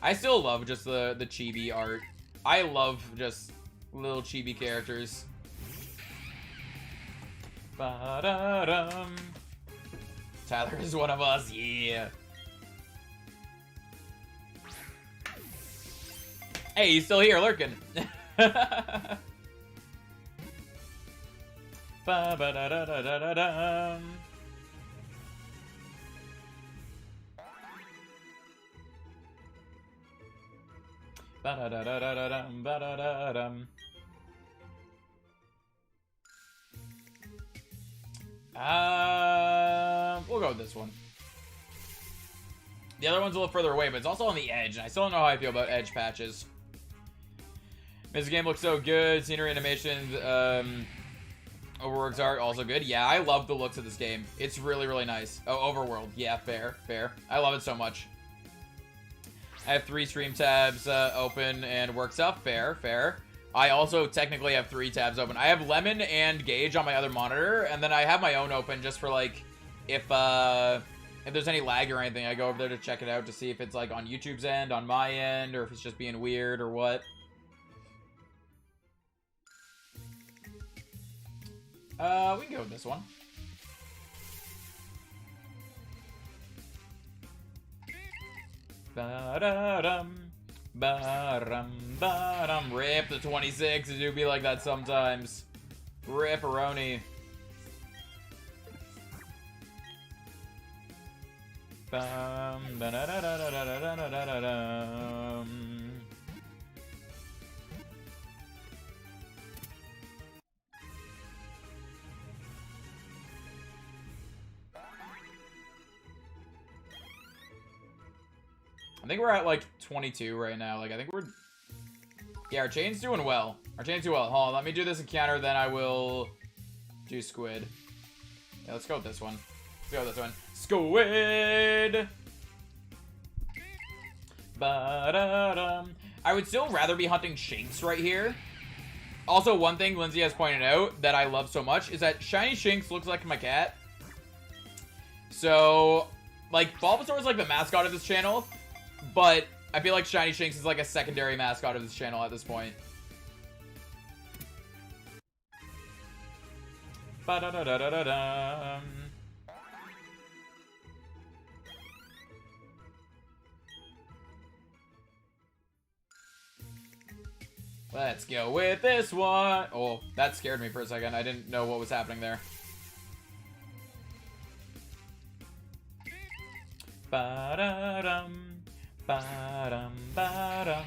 I still love just the chibi art. I love just little chibi characters. Tyler is one of us, yeah. Hey, he's still here, lurking. We'll go with this one. The other one's a little further away, but it's also on the edge, and I still don't know how I feel about edge patches. This game looks so good. Scenery, animations, Overworld's art, also good. Yeah, I love the looks of this game. It's really, really nice. Oh, Overworld. Yeah, fair, fair. I love it so much. I have 3 stream tabs open and works up. Fair, fair. I also technically have 3 tabs open. I have Lemon and Gage on my other monitor, and then I have my own open just for like if there's any lag or anything, I go over there to check it out to see if it's like on YouTube's end, on my end, or if it's just being weird or what. We can go with this one. Ba-da-dum, ba-dum, ba-dum. Rip the 26. It do be like that sometimes. Rip-a-roni. Bum, ba-da-da-da-da-da-da-da-da-dum. I think we're at like 22 right now. Like I think we're, yeah, our chain's doing well. Our chain's doing well. Hold on, let me do this encounter, then I will do Squid. Yeah, let's go with this one. Let's go with this one. Squid. Ba-da-dum. I would still rather be hunting Shanks right here. Also, one thing Lindsay has pointed out that I love so much is that Shiny Shinx looks like my cat. So, like, Bulbasaur is like the mascot of this channel, but I feel like Shiny Shinx is like a secondary mascot of this channel at this point. Ba-da-da-da-da-da-dum. Let's go with this one. Oh, that scared me for a second. I didn't know what was happening there. Ba-da-dum, ba-dum, ba-dum.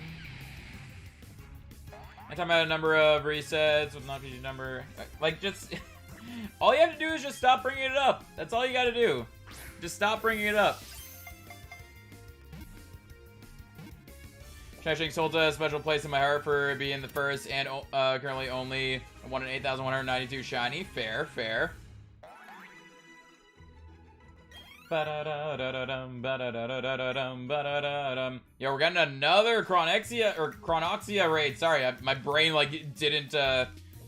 Anytime I had a number of resets with not PG number, like, just all you have to do is just stop bringing it up. That's all you got to do. Just stop bringing it up. Shiny Shinx holds a special place in my heart for being the first and currently only 1 in 8,192 shiny. Fair, fair. Yo, we're getting another Chronoxia raid. Sorry, my brain like didn't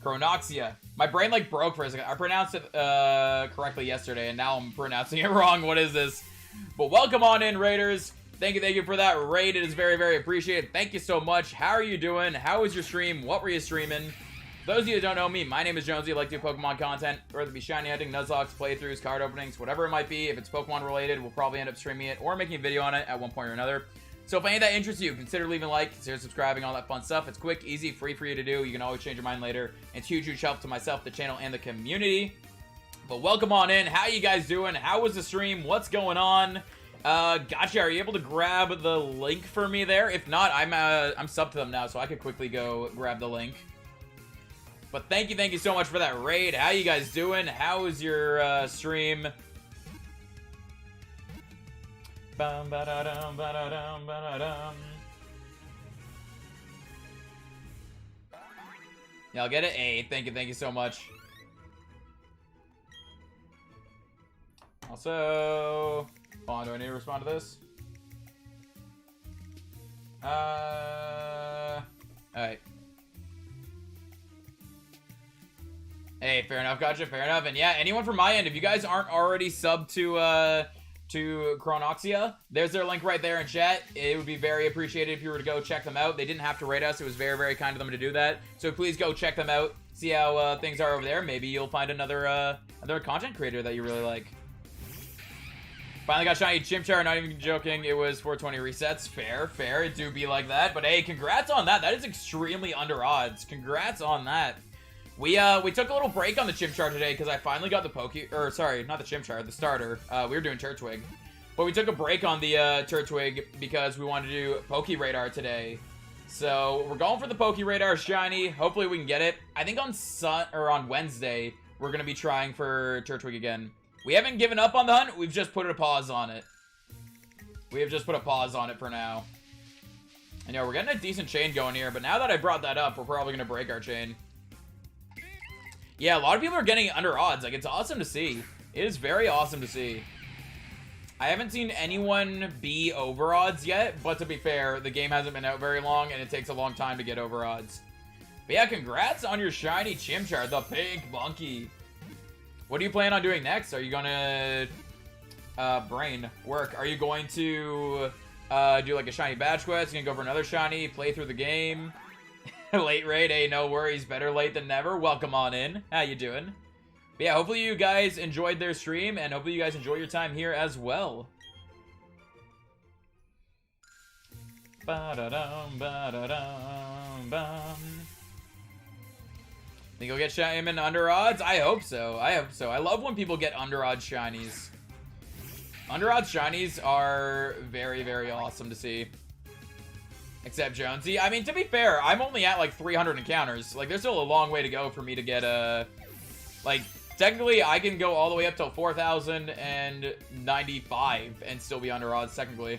Chronoxia. My brain like broke for a second. I pronounced it correctly yesterday, and now I'm pronouncing it wrong. What is this? But welcome on in, raiders. Thank you for that raid. It is very, very appreciated. Thank you so much. How are you doing? How was your stream? What were you streaming? Those of you that don't know me, my name is Jonesy. I like to do Pokemon content, whether it be shiny hunting, Nuzlocke, playthroughs, card openings, whatever it might be. If it's Pokemon related, we'll probably end up streaming it or making a video on it at one point or another. So if any of that interests you, consider leaving a like, consider subscribing, all that fun stuff. It's quick, easy, free for you to do. You can always change your mind later. It's huge, huge help to myself, the channel, and the community. But welcome on in. How you guys doing? How was the stream? What's going on? Gotcha. Are you able to grab the link for me there? If not, I'm subbed to them now, so I could quickly go grab the link. But thank you so much for that raid. How you guys doing? How was your stream? Bum, ba-da-dum, ba-da-dum, ba-da-dum. Yeah, I'll get it. A. Thank you so much. Also, hold on, do I need to respond to this? Alright. Hey, fair enough, gotcha, fair enough. And yeah, anyone from my end, if you guys aren't already subbed to Chronoxia, there's their link right there in chat. It would be very appreciated if you were to go check them out. They didn't have to rate us. It was very, very kind of them to do that. So please go check them out. See how things are over there. Maybe you'll find another content creator that you really like. Finally got shiny Chimchar, not even joking. It was 420 resets. Fair, fair. It do be like that. But hey, congrats on that. That is extremely under odds. Congrats on that. We took a little break on the Chimchar today because I finally got the sorry, not the Chimchar, the starter. We were doing Turtwig. But we took a break on the Turtwig because we wanted to do Poke Radar today. So we're going for the Poke Radar shiny. Hopefully we can get it. I think on Wednesday we're gonna be trying for Turtwig again. We haven't given up on the hunt. We've just put a pause on it. We have just put a pause on it for now. And yeah, we're getting a decent chain going here. But now that I brought that up, we're probably gonna break our chain. Yeah, a lot of people are getting under odds. Like, it's awesome to see. It is very awesome to see. I haven't seen anyone be over odds yet, but to be fair, the game hasn't been out very long, and it takes a long time to get over odds. But yeah, congrats on your shiny Chimchar, the pink monkey. What do you plan on doing next? Are you gonna brain work? Are you going to do like a shiny badge quest? You gonna go for another shiny, play through the game? Late raid, hey, no worries. Better late than never. Welcome on in. How you doing? But yeah, hopefully you guys enjoyed their stream, and hopefully you guys enjoy your time here as well. Ba-da-dum, ba-da-dum, bum. Think you'll get Shaman under odds? I hope so. I hope so. I love when people get under odds shinies. Under odds shinies are very, very awesome to see. Except Jonesy. I mean, to be fair, I'm only at like 300 encounters. Like, there's still a long way to go for me to get a... Like, technically, I can go all the way up to 4,095 and still be under odds, technically.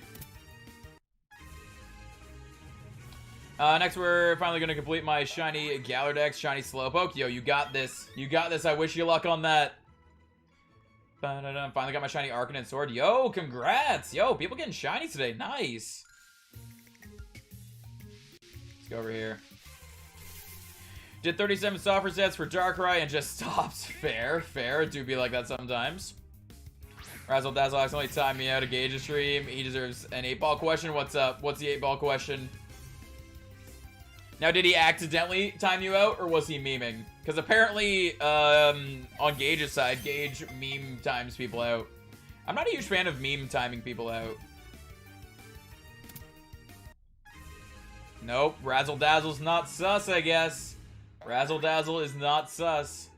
Next, we're finally going to complete my shiny Galardex, shiny Slowpoke. Yo, you got this. You got this. I wish you luck on that. Finally got my shiny Arcanine Sword. Yo, congrats. Yo, people getting shiny today. Nice. Let's go over here. Did 37 soft resets for Darkrai and just stopped. Fair, fair. It do be like that sometimes. Razzle Dazzle accidentally timed me out of Gauge's stream. He deserves an 8-ball question. What's up? What's the 8-ball question? Now, did he accidentally time you out, or was he memeing? Because apparently, on Gauge's side, Gauge meme times people out. I'm not a huge fan of meme timing people out. Nope, Razzle Dazzle's not sus, I guess. Razzle Dazzle is not sus.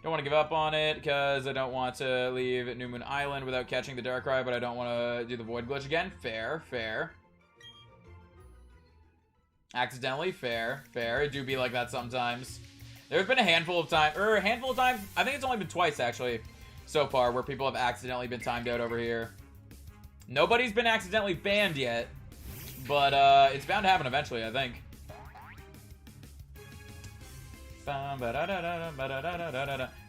Don't want to give up on it, because I don't want to leave New Moon Island without catching the Darkrai, but I don't want to do the Void Glitch again. Fair, fair. Accidentally, fair, fair. It do be like that sometimes. There's been a handful of times, I think it's only been twice, actually, so far, where people have accidentally been timed out over here. Nobody's been accidentally banned yet, but it's bound to happen eventually, I think. But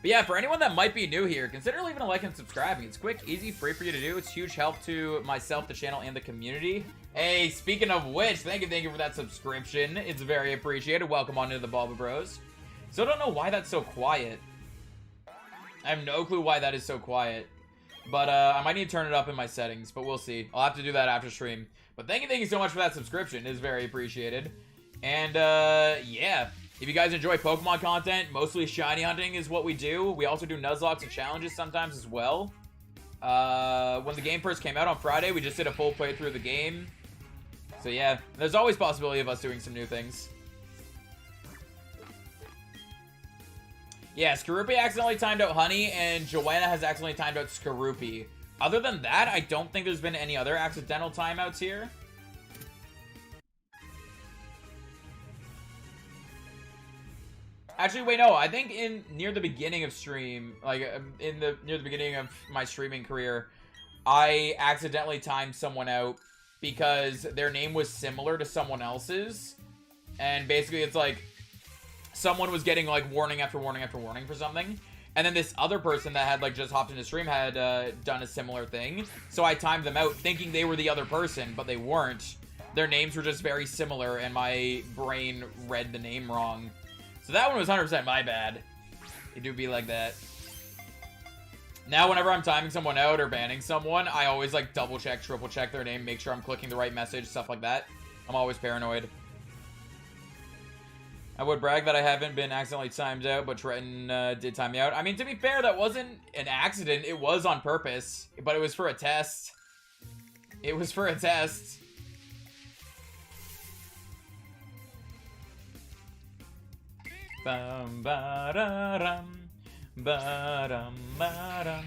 yeah, for anyone that might be new here, consider leaving a like and subscribing. It's quick, easy, free for you to do. It's huge help to myself, the channel, and the community. Hey, speaking of which, thank you for that subscription. It's very appreciated. Welcome on into the Bulba Bros. Still don't know why that's so quiet. I have no clue why that is so quiet. But I might need to turn it up in my settings, but we'll see. I'll have to do that after stream. But thank you so much for that subscription. It's very appreciated. And yeah. If you guys enjoy Pokemon content, mostly shiny hunting is what we do. We also do Nuzlocke and challenges sometimes as well. When the game first came out on Friday, we just did a full playthrough of the game. So yeah, there's always possibility of us doing some new things. Yeah, Skorupi accidentally timed out Honey, and Joanna has accidentally timed out Skorupi. Other than that, I don't think there's been any other accidental timeouts here. Actually, wait, no. I think near the beginning of stream, like near the beginning of my streaming career, I accidentally timed someone out because their name was similar to someone else's, and basically it's like someone was getting like warning after warning after warning for something, and then this other person that had like just hopped into stream had done a similar thing, so I timed them out thinking they were the other person, but they weren't. Their names were just very similar, and my brain read the name wrong. So that one was 100% my bad. It do be like that. Now, whenever I'm timing someone out or banning someone, I always, like, double-check, triple-check their name, make sure I'm clicking the right message, stuff like that. I'm always paranoid. I would brag that I haven't been accidentally timed out, but Trenton did time me out. I mean, to be fair, that wasn't an accident. It was on purpose, but it was for a test. It was for a test. Bum ba da rum, ba dum ba dum,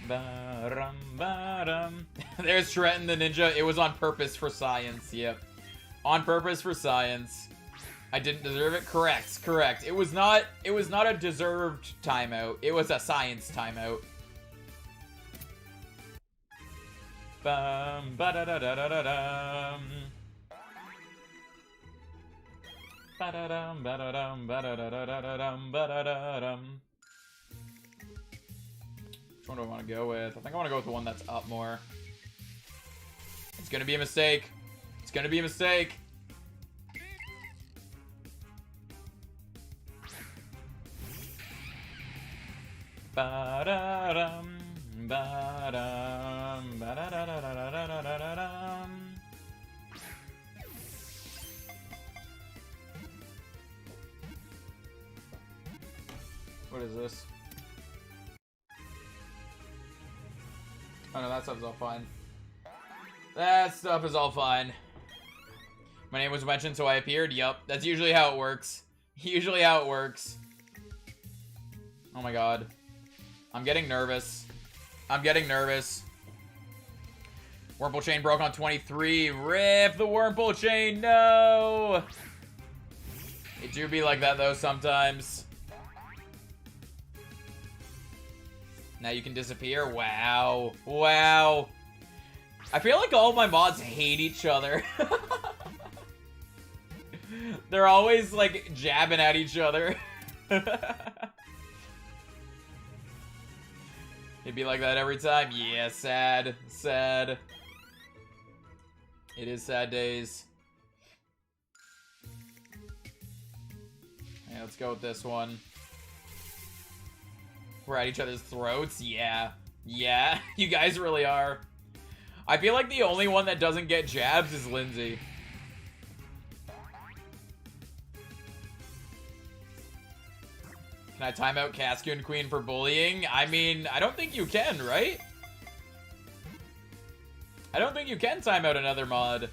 ba rum ba dum. There's Trenton the Ninja. It was on purpose for science. Yep, on purpose for science. I didn't deserve it. Correct, correct. It was not a deserved timeout. It was a science timeout. Bum ba da da da da da dum. Ba-da-dum, ba-da-dum, ba-da-da-da-da-dum, ba-da-da-dum. Which one do I want to go with? I think I want to go with the one that's up more. It's gonna be a mistake. It's gonna be a mistake. Ba-da-dum, ba-dum, ba-da-da-da-da-da-da-da-dum. What is this? Oh no, that stuff is all fine. That stuff is all fine. My name was mentioned, so I appeared. Yup, that's usually how it works. Usually how it works. Oh my god. I'm getting nervous. I'm getting nervous. Wurmple chain broke on 23. Rip the Wurmple chain, no! It do be like that though sometimes. Now you can disappear. Wow. Wow. I feel like all my mods hate each other. They're always, like, jabbing at each other. It'd be like that every time. Yeah, sad. Sad. It is sad days. Yeah, let's go with this one. We're at each other's throats. Yeah. Yeah, you guys really are. I feel like the only one that doesn't get jabs is Lindsay. Can I time out Cascoon Queen for bullying? I mean, I don't think you can, right? I don't think you can time out another mod.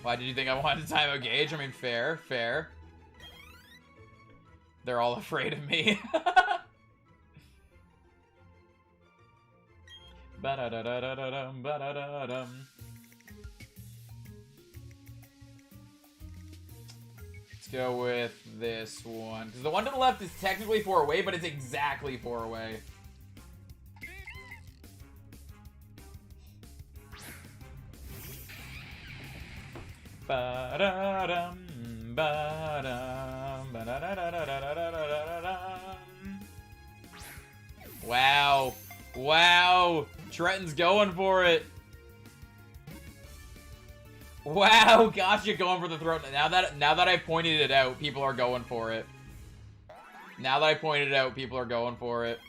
Why did you think I wanted to time out Gage? I mean, fair, fair. They're all afraid of me. Ba-da-da-da-da-dum, ba-da-da-dum. Let's go with this one. Because the one to the left is technically 4 away, but it's exactly 4 away. Ba-da-dum, ba-dum, ba-da-da-da-da-da-da-da-da-dum. Wow. Wow. Trenton's going for it. Wow, gotcha, going for the throat. Now that I pointed it out, people are going for it. Now that I pointed it out, people are going for it.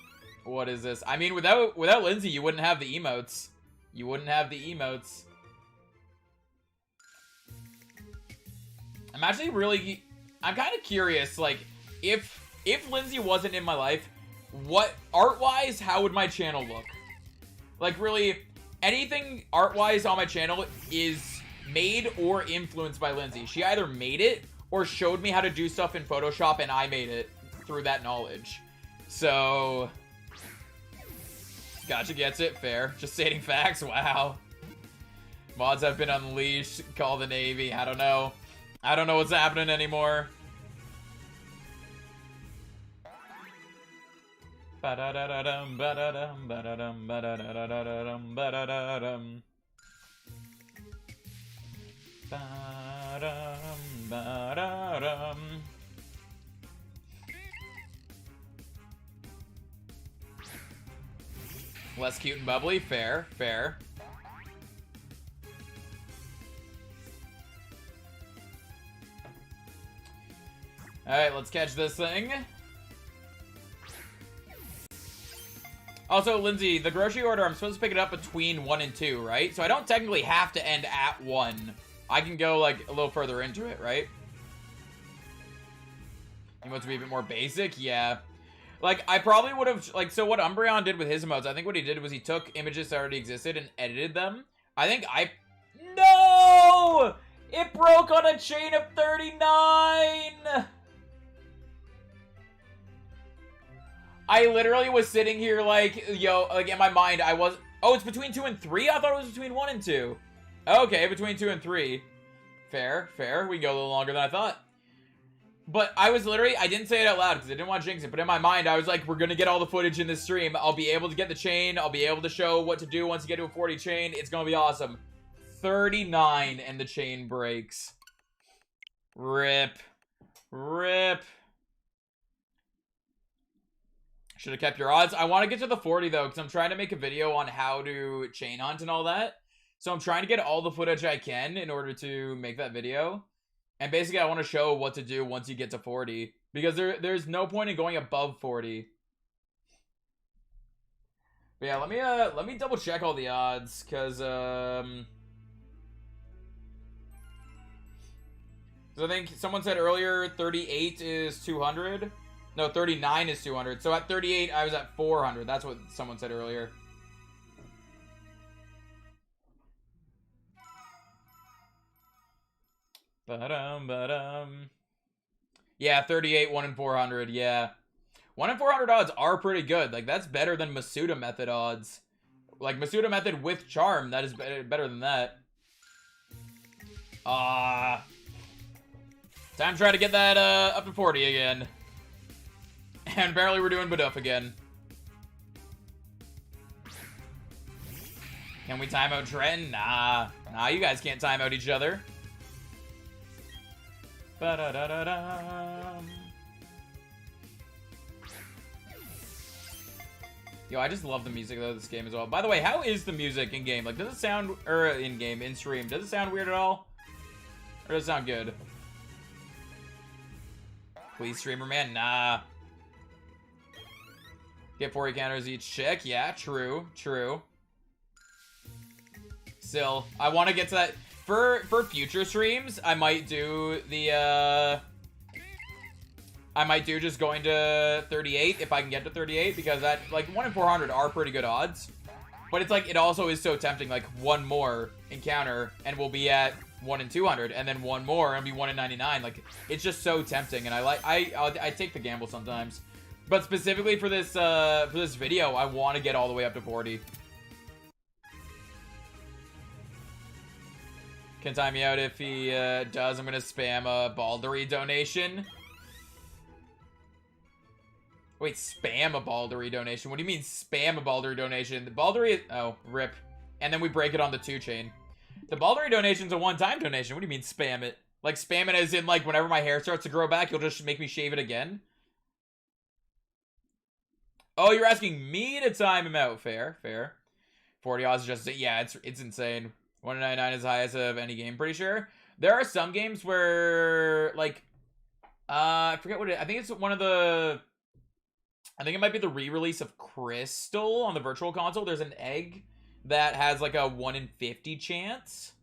What is this? I mean, without Lindsay, you wouldn't have the emotes. You wouldn't have the emotes. I'm actually really... I'm kind of curious, like, if Lindsay wasn't in my life, what, art-wise, how would my channel look? Like, really, anything art-wise on my channel is made or influenced by Lindsay. She either made it or showed me how to do stuff in Photoshop, and I made it through that knowledge. So... Gotcha gets it. Fair. Just stating facts. Wow. Mods have been unleashed. Call the Navy. I don't know. I don't know what's happening anymore. Ba-da-da-da-dum, ba-da-dum, ba-da-dum, ba-da-da-da-da-dum, ba-da-da-dum. Ba-dum, ba-da-dum. Less cute and bubbly. Fair, fair. Alright, let's catch this thing. Also, Lindsay, the grocery order, I'm supposed to pick it up between 1 and 2, right? So I don't technically have to end at 1. I can go, like, a little further into it, right? You want to be a bit more basic? Yeah. Like, I probably would have, like, so what Umbreon did with his emotes, I think what he did was he took images that already existed and edited them. I think No! It broke on a chain of 39! I literally was sitting here like, yo, like in my mind, I was... Oh, it's between 2 and 3? I thought it was between 1 and 2. Okay, between 2 and 3. Fair, fair. We can go a little longer than I thought. But I was literally... I didn't say it out loud because I didn't want to jinx it. But in my mind, I was like, we're going to get all the footage in this stream. I'll be able to get the chain. I'll be able to show what to do once you get to a 40 chain. It's going to be awesome. 39 and the chain breaks. Rip. Rip. Should have kept your odds. I want to get to the 40 though, because I'm trying to make a video on how to chain hunt and all that. So I'm trying to get all the footage I can in order to make that video. And basically I want to show what to do once you get to 40. Because there's no point in going above 40. But yeah, let me double check all the odds, because I think someone said earlier 38 is 200. No, 39 is 200. So at 38, I was at 400. That's what someone said earlier. Ba-dum, ba-dum. Yeah, 38, 1 in 400. Yeah. 1 in 400 odds are pretty good. Like, that's better than Masuda method odds. Like, Masuda method with charm, that is better than that. Time to try to get that up to 40 again. And apparently we're doing Baduff again. Can we time out Trenton? Nah. Nah, you guys can't time out each other. Ba-da-da-da-dum. Yo, I just love the music of this game as well. By the way, how is the music in-game? Like, does it sound... Or in-game, in-stream. Does it sound weird at all? Or does it sound good? Please, streamer man. Nah. Get 40 counters each check. Yeah, true. True. Still, I want to get to that. For future streams, I might do the, I might do just going to 38 if I can get to 38, because that, like, 1 in 400 are pretty good odds. But it's like, it also is so tempting, like, one more encounter and we'll be at 1 in 200, and then one more and be 1 in 99. Like, it's just so tempting, and I take the gamble sometimes. But specifically for this video, I want to get all the way up to 40. Can time me out if he does. I'm gonna spam a Baldery donation. Wait, spam a Baldery donation? What do you mean spam a Baldery donation? The Baldery, oh, rip. And then we break it on the 2-chain. The Baldery donation's a one-time donation. What do you mean spam it? Like, spam it as in, like, whenever my hair starts to grow back, you'll just make me shave it again? Oh, you're asking me to time him out. Fair, fair. 40 odds is just, yeah, it's insane. 1 in 99 is the highest of any game, pretty sure. There are some games where, like, I forget what it, I think it's one of the, I think it might be the re-release of Crystal on the Virtual Console. There's an egg that has, like, a 1 in 50 chance,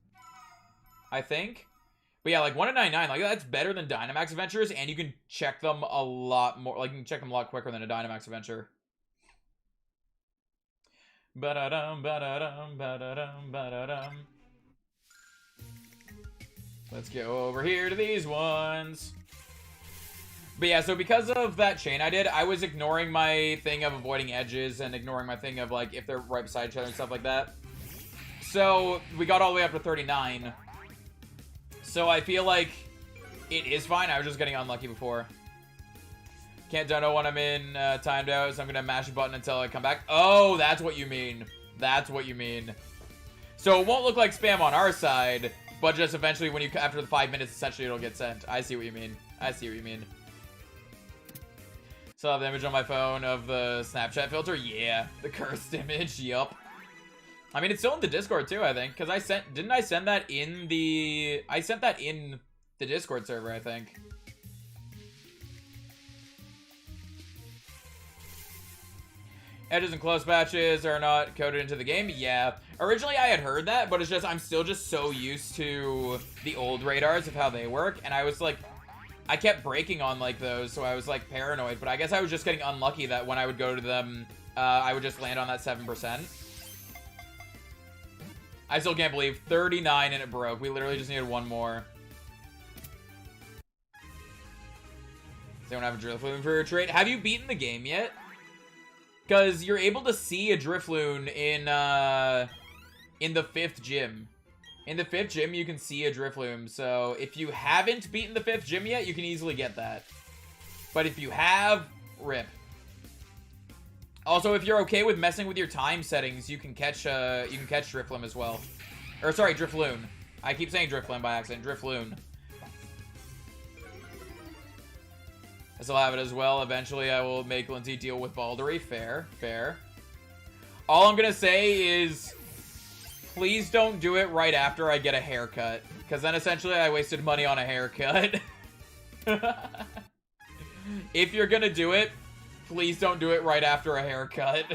I think. But yeah, like, 1 in 99, like, that's better than Dynamax Adventures, and you can check them a lot more, like, you can check them a lot quicker than a Dynamax Adventure. Ba-da-dum, ba-da-dum, ba-da-dum, ba-da-dum. Let's go over here to these ones. But yeah, so because of that chain I did, I was ignoring my thing of avoiding edges and ignoring my thing of, like, if they're right beside each other and stuff like that. So we got all the way up to 39. So I feel like it is fine. I was just getting unlucky before. Can't dono when I'm in timed out, so I'm gonna mash a button until I come back. Oh, that's what you mean. That's what you mean. So it won't look like spam on our side, but just eventually when you, after the 5 minutes, essentially it'll get sent. I see what you mean. I see what you mean. Still have the image on my phone of the Snapchat filter. Yeah, the cursed image. Yup. I mean, it's still in the Discord too, I think, because I sent, didn't I send that in the, I sent that in the Discord server, I think. Edges and close patches are not coded into the game. Yeah. Originally, I had heard that, but it's just, I'm still just so used to the old radars of how they work. And I was like, I kept breaking on, like, those, so I was, like, paranoid. But I guess I was just getting unlucky that when I would go to them, I would just land on that 7%. I still can't believe 39 and it broke. We literally just needed one more. Does anyone have a Drifloon for a trade? Have you beaten the game yet? Because you're able to see a Drifloon in the 5th gym. In the 5th gym, you can see a Drifloon. So if you haven't beaten the 5th gym yet, you can easily get that. But if you have, rip. Also, if you're okay with messing with your time settings, you can catch Drifloon as well. Or sorry, Drifloon. I keep saying Drifloon by accident. Drifloon. I still have it as well. Eventually, I will make Lindsay deal with Baldery. Fair, fair. All I'm gonna say is, please don't do it right after I get a haircut, because then essentially I wasted money on a haircut. If you're gonna do it, please don't do it right after a haircut.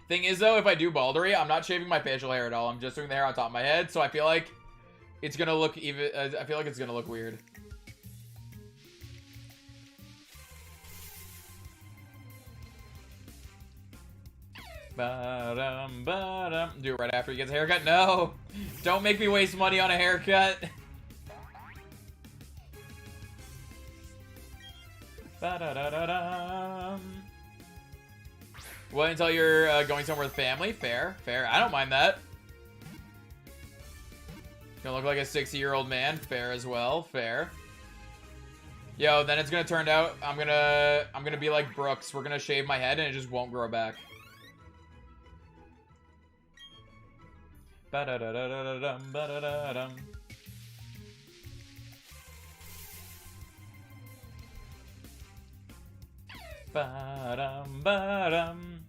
Thing is, though, if I do Baldery, I'm not shaving my facial hair at all. I'm just doing the hair on top of my head, so I feel like it's gonna look even. I feel like it's gonna look weird. Ba-dum, ba-dum. Do it right after he gets a haircut. No! Don't make me waste money on a haircut. Ba-da-da-da-dum. Wait until you're going somewhere with family. Fair, fair. I don't mind that. Gonna look like a 60-year-old man. Fair as well. Fair. Yo, then it's gonna turn out I'm gonna be like Brooks. We're gonna shave my head and it just won't grow back. Ba-da-da-da-da-dum, ba-da-da-dum. Ba-dum, ba-dum,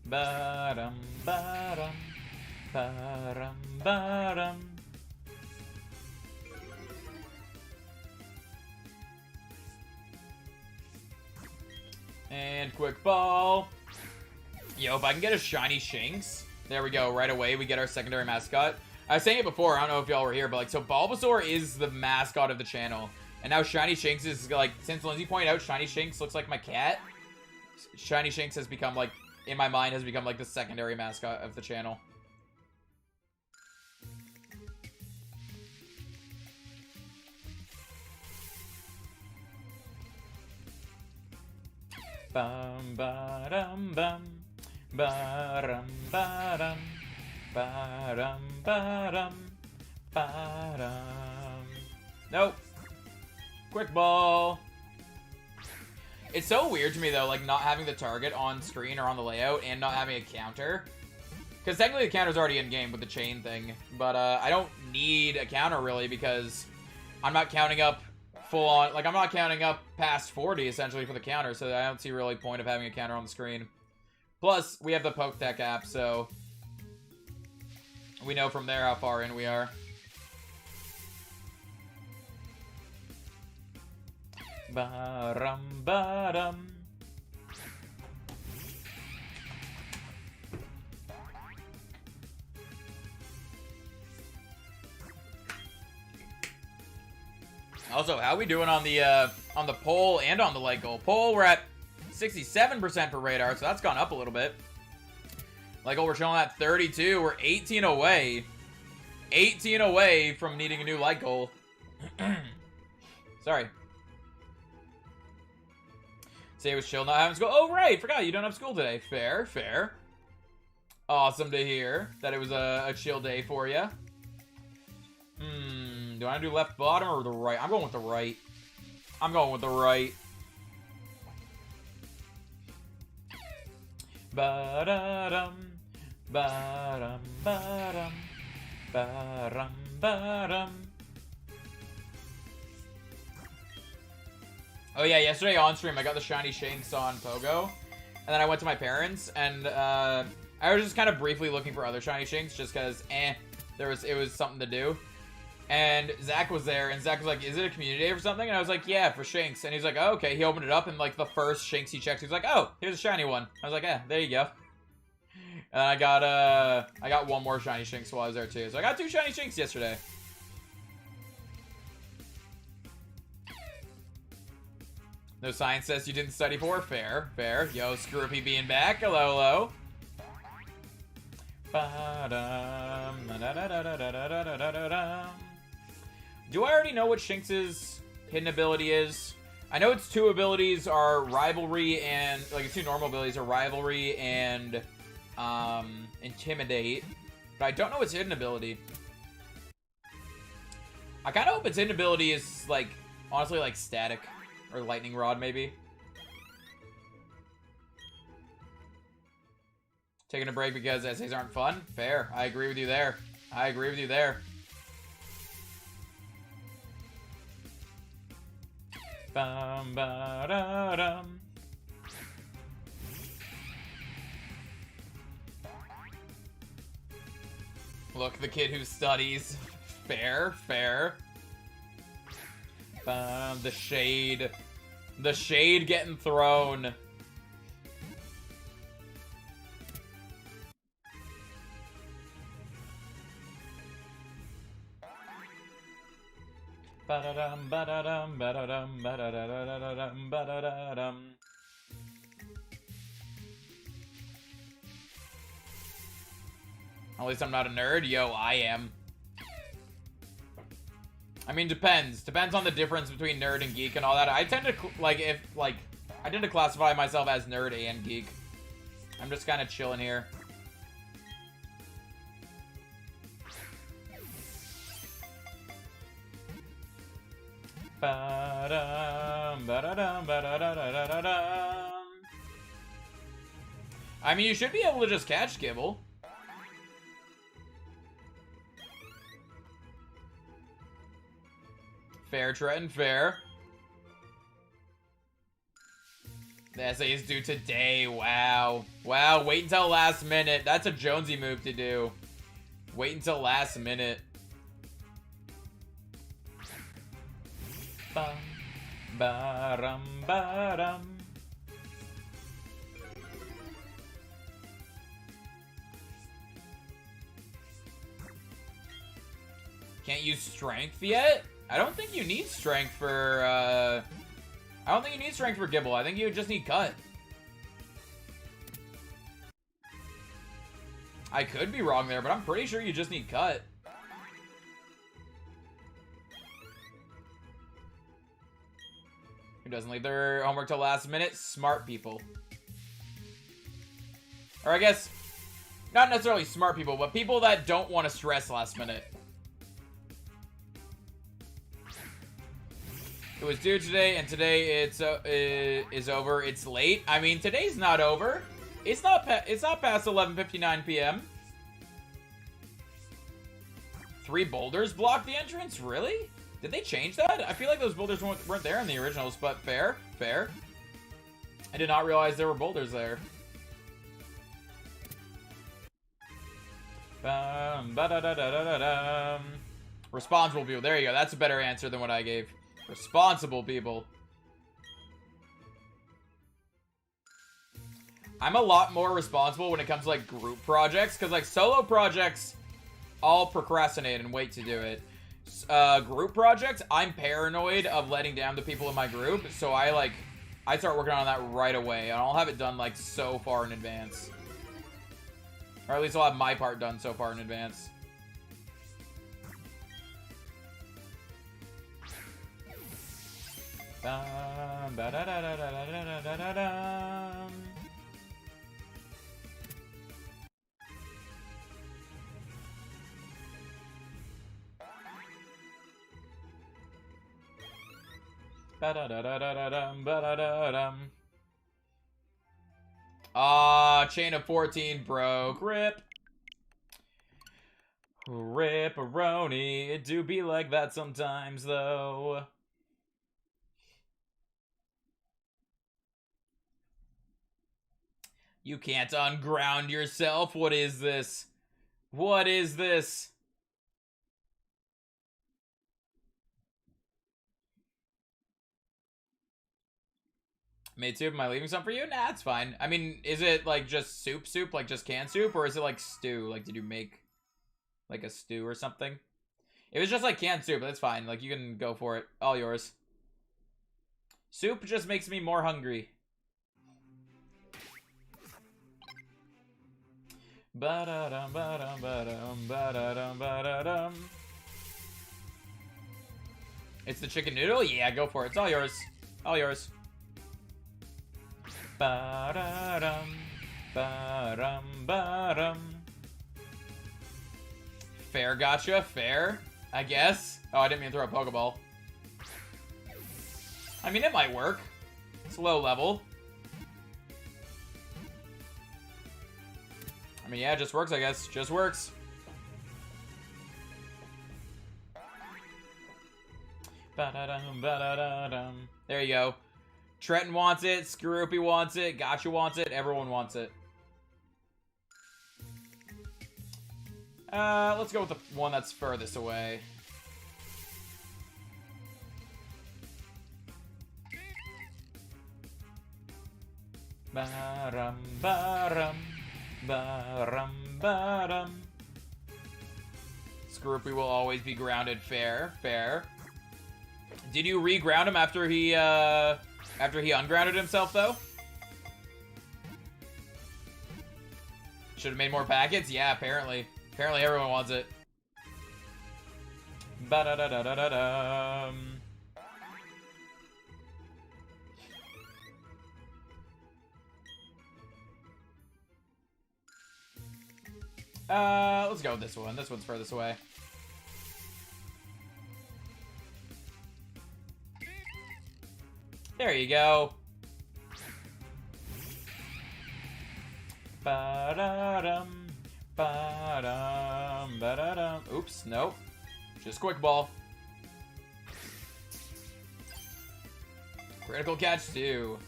ba-dum, ba-dum, ba-dum, ba-dum, And quick ball. Yo, if I can get a shiny Shinx. There we go. Right away, we get our secondary mascot. I was saying it before. I don't know if y'all were here, but like, so Bulbasaur is the mascot of the channel. And now Shiny Shinx is like, since Lindsay pointed out, Shiny Shinx looks like my cat. Shiny Shinx has become like, in my mind, has become like the secondary mascot of the channel. Bum ba dum bum ba dum ba dum ba dum ba dum ba dum. Nope. Quick ball. It's so weird to me though, like not having the target on screen or on the layout and not having a counter. Because technically the counter's already in game with the chain thing, but I don't need a counter really because I'm not counting up full on, like I'm not counting up past 40 essentially for the counter, so I don't see really point of having a counter on the screen. Plus, we have the Poketech app, so we know from there how far in we are. Ba-dum, ba-dum. Also, how we doing on the pole and on the leg goal? Pole, we're at 67% for radar, so that's gone up a little bit. Leg goal, we're showing at 32. We're 18 away. 18 away from needing a new leg goal. Sorry. Say it was chill not having school. Oh, right. Forgot you don't have school today. Fair, fair. Awesome to hear that it was a chill day for you. Do I do left bottom or the right? I'm going with the right. I'm going with the right. Ba-da-dum, ba-dum, ba-dum, ba-dum, ba-dum. Oh yeah, yesterday on stream I got the shiny Shinx on Pogo, and then I went to my parents, and I was just kind of briefly looking for other shiny Shinx just because, it was something to do. And Zach was there, and Zach was like, is it a community day or something? And I was like, yeah, for Shinx. And he's like, oh, okay. He opened it up, and like the first Shinx he checked, he's like, oh, here's a shiny one. I was like, yeah, there you go. And I got one more shiny Shinx while I was there too. So I got 2 shiny Shinx yesterday. No science says you didn't study for. Fair, fair. Yo, Scroopy being back. Hello, hello. Do I already know what Shinx's hidden ability is? I know its 2 abilities are Rivalry and, like, its 2 normal abilities are Rivalry and, Intimidate. But I don't know its hidden ability. I kind of hope its hidden ability is, like, honestly, like, Static. Or Lightning Rod, maybe. Taking a break because essays aren't fun? Fair. I agree with you there. I agree with you there. Bum, ba, da, dum. Look, the kid who studies. Fair, fair. The shade. The shade getting thrown. Ba-da-dum, ba-da-dum, ba-da-dum, ba-da-da-da-da-dum, ba-da-da-dum. At least I'm not a nerd. Yo, I am. I mean, depends. Depends on the difference between nerd and geek and all that. I tend to, I tend to classify myself as nerd and geek. I'm just kind of chilling here. Ba-dum, ba-da-dum, ba-da-da-da-da-dum. I mean, you should be able to just catch Gibble. Fair, Trenton, fair. The essay is due today. Wow. Wow, wait until last minute. That's a Jonesy move to do. Wait until last minute. Bum, ba-dum, ba-dum. Can't use strength yet? I don't think you need strength for, I don't think you need strength for Gibble. I think you just need cut. I could be wrong there, but I'm pretty sure you just need cut. Who doesn't leave their homework till last minute? Smart people. Or I guess, not necessarily smart people, but people that don't want to stress last minute. It was due today, and today it's is over. It's late. I mean, today's not over. It's not past 11:59 p.m. 3 boulders block the entrance? Really? Did they change that? I feel like those boulders weren't there in the originals, but fair, fair. I did not realize there were boulders there. Responsible people. There you go. That's a better answer than what I gave. Responsible people. I'm a lot more responsible when it comes to, like, group projects, because, like, solo projects, I'll procrastinate and wait to do it. Group projects, I'm paranoid of letting down the people in my group, so I start working on that right away, and I'll have it done, like, so far in advance. Or at least I'll have my part done so far in advance. Chain of 14 broke. Rip. Rip-a-roni. It do be like that sometimes, though. You can't unground yourself. What is this? What is this? Made soup, am I leaving some for you? Nah, it's fine. I mean, is it like just soup, like just canned soup? Or is it like stew? Like, did you make like a stew or something? If it's just like canned soup, that's fine. Like, you can go for it. All yours. Soup just makes me more hungry. Ba-da-dum, ba-dum, ba-dum, ba-da-dum, ba-da-dum. It's the chicken noodle? Yeah, go for it. It's all yours. All yours. Ba-da-dum, ba-dum, ba-dum. Fair gotcha. Fair, I guess. Oh, I didn't mean to throw a Pokeball. I mean, it might work. It's low level. I mean, yeah, it just works, I guess. Just works. Ba-da-dum, ba-da-da-dum. There you go. Trenton wants it. Scroopy wants it. Gotcha wants it. Everyone wants it. Let's go with the one that's furthest away. Ba-rum, ba-rum. Ba-rum, ba-rum. Scroopy will always be grounded. Fair, fair. Did you re-ground him after he ungrounded himself, though? Should have made more packets? Yeah, apparently. Apparently everyone wants it. Ba-da-da-da-da-da-dum. Let's go with this one. This one's furthest away. There you go. Ba-da-dum, ba-dum, ba-da-dum. Oops, nope. Just quick ball. Critical catch too.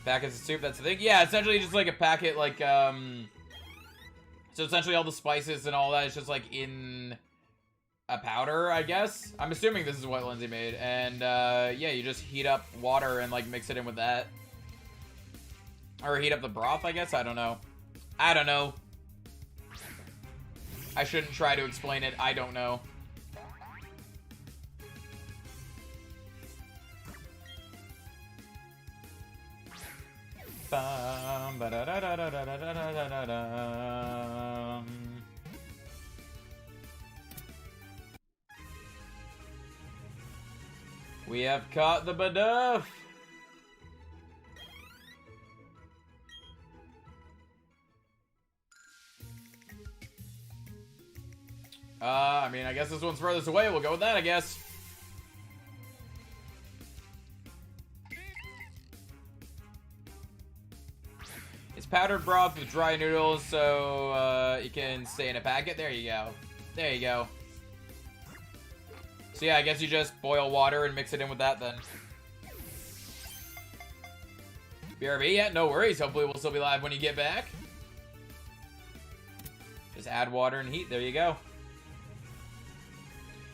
Packets of soup, that's the thing. Yeah, essentially just like a packet, like, so essentially all the spices and all that is just like in a powder, I guess. I'm assuming this is what Lindsay made. And, yeah, you just heat up water and, like, mix it in with that. Or heat up the broth, I guess? I don't know. I don't know. I shouldn't try to explain it. I don't know. We have caught the Baduff. I mean, I guess this one's furthest away. We'll go with that, I guess. It's powdered broth with dry noodles, so you can stay in a packet. There you go. There you go. So yeah, I guess you just boil water and mix it in with that then. BRB, yeah, no worries. Hopefully we'll still be live when you get back. Just add water and heat. There you go.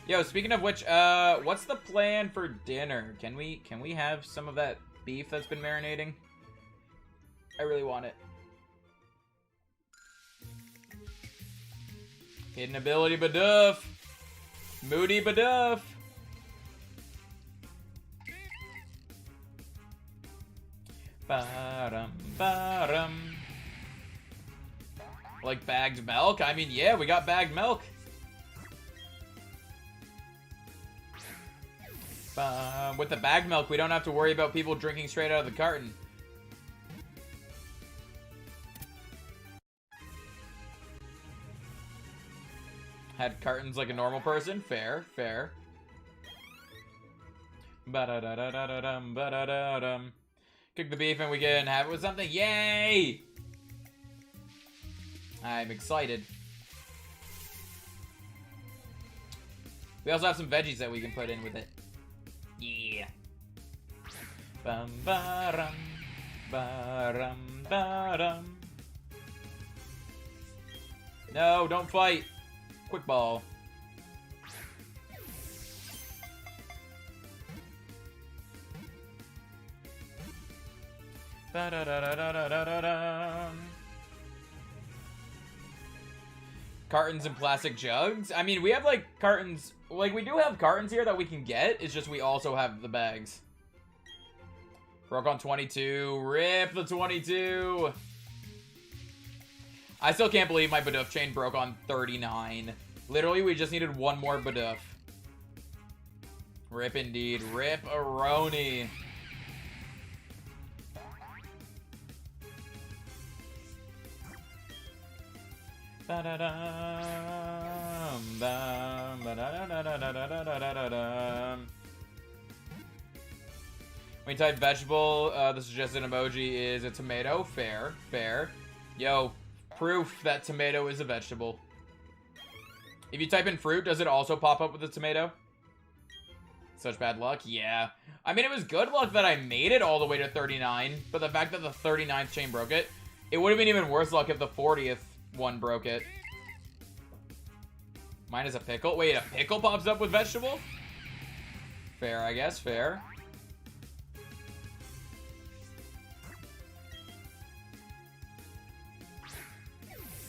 Yo, speaking of which, what's the plan for dinner? Can we have some of that beef that's been marinating? I really want it. Hidden ability Baduff. Moody Baduff. Ba-dum, ba-dum. Like bagged milk? I mean, yeah, we got bagged milk. With the bagged milk, we don't have to worry about people drinking straight out of the carton. Had cartons like a normal person. Fair, fair. Ba-da-da-da-da-dum, ba-da-da-dum. Cook the beef and we can have it with something. Yay! I'm excited. We also have some veggies that we can put in with it. Yeah. Bum ba-dum, ba-dum, ba-dum. No, don't fight. Quick ball. Ba-da-da-da-da-da-da-da. Cartons and plastic jugs? I mean, we have, like, cartons... Like, we do have cartons here that we can get. It's just we also have the bags. Broke on 22. Rip the 22. I still can't believe my Baduff chain broke on 39. Literally, we just needed one more Baduff. Rip indeed. Rip-a-roni. When you type vegetable, the suggested emoji is a tomato. Fair, fair. Yo, proof that tomato is a vegetable. If you type in fruit, does it also pop up with a tomato? Such bad luck? Yeah. I mean, it was good luck that I made it all the way to 39, but the fact that the 39th chain broke it, it would have been even worse luck if the 40th one broke it. Mine is a pickle. Wait, a pickle pops up with vegetable? Fair, I guess. Fair.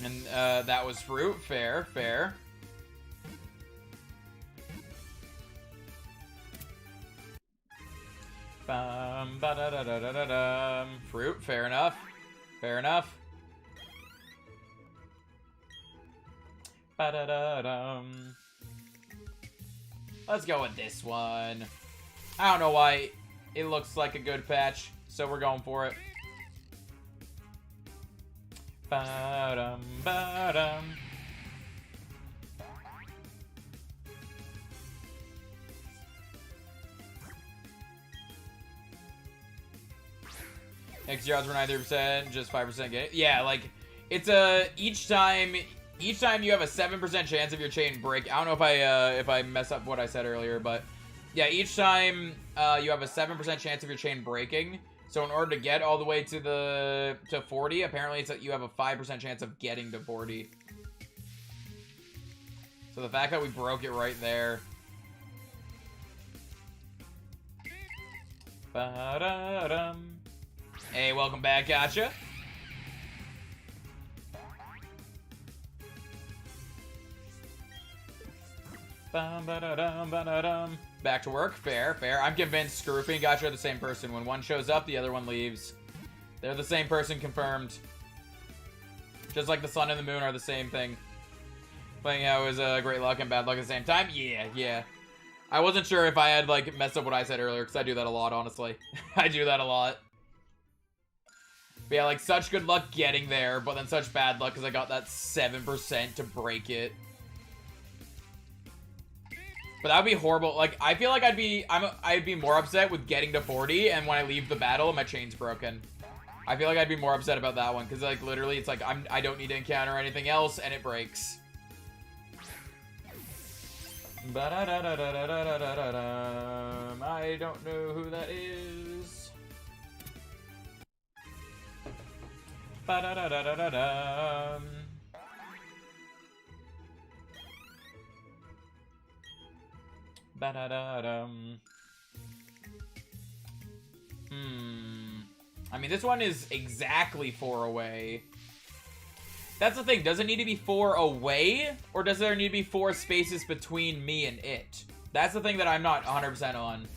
And that was fruit. Fair, fair. Fruit. Fair enough. Fair enough. Let's go with this one. I don't know why it looks like a good patch, so we're going for it. X yards were 93%, just 5% gain. Yeah, like it's each time you have a 7% chance of your chain break. I don't know if I mess up what I said earlier, but yeah, each time you have a 7% chance of your chain breaking. So in order to get all the way to 40, apparently it's that you have a 5% chance of getting to 40. So the fact that we broke it right there. Ba-da-dum. Hey, welcome back, gotcha. Back to work. Fair, fair. I'm convinced Scroopy and Gotcha are the same person. When one shows up, the other one leaves. They're the same person, confirmed. Just like the sun and the moon are the same thing. Playing out was great luck and bad luck at the same time. Yeah, yeah. I wasn't sure if I had, like, messed up what I said earlier, because I do that a lot, honestly. I do that a lot. But yeah, like, such good luck getting there, but then such bad luck because I got that 7% to break it. But that would be horrible. Like, I feel like I'd be more upset with getting to 40, and when I leave the battle, my chain's broken. I feel like I'd be more upset about that one, because, like, literally, it's like, I don't need to encounter anything else, and it breaks. I don't know who that is. I mean, this one is exactly 4 away. That's the thing. Does it need to be 4 away? Or does there need to be 4 spaces between me and it? That's the thing that I'm not 100% on.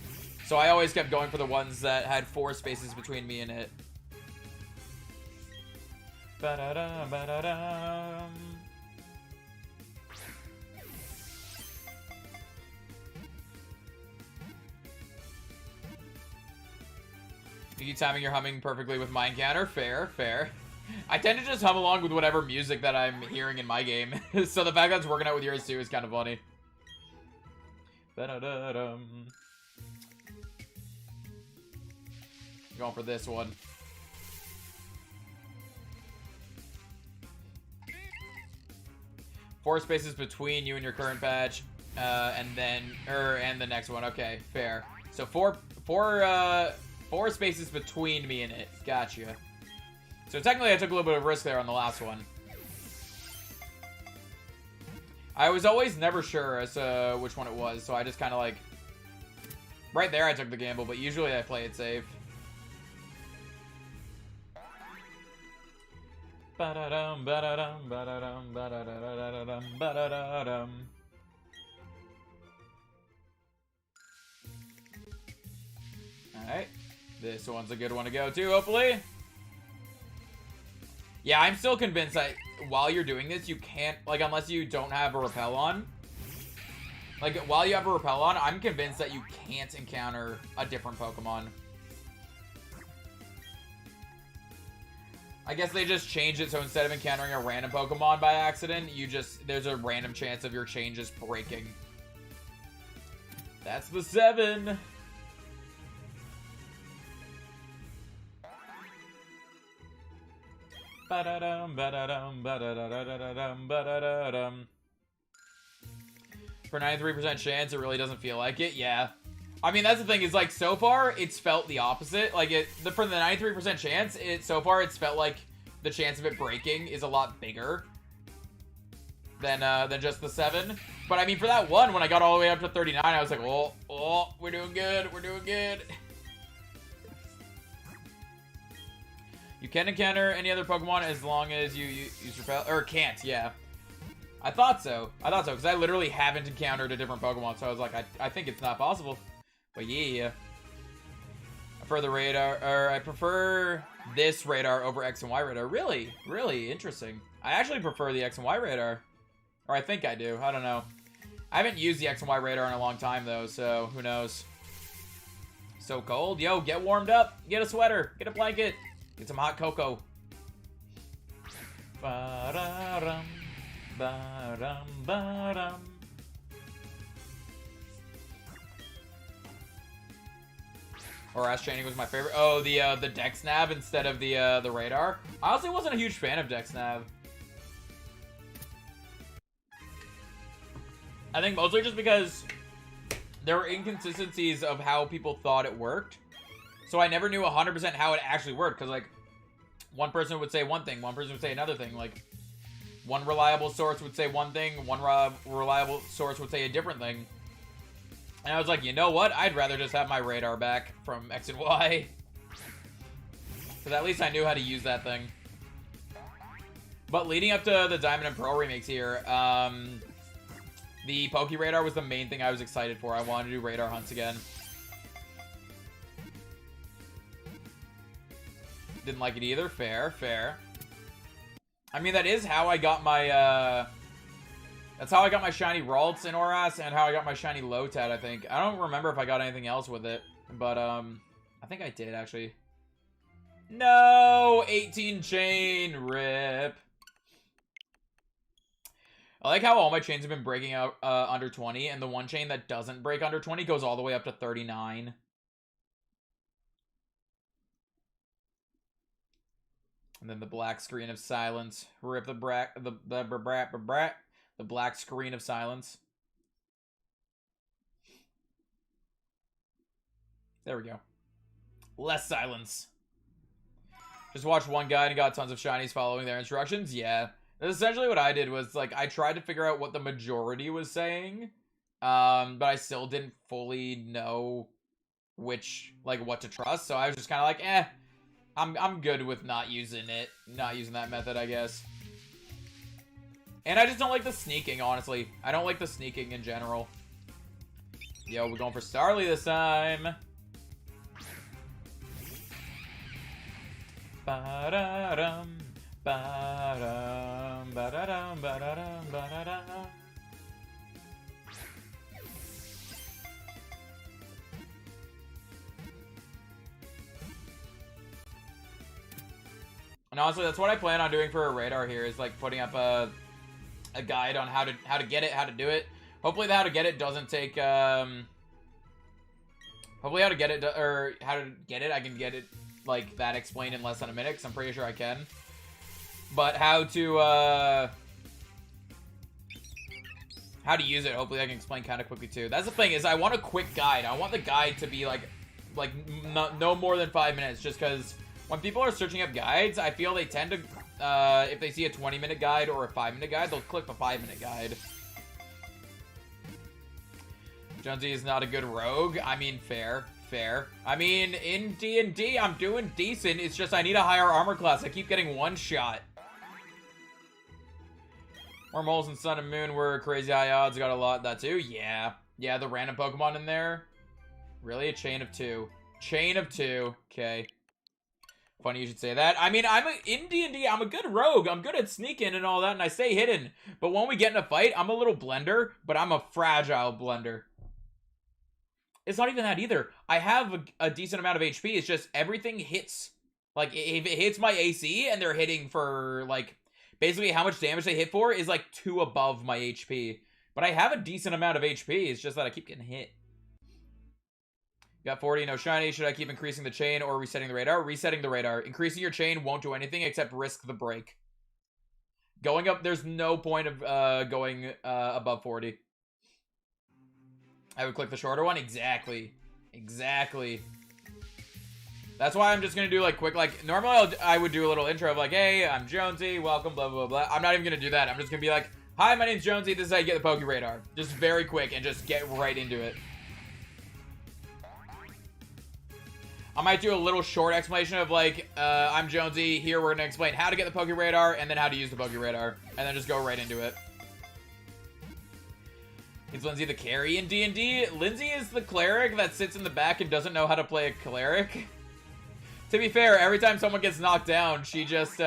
So I always kept going for the ones that had 4 spaces between me and it. You keep timing your humming perfectly with my encounter. Fair, fair. I tend to just hum along with whatever music that I'm hearing in my game. So the fact that it's working out with yours too is kind of funny. Going for this one. Four spaces between you and your current badge, and the next one. Okay, fair. So four spaces between me and it. Gotcha. So technically I took a little bit of risk there on the last one. I was always never sure as to which one it was, so I just kind of like... Right there I took the gamble, but usually I play it safe. Ba-da-dum, ba-da-dum, ba-da-dum, ba-da-da-da-da-dum, ba-da-da-dum. Alright. This one's a good one to go to, hopefully. Yeah, I'm still convinced that while you're doing this, you can't, like, unless you don't have a repel on. Like, while you have a repel on, I'm convinced that you can't encounter a different Pokemon. I guess they just changed it, so instead of encountering a random Pokemon by accident, there's a random chance of your chain just breaking. That's the 7. Ba-da-dum, ba-da-dum, ba-da-da-da-da-dum, ba-da-da-dum. For 93% chance, it really doesn't feel like it. Yeah. I mean, that's the thing, is like, so far, it's felt the opposite. Like, for the 93% chance, so far, it's felt like the chance of it breaking is a lot bigger than just the 7. But I mean, for that one, when I got all the way up to 39, I was like, oh, we're doing good, we're doing good. You can encounter any other Pokemon as long as you use repel, or can't, yeah. I thought so, because I literally haven't encountered a different Pokemon, so I was like, I think it's not possible. But yeah. I prefer the radar, or I prefer this radar over X and Y radar. Really? Really interesting. I actually prefer the X and Y radar. Or I think I do, I don't know. I haven't used the X and Y radar in a long time though, so who knows. So cold. Yo, get warmed up. Get a sweater. Get a blanket. Get some hot cocoa. Ba-da-dum, ba-dum, ba-dum. Or Ash Chaining was my favorite. Oh, the Dex Nav instead of the radar. I honestly wasn't a huge fan of Dex Nav. I think mostly just because there were inconsistencies of how people thought it worked. So I never knew 100% how it actually worked, because, like, one person would say one thing, one person would say another thing. Like, one reliable source would say one thing, one reliable source would say a different thing. And I was like, you know what? I'd rather just have my radar back from X and Y. Because at least I knew how to use that thing. But leading up to the Diamond and Pearl remakes here, The Poke Radar was the main thing I was excited for. I wanted to do radar hunts again. Didn't like it either. Fair, fair. I mean, that is how I got my, that's how I got my shiny Ralts in Oras and how I got my shiny Lotad, I think. I don't remember if I got anything else with it, but, I think I did, actually. No! 18 chain. Rip. I like how all my chains have been breaking out under 20, and the one chain that doesn't break under 20 goes all the way up to 39. And then the black screen of silence. Rip the black screen of silence. There we go. Less silence. Just watched one guide and got tons of shinies following their instructions. Yeah. That's essentially what I did was, like, I tried to figure out what the majority was saying. But I still didn't fully know which, like, what to trust. So I was just kind of like, eh. I'm good with not using it. Not using that method, I guess. And I just don't like the sneaking, honestly. I don't like the sneaking in general. Yo, we're going for Starly this time. Ba-da-dum, ba-dum, ba-da-dum, ba-da-dum, ba-da-dum. And honestly, that's what I plan on doing for a radar here, is like putting up a guide on how to get it, how to do it. Hopefully the how to get it doesn't take hopefully how to get it I can get it like that explained in less than a minute, because I'm pretty sure I can. But how to use it, hopefully I can explain kind of quickly too. That's the thing, is I want a quick guide. I want the guide to be like no more than 5 minutes, just because when people are searching up guides, I feel they tend to, if they see a 20-minute guide or a 5-minute guide, they'll click the 5-minute guide. Jonesy is not a good rogue. I mean, fair. I mean, in D&D, I'm doing decent. It's just I need a higher armor class. I keep getting one shot. Wormholes in Sun and Moon were crazy high odds. Got a lot of that too. Yeah. Yeah, the random Pokemon in there. Really? A chain of 2. Chain of 2. Okay. Funny you should say that. I mean, in D&D, I'm a good rogue. I'm good at sneaking and all that, and I stay hidden. But when we get in a fight, I'm a little blender, but I'm a fragile blender. It's not even that either. I have a decent amount of HP. It's just everything hits. Like, if it hits my AC and they're hitting for, like, basically how much damage they hit for is, like, 2 above my HP. But I have a decent amount of HP. It's just that I keep getting hit. Got 40, no shiny. Should I keep increasing the chain or resetting the radar? Resetting the radar. Increasing your chain won't do anything except risk the break. Going up, there's no point of going above 40. I would click the shorter one. Exactly. That's why I'm just going to do, like, quick, like, normally I would do a little intro of, like, hey, I'm Jonesy, welcome, blah, blah, blah. I'm not even going to do that. I'm just going to be like, hi, my name's Jonesy, this is how you get the Poke Radar. Just very quick and just get right into it. I might do a little short explanation of, like, I'm Jonesy, here we're going to explain how to get the Poke Radar, and then how to use the Poke Radar, and then just go right into it. Is Lindsay the carry in D&D? Lindsay is the cleric that sits in the back and doesn't know how to play a cleric. To be fair, every time someone gets knocked down, she just,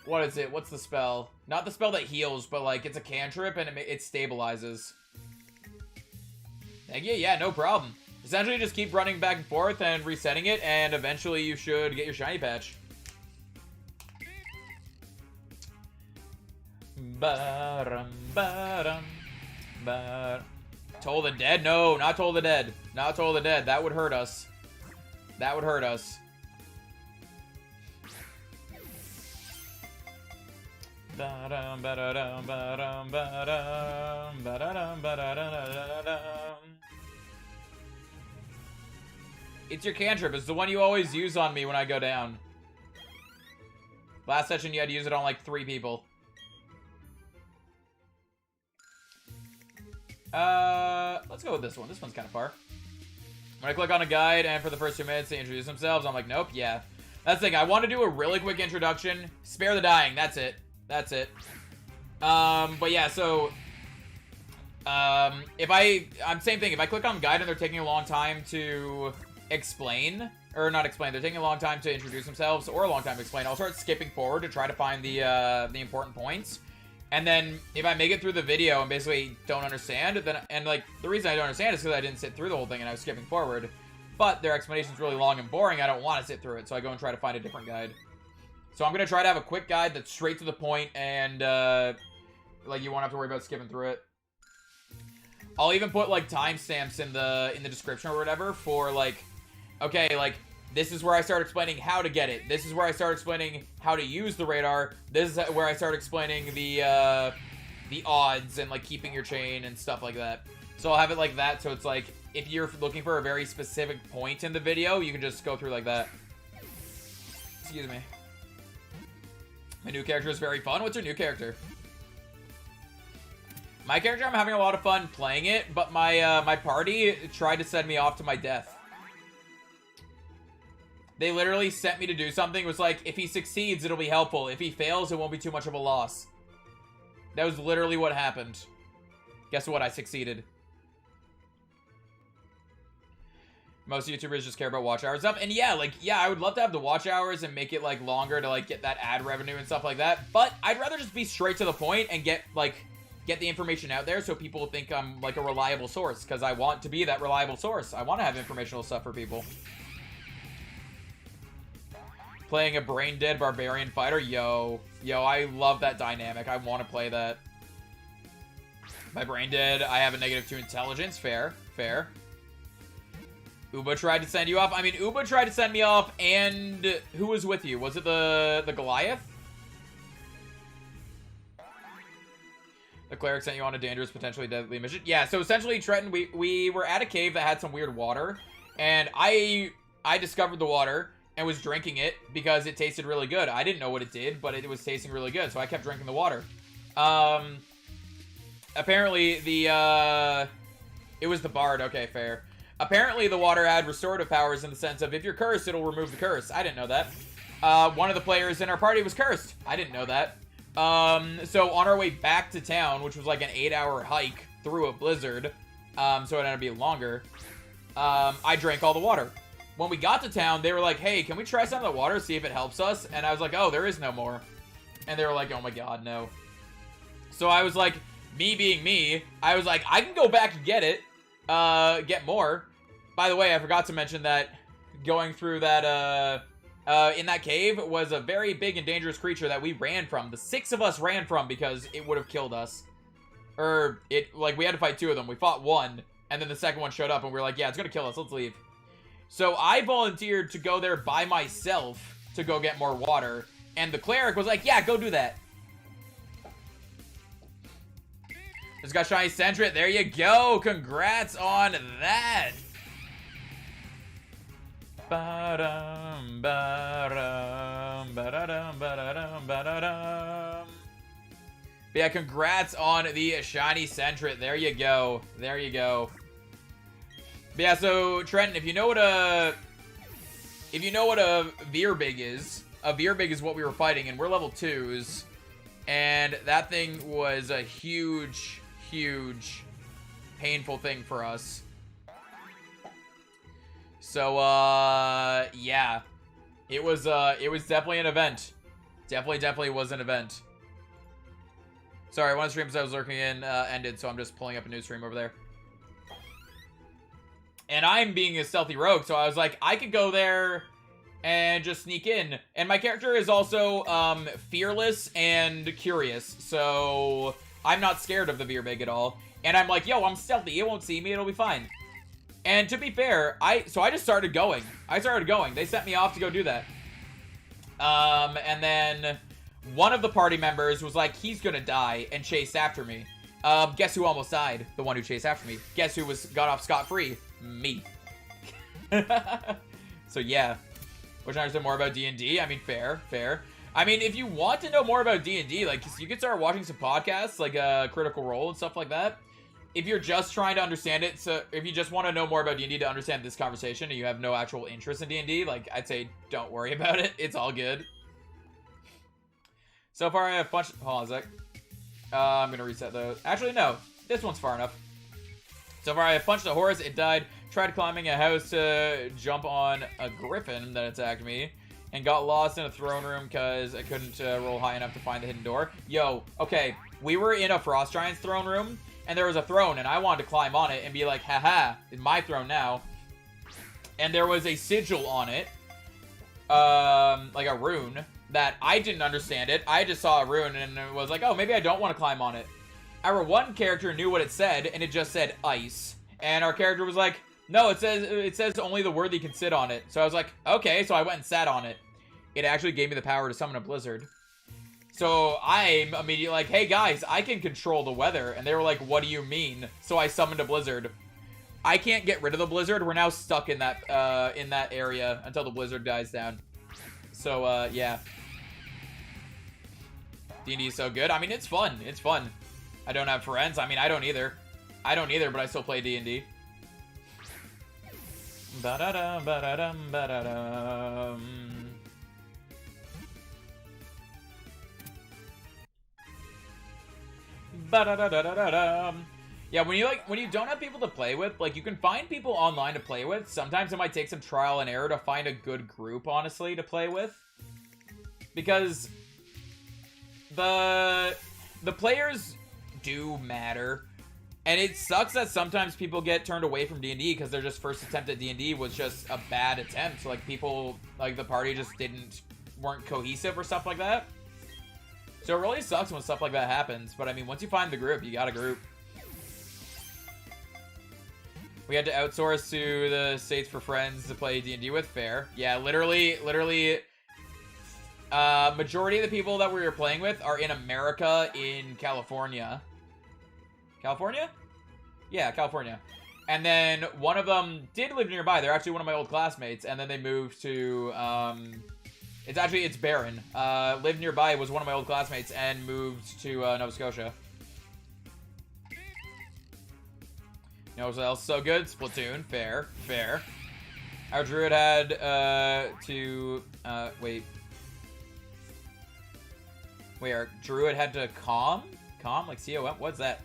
what is it? What's the spell? Not the spell that heals, but, like, it's a cantrip, and it stabilizes. Thank you, yeah, no problem. Essentially, just keep running back and forth and resetting it, and eventually you should get your shiny patch. Toll the Dead? No, not Toll the Dead. Not Toll the Dead. That would hurt us. That would hurt us. It's your cantrip. It's the one you always use on me when I go down. Last session, you had to use it on, like, 3 people. Let's go with this one. This one's kind of far. When I click on a guide, and for the first 2 minutes, they introduce themselves, I'm like, nope, yeah. That's the thing. I want to do a really quick introduction. Spare the dying. That's it. That's it. But yeah, so same thing. If I click on guide and they're taking a long time to explain, or not explain, they're taking a long time to introduce themselves, or a long time to explain, I'll start skipping forward to try to find the important points. And then if I make it through the video and basically don't understand, then, and like, the reason I don't understand is because I didn't sit through the whole thing and I was skipping forward. But their explanation's really long and boring, I don't want to sit through it, so I go and try to find a different guide. So I'm gonna try to have a quick guide that's straight to the point, and like, you won't have to worry about skipping through it. I'll even put like timestamps in the description or whatever for like, okay, like, this is where I start explaining how to get it. This is where I start explaining how to use the radar. This is where I start explaining the odds and like keeping your chain and stuff like that. So I'll have it like that, so it's like, if you're looking for a very specific point in the video, you can just go through like that. Excuse me. My new character is very fun. What's your new character? My character, I'm having a lot of fun playing it, but my my party tried to send me off to my death. They literally sent me to do something. It was like, if he succeeds, it'll be helpful. If he fails, it won't be too much of a loss. That was literally what happened. Guess what? I succeeded. Most YouTubers just care about watch hours stuff. And yeah, like, yeah, I would love to have the watch hours and make it, like, longer to, like, get that ad revenue and stuff like that. But I'd rather just be straight to the point and get the information out there so people think I'm, like, a reliable source. Because I want to be that reliable source. I want to have informational stuff for people. Playing a brain-dead barbarian fighter? Yo, I love that dynamic. I want to play that. My brain-dead, I have a -2 intelligence. Fair. Uba tried to send you off. I mean, Uba tried to send me off, and who was with you? Was it the Goliath? The cleric sent you on a dangerous, potentially deadly mission. Yeah, so essentially, Trenton, we were at a cave that had some weird water, and I discovered the water and was drinking it because it tasted really good. I didn't know what it did, but it was tasting really good, so I kept drinking the water. Apparently, it was the bard. Okay, fair. Apparently, the water had restorative powers in the sense of if you're cursed, it'll remove the curse. I didn't know that. One of the players in our party was cursed. I didn't know that. So on our way back to town, which was like an 8-hour hike through a blizzard, so it ended up being longer, I drank all the water. When we got to town, they were like, hey, can we try some of the water, see if it helps us? And I was like, oh, there is no more. And they were like, oh my god, no. So I was like, me being me, I was like, I can go back and get it, get more. By the way, I forgot to mention that going through that, in that cave was a very big and dangerous creature that we ran from. The 6 of us ran from because it would have killed us. Like, we had to fight 2 of them. We fought 1, and then the second one showed up, and we were like, yeah, it's gonna kill us, let's leave. So I volunteered to go there by myself to go get more water, and the cleric was like, yeah, go do that. Just got shiny centret. There you go. Congrats on that. Ba-dum, ba-dum, ba-da-dum, ba-da-dum, ba-da-dum. But yeah, congrats on the shiny centret. There you go. There you go. But yeah, so Trenton, if you know what a Veerbig is, a Veerbig is what we were fighting, and we're level 2s, and that thing was a huge, painful thing for us. So, yeah. It was definitely an event. Definitely was an event. Sorry, one of the streams I was lurking in ended, so I'm just pulling up a new stream over there. And I'm being a stealthy rogue, so I was like, I could go there and just sneak in. And my character is also fearless and curious, so I'm not scared of the Veerbig at all. And I'm like, yo, I'm stealthy. It won't see me. It'll be fine. And to be fair, so I just started going. They sent me off to go do that. And then one of the party members was like, he's gonna die, and chased after me. Guess who almost died? The one who chased after me. Guess who got off scot-free? Me. So yeah. Wish I understood more about D&D. I mean, fair. I mean, if you want to know more about D&D, like, you can start watching some podcasts, like Critical Role and stuff like that. If you're just trying to understand it, so if you just want to know more about D&D to understand this conversation and you have no actual interest in D&D, like, I'd say don't worry about it. It's all good. So far, I have a bunch... Hold on a sec. I'm gonna reset those. Actually, no. This one's far enough. So far, I punched a horse. It died. Tried climbing a house to jump on a griffin that attacked me. And got lost in a throne room because I couldn't roll high enough to find the hidden door. Yo, okay. We were in a Frost Giant's throne room. And there was a throne. And I wanted to climb on it and be like, haha, it's my throne now. And there was a sigil on it. Like a rune. That I didn't understand it. I just saw a rune and it was like, oh, maybe I don't want to climb on it. Our one character knew what it said, and it just said ice. And our character was like, no, it says only the worthy can sit on it. So I was like, okay, so I went and sat on it. It actually gave me the power to summon a blizzard. So I'm immediately like, hey guys, I can control the weather. And they were like, what do you mean? So I summoned a blizzard. I can't get rid of the blizzard. We're now stuck in that area until the blizzard dies down. So yeah. D&D is so good. I mean, it's fun. It's fun. I don't have friends. I mean, I don't either. I don't either, but I still play D&D. Ba-da-dum, ba-da-dum, ba-da-dum. Ba-da-da-da-da-dum. Yeah, when you don't have people to play with, like, you can find people online to play with. Sometimes it might take some trial and error to find a good group, honestly, to play with. Because the players do matter. And it sucks that sometimes people get turned away from D&D because their just first attempt at D&D was just a bad attempt. So, like, people, like, the party just weren't cohesive or stuff like that. So it really sucks when stuff like that happens. But, I mean, once you find the group, you got a group. We had to outsource to the States for friends to play D&D with. Fair. Yeah, literally, majority of the people that we were playing with are in America, in California. California? Yeah, California. And then one of them did live nearby. They're actually one of my old classmates. And then they moved to, it's Barron. Lived nearby, was one of my old classmates, and moved to Nova Scotia. You know what else is so good? Splatoon. Fair. Fair. Our druid had our druid had to calm? Calm? Like C-O-M? What's that?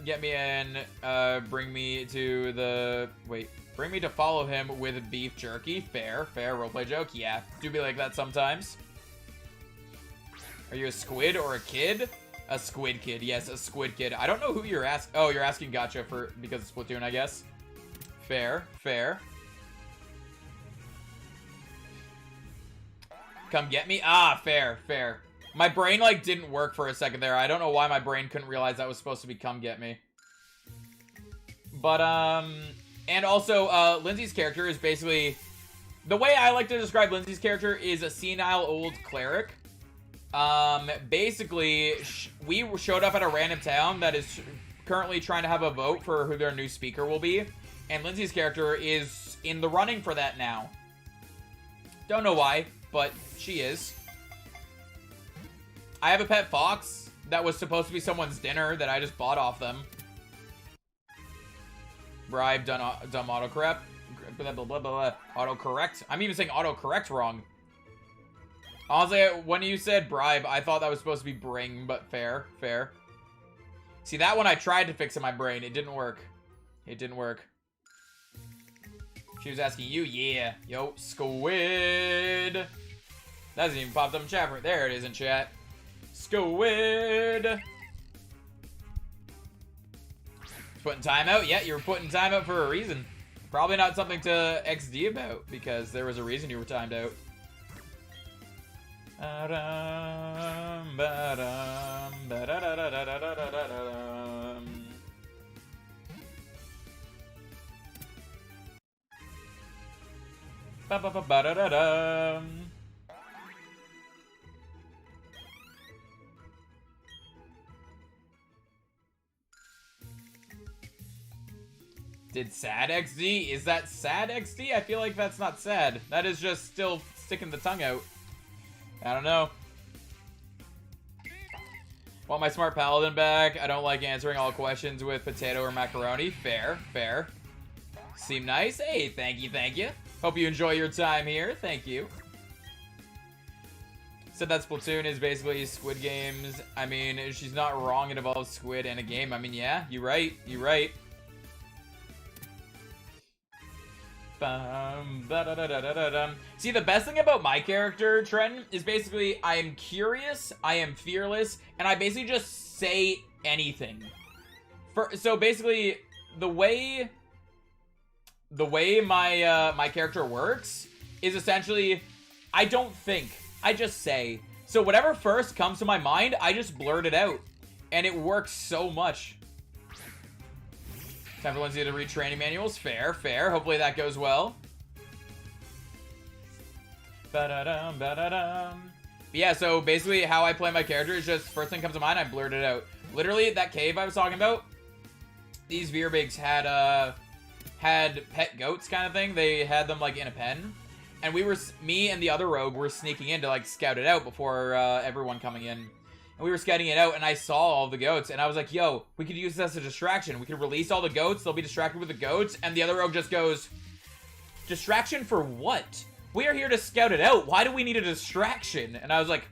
Get me in, bring me to follow him with beef jerky. Fair. Fair. Roleplay joke. Yeah. Do be like that sometimes. Are you a squid or a kid? A squid kid. Yes, a squid kid. I don't know who you're asking. Oh, you're asking Gotcha because of Splatoon, I guess. Fair. Fair. Come get me? Ah, fair. Fair. My brain, like, didn't work for a second there. I don't know why my brain couldn't realize that was supposed to be come get me. But, and also, Lindsay's character is basically... The way I like to describe Lindsay's character is a senile old cleric. Basically, we showed up at a random town that is currently trying to have a vote for who their new speaker will be. And Lindsay's character is in the running for that now. Don't know why, but she is. I have a pet fox that was supposed to be someone's dinner that I just bought off them. Bribe, dumb autocorrect. Blah, blah, blah, blah. Autocorrect. I'm even saying autocorrect wrong. Honestly, when you said bribe, I thought that was supposed to be bring, but fair. Fair. See, that one I tried to fix in my brain. It didn't work. It didn't work. She was asking you. Yeah. Yo, Squid. That hasn't even popped up in chat. There it is in chat. Squid. Putting time out? Yeah, you were putting time out for a reason. Probably not something to XD about, because there was a reason you were timed out. Did sad XD? Is that sad XD? I feel like that's not sad. That is just still sticking the tongue out. I don't know. Want my smart paladin back? I don't like answering all questions with potato or macaroni. Fair, fair. Seem nice? Hey, thank you, thank you. Hope you enjoy your time here. Thank you. Said that Splatoon is basically Squid Games. I mean, she's not wrong. It involves Squid and a game. I mean, yeah, you're right. You're right. See, the best thing about my character, Trenton, is basically I am curious, I am fearless, and I basically just say anything. So basically, the way my my character works is essentially I don't think, I just say. So whatever first comes to my mind, I just blurt it out, and it works so much. Time for Lindsay to read training manuals. Fair, fair. Hopefully that goes well. Ba-da-dum, ba-da-dum. But yeah, so basically how I play my character is just first thing comes to mind, I blurt it out. Literally, that cave I was talking about, these Veerbigs had pet goats kind of thing. They had them like in a pen. And me and the other rogue were sneaking in to like scout it out before everyone coming in. And we were scouting it out, and I saw all the goats, and I was like, yo, we could use this as a distraction. We could release all the goats, they'll be distracted with the goats, and the other rogue just goes, distraction for what? We are here to scout it out. Why do we need a distraction? And I was like,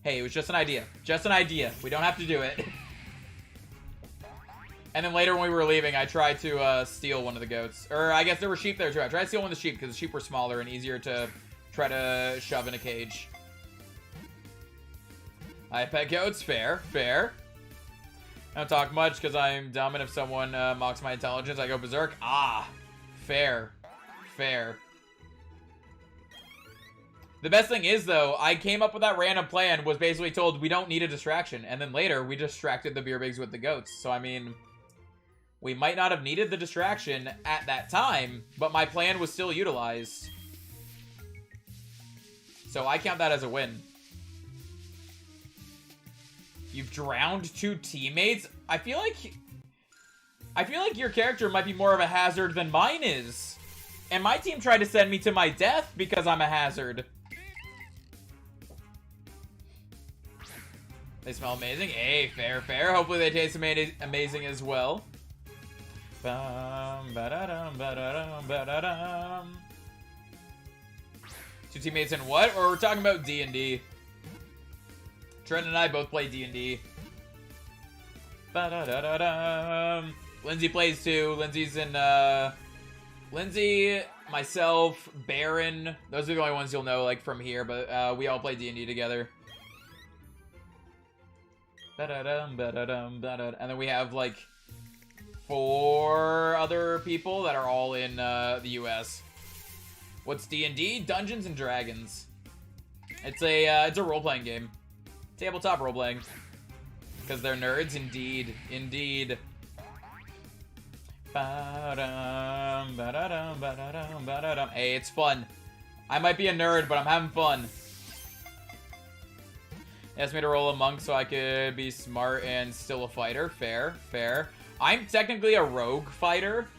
hey, it was just an idea. Just an idea. We don't have to do it. And then later when we were leaving, I tried to steal one of the goats. Or I guess there were sheep there too. I tried to steal one of the sheep, because the sheep were smaller and easier to try to shove in a cage. I have pet goats. Fair, fair. I don't talk much because I'm dumb, and if someone mocks my intelligence, I go berserk. Ah, fair, fair. The best thing is, though, I came up with that random plan, was basically told we don't need a distraction, and then later we distracted the Veerbigs with the goats. So, I mean, we might not have needed the distraction at that time, but my plan was still utilized. So I count that as a win. You've drowned 2 teammates? I feel like your character might be more of a hazard than mine is. And my team tried to send me to my death because I'm a hazard. They smell amazing. Hey, fair, fair. Hopefully they taste amazing as well. Bum, ba-da-dum, ba-da-dum, ba-da-dum. 2 teammates in what? Or we're talking about D&D. Trent and I both play D&D. Ba-da-da-da-dum. Lindsay plays too. Lindsay's in, Lindsay, myself, Baron. Those are the only ones you'll know, like, from here. But, we all play D&D together. Ba-da-dum, ba-da-dum, ba-da-dum. And then we have, like, 4 other people that are all in, the US. What's D&D? Dungeons and Dragons. It's a role-playing game. Tabletop role-playing. Because they're nerds, indeed. Indeed. Ba-dum, ba-da-dum, ba-da-dum, ba-da-dum. Hey, it's fun. I might be a nerd, but I'm having fun. They asked me to roll a monk so I could be smart and still a fighter. Fair, fair. I'm technically a rogue fighter.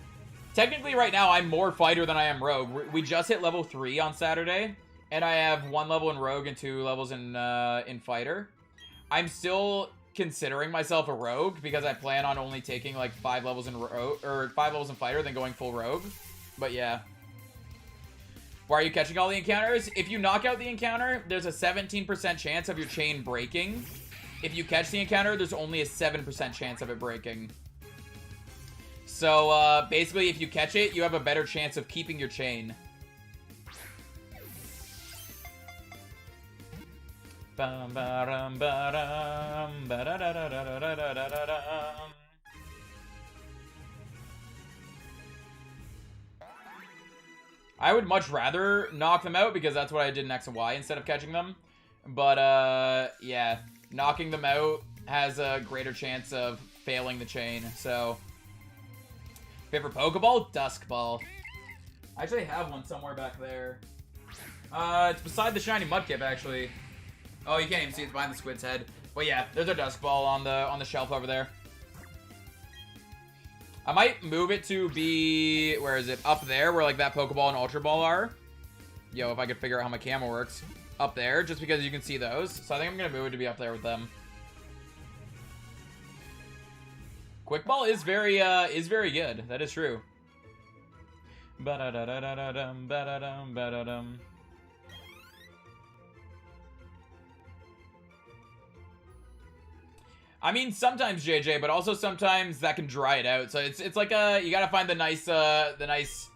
Technically, right now, I'm more fighter than I am rogue. We just hit level 3 on Saturday. And I have 1 level in rogue and 2 levels in fighter. I'm still considering myself a rogue because I plan on only taking like 5 levels in rogue or 5 levels in fighter, then going full rogue. But yeah. Why are you catching all the encounters? If you knock out the encounter, there's a 17% chance of your chain breaking. If you catch the encounter, there's only a 7% chance of it breaking. So basically, if you catch it, you have a better chance of keeping your chain. Bum, ba-dum, ba-dum, ba-da-da-da-da-da-da-da-da-dum. I would much rather knock them out because that's what I did in X and Y instead of catching them. But, yeah, knocking them out has a greater chance of failing the chain, so. Favorite Pokeball? Dusk Ball. I actually have one somewhere back there. It's beside the shiny Mudkip, actually. Oh, you can't even see it behind the Squid's head. But yeah, there's a Dusk Ball on the shelf over there. I might move it to be, where is it? Up there, where like that Pokeball and Ultra Ball are. Yo, if I could figure out how my camera works. Up there, just because you can see those. So I think I'm gonna move it to be up there with them. Quick Ball is very good. That is true. Ba-da-da-da-da-dum, ba-da-dum, ba-da-dum. I mean, sometimes JJ, but also sometimes that can dry it out. So it's like you gotta find the nice nice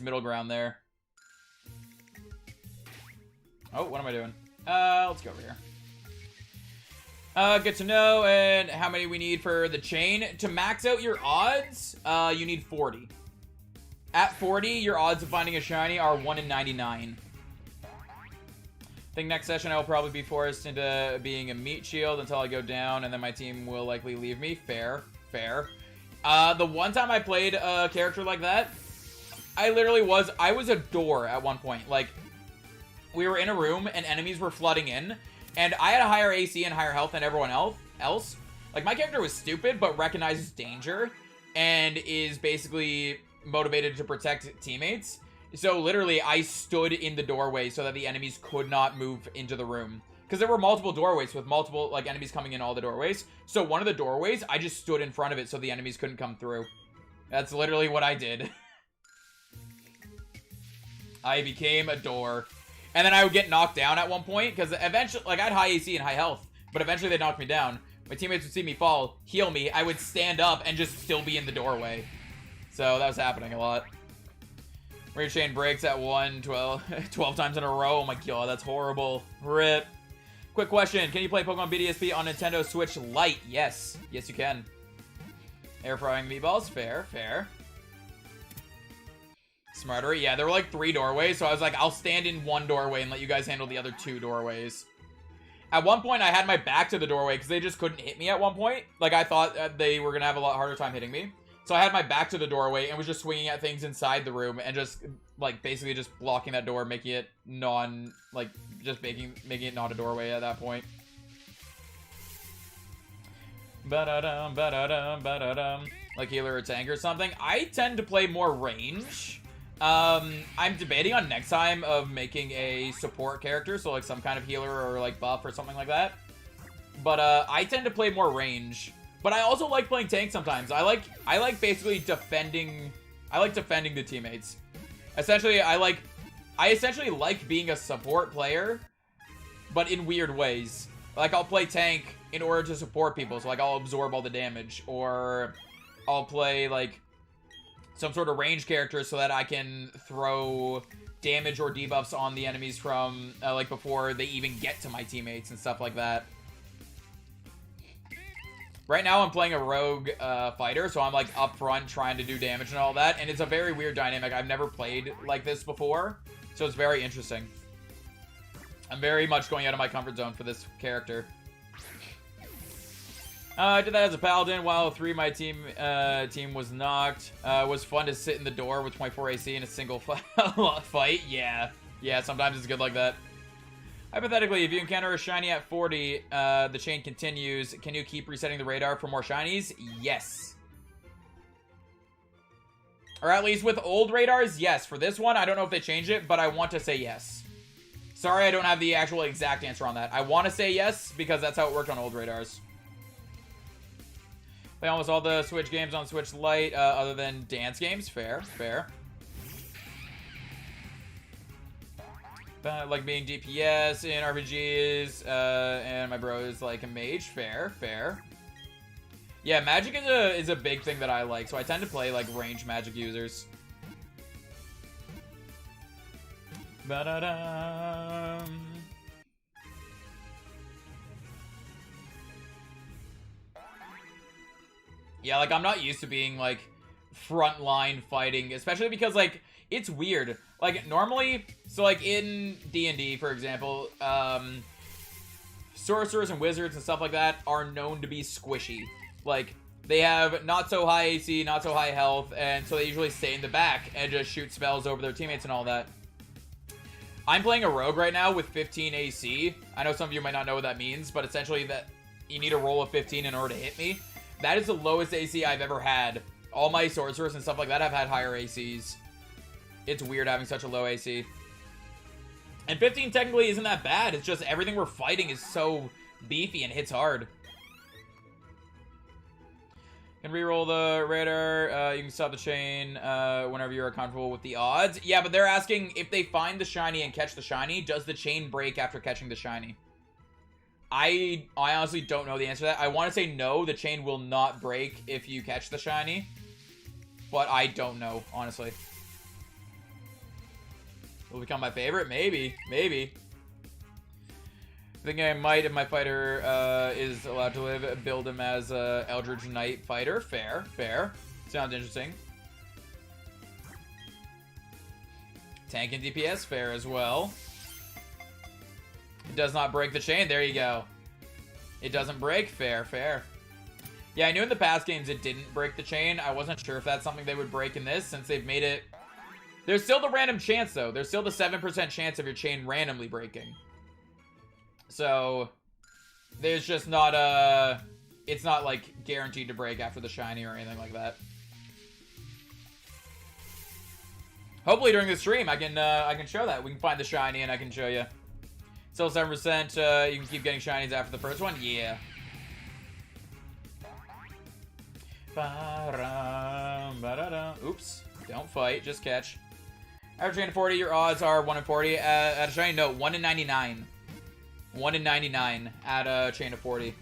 middle ground there. Oh, what am I doing? Let's go over here. Good to know. And how many we need for the chain to max out your odds? You need 40. At 40, your odds of finding a shiny are 1 in 99. I think next session I'll probably be forced into being a meat shield until I go down, and then my team will likely leave me. Fair. The one time I played a character like that, I was a door at one point. Like, we were in a room and enemies were flooding in, and I had a higher AC and higher health than everyone else. Like, my character was stupid, but recognizes danger and is basically motivated to protect teammates. So literally, I stood in the doorway so that the enemies could not move into the room. Because there were multiple doorways with multiple, like, enemies coming in all the doorways. So one of the doorways, I just stood in front of it so the enemies couldn't come through. That's literally what I did. I became a door. And then I would get knocked down at one point, because eventually, like, I had high AC and high health. But eventually they knocked me down. My teammates would see me fall, heal me. I would stand up and just still be in the doorway. So that was happening a lot. Rage chain breaks at 12 times in a row. Oh my god, that's horrible. RIP. Quick question. Can you play Pokemon BDSP on Nintendo Switch Lite? Yes. Yes, you can. Air frying meatballs. Fair. Smarter. Yeah, there were like 3 doorways, so I was like, I'll stand in one doorway and let you guys handle the other 2 doorways. At one point, I had my back to the doorway because they just couldn't hit me at one point. Like, I thought they were going to have a lot harder time hitting me. So I had my back to the doorway and was just swinging at things inside the room and just, like, basically just blocking that door, making it just making it not a doorway at that point. Ba-da-dum, ba-da-dum, ba-da-dum. Like healer or tank or something. I tend to play more range. I'm debating on next time of making a support character, so like some kind of healer or like buff or something like that. But I tend to play more range. But I also like playing tank sometimes. I like basically defending. I like defending the teammates. Essentially, I essentially like being a support player, but in weird ways. Like, I'll play tank in order to support people, so like I'll absorb all the damage, or I'll play like some sort of range character so that I can throw damage or debuffs on the enemies from like before they even get to my teammates and stuff like that. Right now, I'm playing a rogue fighter, so I'm, like, up front trying to do damage and all that, and it's a very weird dynamic. I've never played like this before, so it's very interesting. I'm very much going out of my comfort zone for this character. I did that as a paladin while 3 of my team was knocked. It was fun to sit in the door with 24 AC in a single fight. Yeah, sometimes it's good like that. Hypothetically, if you encounter a shiny at 40, the chain continues. Can you keep resetting the radar for more shinies? Yes. Or at least with old radars, yes. For this one, I don't know if they changed it, but I want to say yes. Sorry, I don't have the actual exact answer on that. I want to say yes, because that's how it worked on old radars. Play almost all the Switch games on Switch Lite, other than dance games. Fair. Like being DPS in RPGs, and my bro is like a mage. Fair. Yeah, magic is a big thing that I like, so I tend to play like range magic users. Ba-da-dum. Yeah, like I'm not used to being like frontline fighting, especially because like it's weird. Like, normally, so, like, in D&D, for example, sorcerers and wizards and stuff like that are known to be squishy. Like, they have not so high AC, not so high health, and so they usually stay in the back and just shoot spells over their teammates and all that. I'm playing a rogue right now with 15 AC. I know some of you might not know what that means, but essentially that you need a roll of 15 in order to hit me. That is the lowest AC I've ever had. All my sorcerers and stuff like that have had higher ACs. It's weird having such a low AC. And 15 technically isn't that bad. It's just everything we're fighting is so beefy and hits hard. Can reroll the radar. You can stop the chain whenever you're comfortable with the odds. Yeah, but they're asking if they find the shiny and catch the shiny, does the chain break after catching the shiny? I honestly don't know the answer to that. I want to say no, the chain will not break if you catch the shiny. But I don't know, honestly. Will become my favorite? Maybe. Maybe. I think I might, if my fighter is allowed to live, build him as a Eldritch Knight fighter. Fair. Fair. Sounds interesting. Tank and DPS fair as well. It does not break the chain. There you go. It doesn't break. Fair, fair. Yeah, I knew in the past games it didn't break the chain. I wasn't sure if that's something they would break in this, since they've made it... There's still the random chance, though. There's still the 7% chance of your chain randomly breaking. So, there's just not a... It's not, like, guaranteed to break after the shiny or anything like that. Hopefully during the stream I can show that. We can find the shiny and I can show you. Still 7%, you can keep getting shinies after the first one? Yeah. Oops. Don't fight, just catch. After chain of 40, your odds are 1 in 40. At a shiny, no, 1 in 99. 1 in 99 at a chain of 40.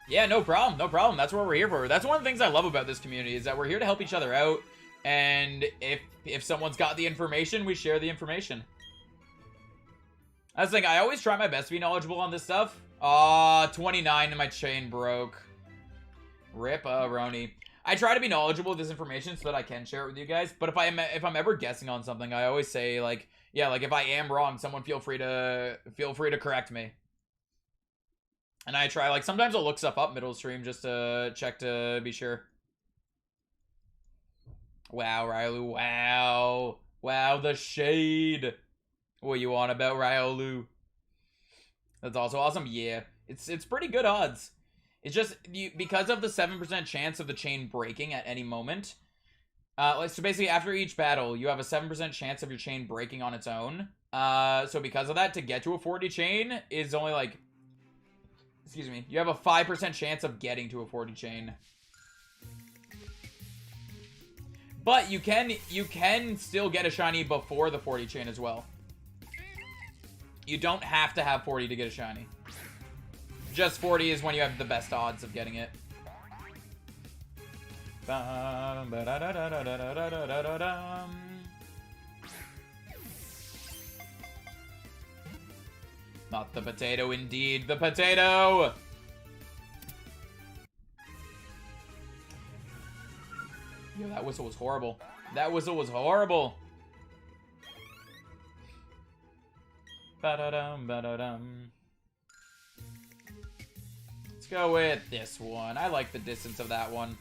Yeah, no problem, no problem. That's what we're here for. That's one of the things I love about this community, is that we're here to help each other out. And if someone's got the information, we share the information. I was thinking, I always try my best to be knowledgeable on this stuff. Aw, 29 and my chain broke. Rip-a-roni. I try to be knowledgeable with this information so that I can share it with you guys. But if I'm ever guessing on something, I always say, like, yeah, like if I am wrong, someone feel free to correct me. And I try, like, sometimes I'll look stuff up middle stream just to check to be sure. Wow, Ryolu, wow. Wow, the shade. What you on about, Ryolu? That's also awesome. Yeah, it's pretty good odds. It's just because of the 7% chance of the chain breaking at any moment. So basically, after each battle, you have a 7% chance of your chain breaking on its own. So because of that, to get to a 40 chain is only like, excuse me, you have a 5% chance of getting to a 40 chain. But you can still get a shiny before the 40 chain as well. You don't have to have 40 to get a shiny. Just 40 is when you have the best odds of getting it. Not the potato, indeed. The potato! Yo, that whistle was horrible. That whistle was horrible. Ba-da-dum, ba-da-dum. Let's go with this one. I like the distance of that one.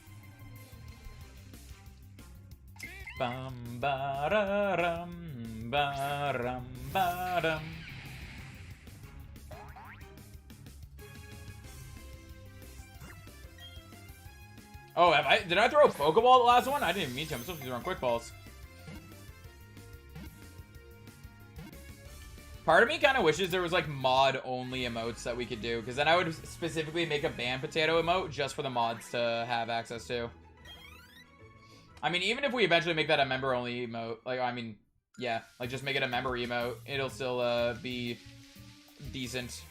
Bum, ba-da-dum, ba-dum, ba-dum. Oh, did I throw a Pokeball the last one? I didn't even mean to. I'm supposed to be throwing quick balls. Part of me kind of wishes there was like mod-only emotes that we could do, because then I would specifically make a ban potato emote just for the mods to have access to. I mean, even if we eventually make that a member-only emote, like, I mean, yeah, like just make it a member emote, it'll still be decent.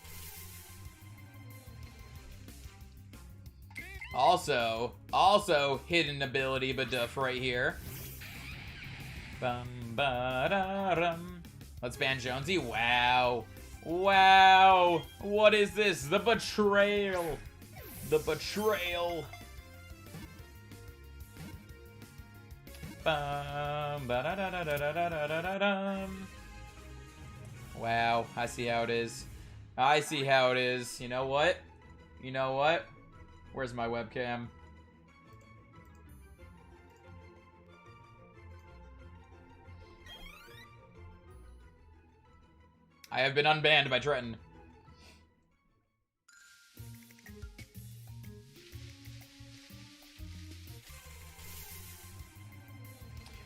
Also, hidden ability Baduff right here. Bum, ba, da, rum. Let's ban Jonesy. Wow. Wow. What is this? The betrayal. The betrayal. Bum, ba, da, da, da, da, da, da, da, da, dum. Wow. I see how it is. I see how it is. You know what? You know what? Where's my webcam? I have been unbanned by Trenton.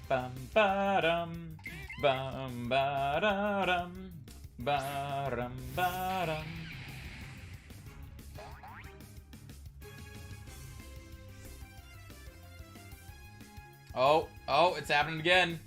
Bum ba dum, bum ba da dum, ba dum ba dum. Oh, it's happening again.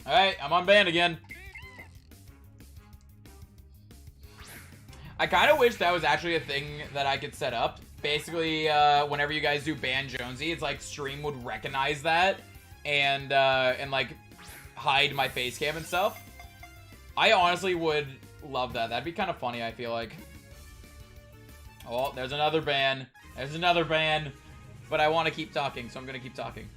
Alright, I'm on ban again. I kind of wish that was actually a thing that I could set up. Basically, whenever you guys do ban Jonesy, it's like stream would recognize that and like hide my face cam and stuff. I honestly would love that. That'd be kind of funny, I feel like. Oh, there's another ban. There's another ban. But I want to keep talking, so I'm gonna keep talking.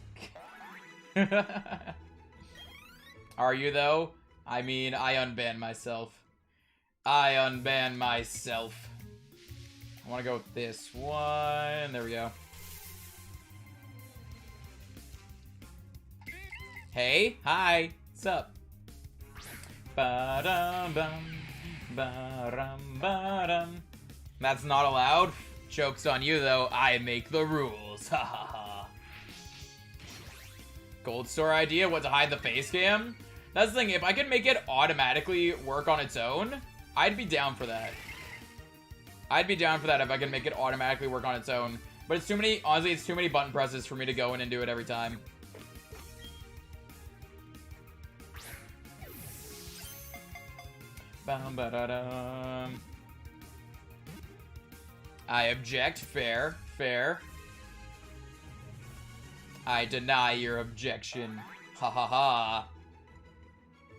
Are you, though? I mean, I unban myself. I unban myself. I want to go with this one. There we go. Hey, hi, what's up? Ba-dum-bum, ba-dum-ba-dum. That's not allowed. Joke's on you, though. I make the rules. Ha ha ha. Gold store idea? What, to hide the face cam? That's the thing. If I could make it automatically work on its own, I'd be down for that. I'd be down for that if I could make it automatically work on its own. But it's too many, honestly, it's too many button presses for me to go in and do it every time. Bum, ba-da-dum. I object. Fair. Fair. I deny your objection. Ha ha ha.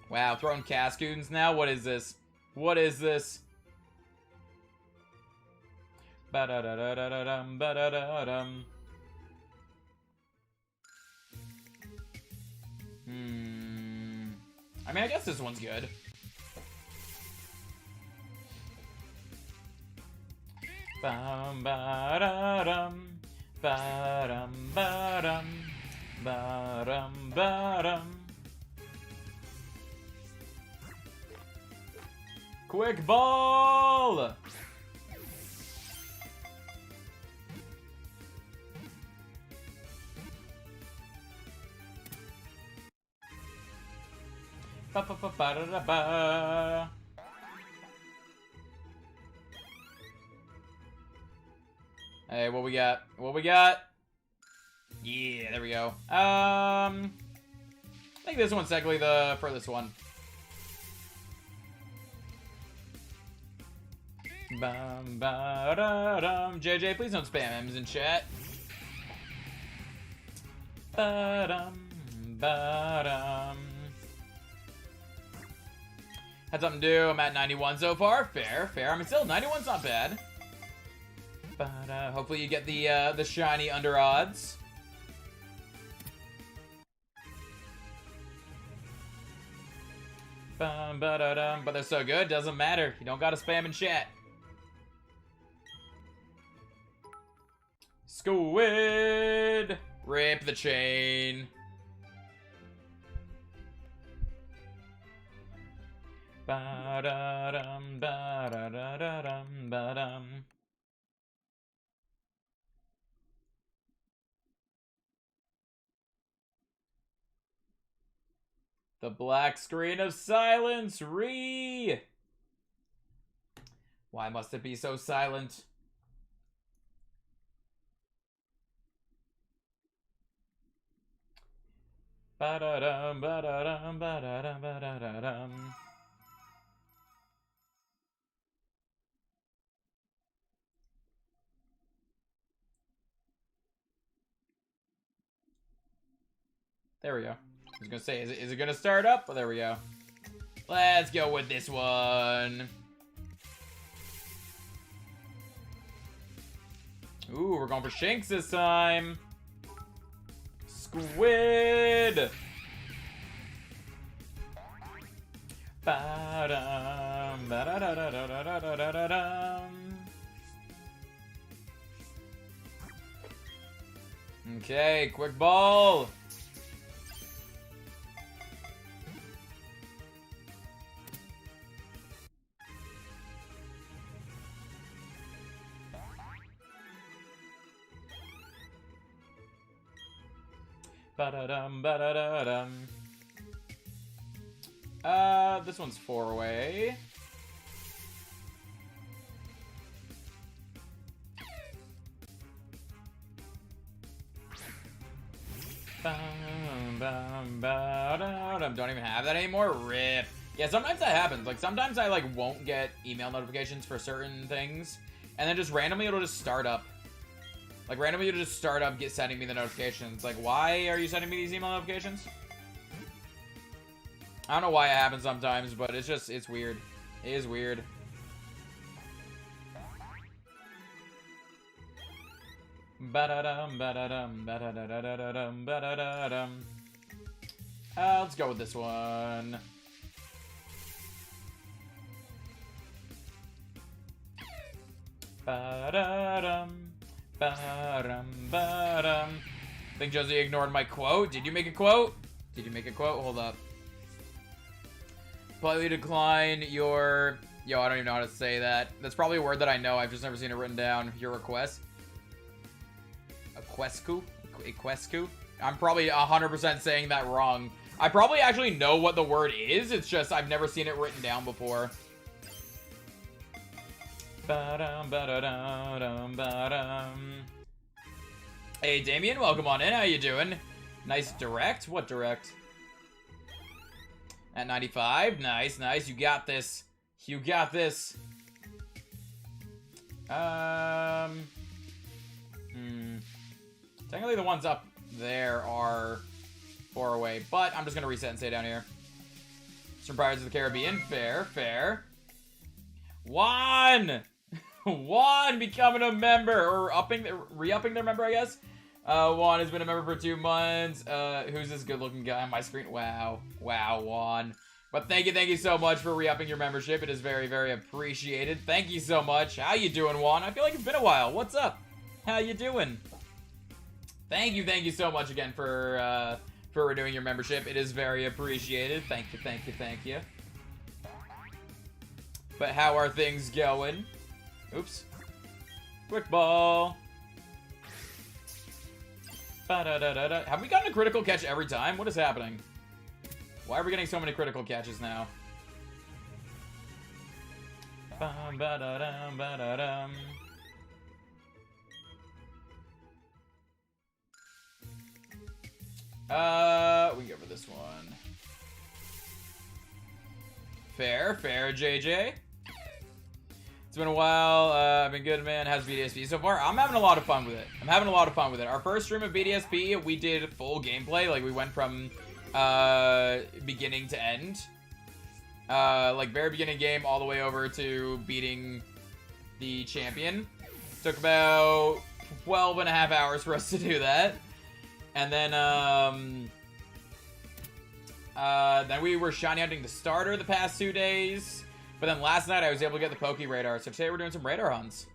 Wow, throwing Cascoons now? What is this? What is this? Ba-da-da-da-da-dum, ba-da-da-dum. I mean, I guess this one's good. Bum ba-da-dum, ba-dum ba-dum, ba-dum ba-dum. Quick ball! Ba-ba-ba-ba-da-da-ba. Hey, what we got? What we got? Yeah, there we go. I think this one's technically the furthest one. Bum ba da dum. JJ, please don't spam M's in chat. Ba dum ba dum. Had something to do. I'm at 91 so far. Fair, fair. I mean, still 91's not bad. But hopefully you get the shiny under odds. Bum ba da dum. But they're so good, doesn't matter. You don't gotta spam in chat. Squid! Rip the chain. Ba-da-dum, ba-da-da-da-dum, ba-dum. The black screen of silence, Why must it be so silent? Ba-da-dum, ba-da-dum, ba-da-dum, ba-da-da-dum. There we go. I was gonna say, is it gonna start up? Oh, there we go. Let's go with this one. Ooh, we're going for Shanks this time. Squid! Ba-dum, ba-da-da-da-da-da-da-da-dum. Okay, quick ball. Ba-da-dum, ba-da-da-dum. This one's 4-way. Bum, Don't even have that anymore. Rip. Yeah, sometimes that happens. Like, sometimes I, like, won't get email notifications for certain things. And then just randomly it'll just start up. Like, randomly it'll just start up, sending me the notifications. Like, why are you sending me these email notifications? I don't know why it happens sometimes, but it's just, it's weird. It is weird. Let's go with this one. Think Josie ignored my quote. Did you make a quote? Did you make a quote? Hold up. Politely decline your... Yo, I don't even know how to say that. That's probably a word that I know. I've just never seen it written down. Your request. A quescu? I'm probably 100% saying that wrong. I probably actually know what the word is. It's just I've never seen it written down before. Hey, Damien, welcome on in. How you doing? Nice direct. What direct? At 95. Nice, nice. You got this. You got this. Technically, the ones up there are 4 away, but I'm just gonna reset and stay down here. From Pirates of the Caribbean. Fair, fair. Juan! Juan becoming a member, or re-upping their member, I guess. Juan has been a member for 2 months. Who's this good-looking guy on my screen? Wow. Wow, Juan. But thank you so much for re-upping your membership. It is very, very appreciated. Thank you so much. How you doing, Juan? I feel like it's been a while. What's up? How you doing? Thank you so much again for renewing your membership. It is very appreciated. Thank you. But how are things going? Oops. Quick ball. Have we gotten a critical catch every time? What is happening? Why are we getting so many critical catches now? We can go for this one. Fair, JJ. It's been a while. I've been good, man. How's BDSP so far? I'm having a lot of fun with it. Our first stream of BDSP, we did full gameplay. Like, we went from beginning to end. Like, very beginning game all the way over to beating the champion. Took about 12.5 hours for us to do that. And then we were shiny hunting the starter the past 2 days. But then last night I was able to get the Poke Radar. So today we're doing some radar hunts.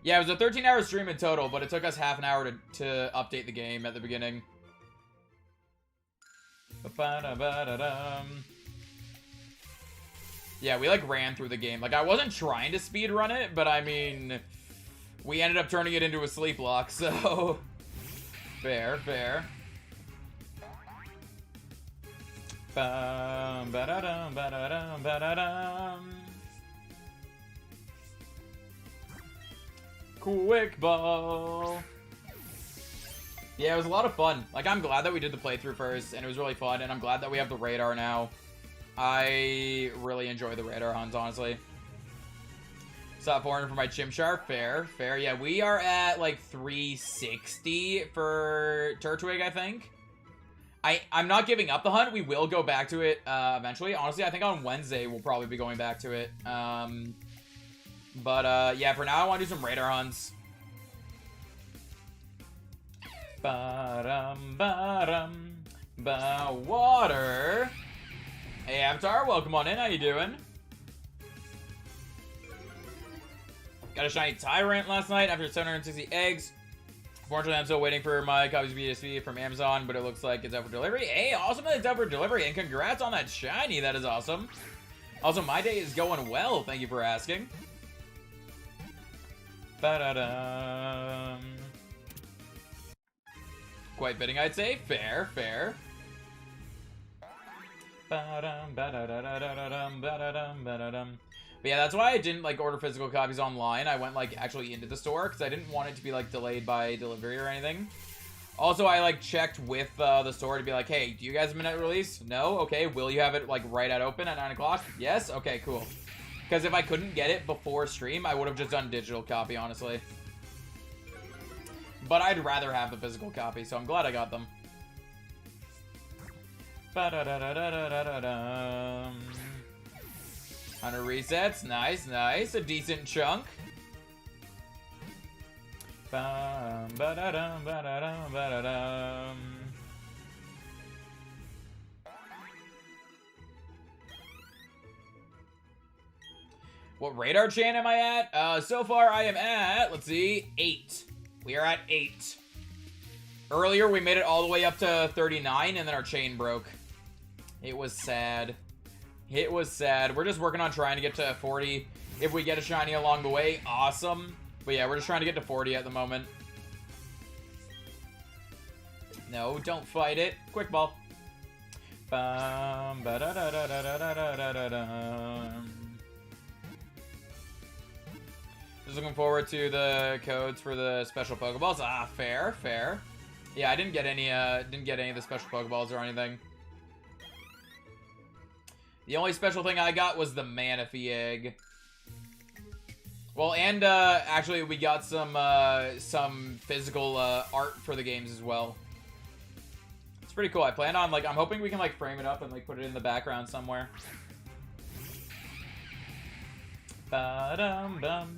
Yeah, it was a 13-hour stream in total, but it took us half an hour to update the game at the beginning. Yeah, we like ran through the game. Like, I wasn't trying to speed run it, but I mean, we ended up turning it into a sleep lock, so fair. Quick ball. Yeah, it was a lot of fun. Like, I'm glad that we did the playthrough first, and it was really fun, and I'm glad that we have the radar now. I really enjoy the radar hunts, honestly. Stop 400 for my Chimchar. Fair. Yeah, we are at, like, 360 for Turtwig, I think. I'm not giving up the hunt. We will go back to it eventually. Honestly, I think on Wednesday we'll probably be going back to it. Yeah, for now I want to do some radar hunts. Water. Hey, Avatar, welcome on in. How you doing? Got a shiny Tyrant last night after 760 eggs. Fortunately, I'm still waiting for my copies of BDSP from Amazon, but it looks like it's out for delivery. Hey, awesome that it's out for delivery, and congrats on that shiny. That is awesome. Also, my day is going well. Thank you for asking. Quite fitting, I'd say. Fair. But yeah, that's why I didn't, like, order physical copies online. I went, like, actually into the store, because I didn't want it to be, like, delayed by delivery or anything. Also, I like checked with the store to be like, hey, do you guys have midnight release? No? Okay, will you have it like right at open at 9 o'clock? Yes? Okay, cool. Because if I couldn't get it before stream, I would have just done digital copy, honestly. But I'd rather have the physical copy, so I'm glad I got them. 100 resets. Nice, nice. A decent chunk. What radar chain am I at? So far I am at, let's see, 8. We are at 8. Earlier we made it all the way up to 39 and then our chain broke. It was sad. It was sad. We're just working on trying to get to 40. If we get a shiny along the way, awesome. But yeah, we're just trying to get to 40 at the moment. No, don't fight it. Quick ball. Just looking forward to the codes for the special Pokeballs. Ah, fair, fair. Yeah, I didn't get any of the special Pokeballs or anything. The only special thing I got was the Manaphy egg. Well, and actually we got some physical art for the games as well. It's pretty cool. I plan on I'm hoping we can frame it up and put it in the background somewhere. Ba-dum bum.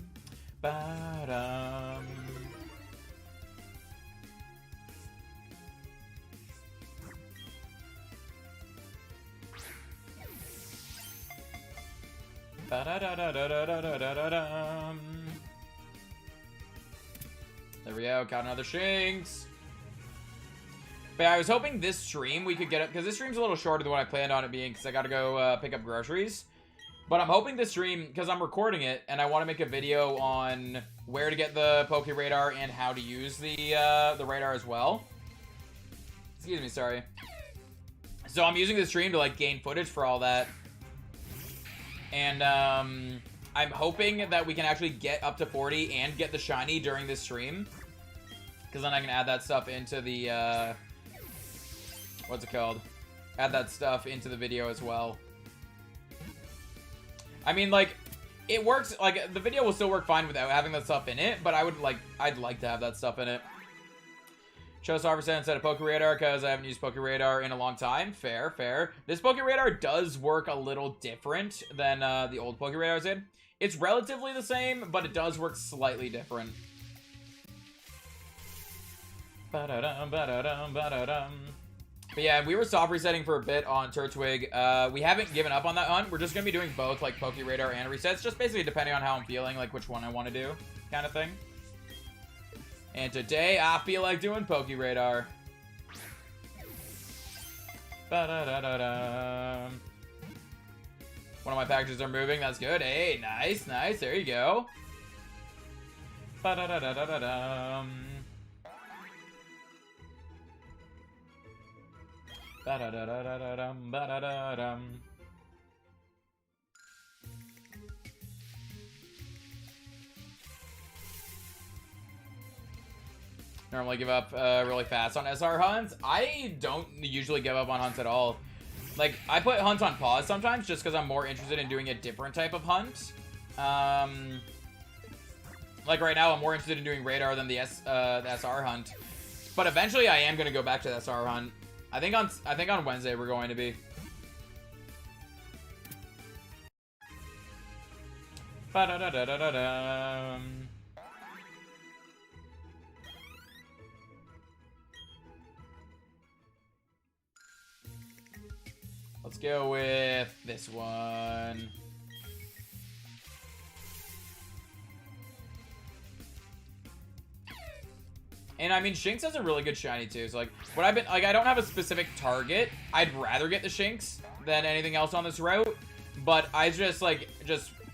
Ba-dum. There we go, got another Shinx. But yeah, I was hoping this stream we could get up, because this stream's a little shorter than what I planned on it being, because I gotta go pick up groceries. But I'm hoping this stream, because I'm recording it, and I want to make a video on where to get the Poke Radar and how to use the radar as well. Excuse me, sorry. So I'm using the stream to gain footage for all that. And I'm hoping that we can actually get up to 40 and get the shiny during this stream. Because then I can add that stuff into the, what's it called? Add that stuff into the video as well. I mean, it works, the video will still work fine without having that stuff in it, but I'd like to have that stuff in it. Chose Harvester instead of Poke Radar because I haven't used Poke Radar in a long time. Fair, fair. This Poke Radar does work a little different than the old Poke Radars did. It's relatively the same, but it does work slightly different. Ba-da-dum, ba-da-dum, ba-da-dum. But yeah, we were soft resetting for a bit on Turtwig. We haven't given up on that hunt. We're just going to be doing both, Poke Radar and resets, just basically depending on how I'm feeling, which one I want to do, kind of thing. And today, I feel like doing Poke Radar. Ba-da-da-da-da. One of my packages are moving. That's good. Hey, nice, nice. There you go. Ba-da-da-da-da-da-dum. Ba-da-da-da-da-dum. Ba-da-da-dum. Normally give up really fast on SR hunts. I don't usually give up on hunts at all. I put hunts on pause sometimes just because I'm more interested in doing a different type of hunt. Right now, I'm more interested in doing radar than the SR hunt. But eventually, I am going to go back to the SR hunt. I think on Wednesday we're going to be. Ba-da-da-da-da-da-dum. Let's go with this one. And I mean, Shinx has a really good shiny too. So what I've been I don't have a specific target. I'd rather get the Shinx than anything else on this route. But I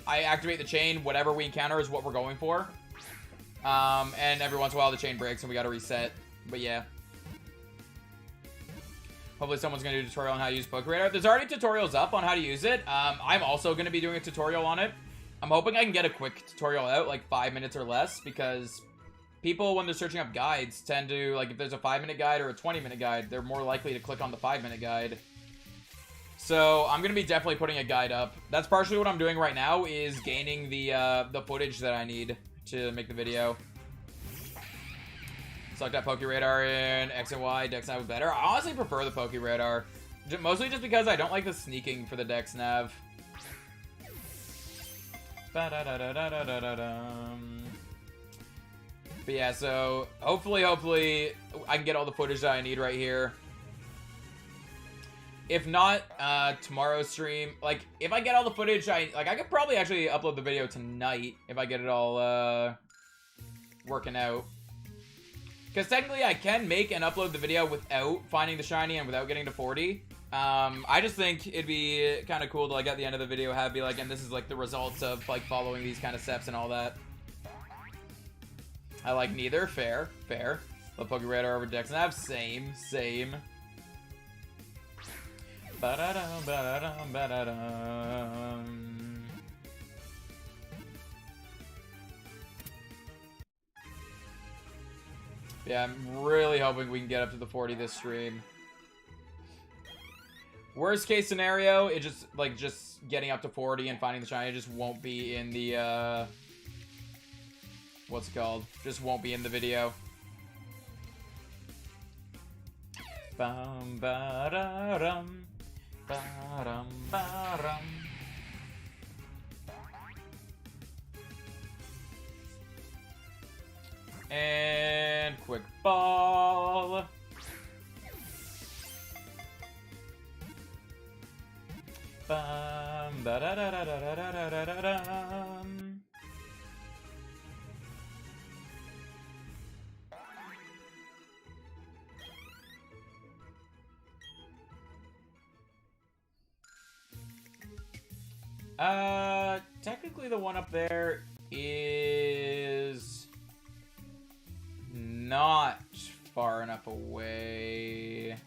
I activate the chain. Whatever we encounter is what we're going for. And every once in a while the chain breaks and we got to reset. But yeah. Hopefully someone's going to do a tutorial on how to use Poke Radar. There's already tutorials up on how to use it. I'm also going to be doing a tutorial on it. I'm hoping I can get a quick tutorial out, 5 minutes or less, because people, when they're searching up guides, tend to, like, if there's a 5-minute guide or a 20-minute guide, they're more likely to click on the 5-minute guide. So I'm gonna be definitely putting a guide up. That's partially what I'm doing right now, is gaining the footage that I need to make the video. Select that Poke Radar in X and Y. Dex Nav is better. I honestly prefer the Poke Radar, mostly just because I don't like the sneaking for the Dex Nav. But yeah, so hopefully I can get all the footage that I need right here. If not, tomorrow's stream, like, if I get all the footage, I could probably actually upload the video tonight if I get it all working out. Because technically I can make and upload the video without finding the shiny and without getting to 40. I just think it'd be kind of cool to, like, at the end of the video be like, and this is, like, the results of, like, following these kind of steps and all that. I like neither. Fair. The Poke Radar over Dex Nav. Same. Ba-da-dum, ba-da-dum, ba-da-dum. Yeah, I'm really hoping we can get up to the 40 this stream. Worst case scenario, it just getting up to 40 and finding the shiny just won't be in the, what's it called? Just won't be in the video. Bum, ba-da-dum, ba-dum, ba-dum. And quick ball. Bum, ba da da da da da da da da dum. Technically the one up there is not far enough away.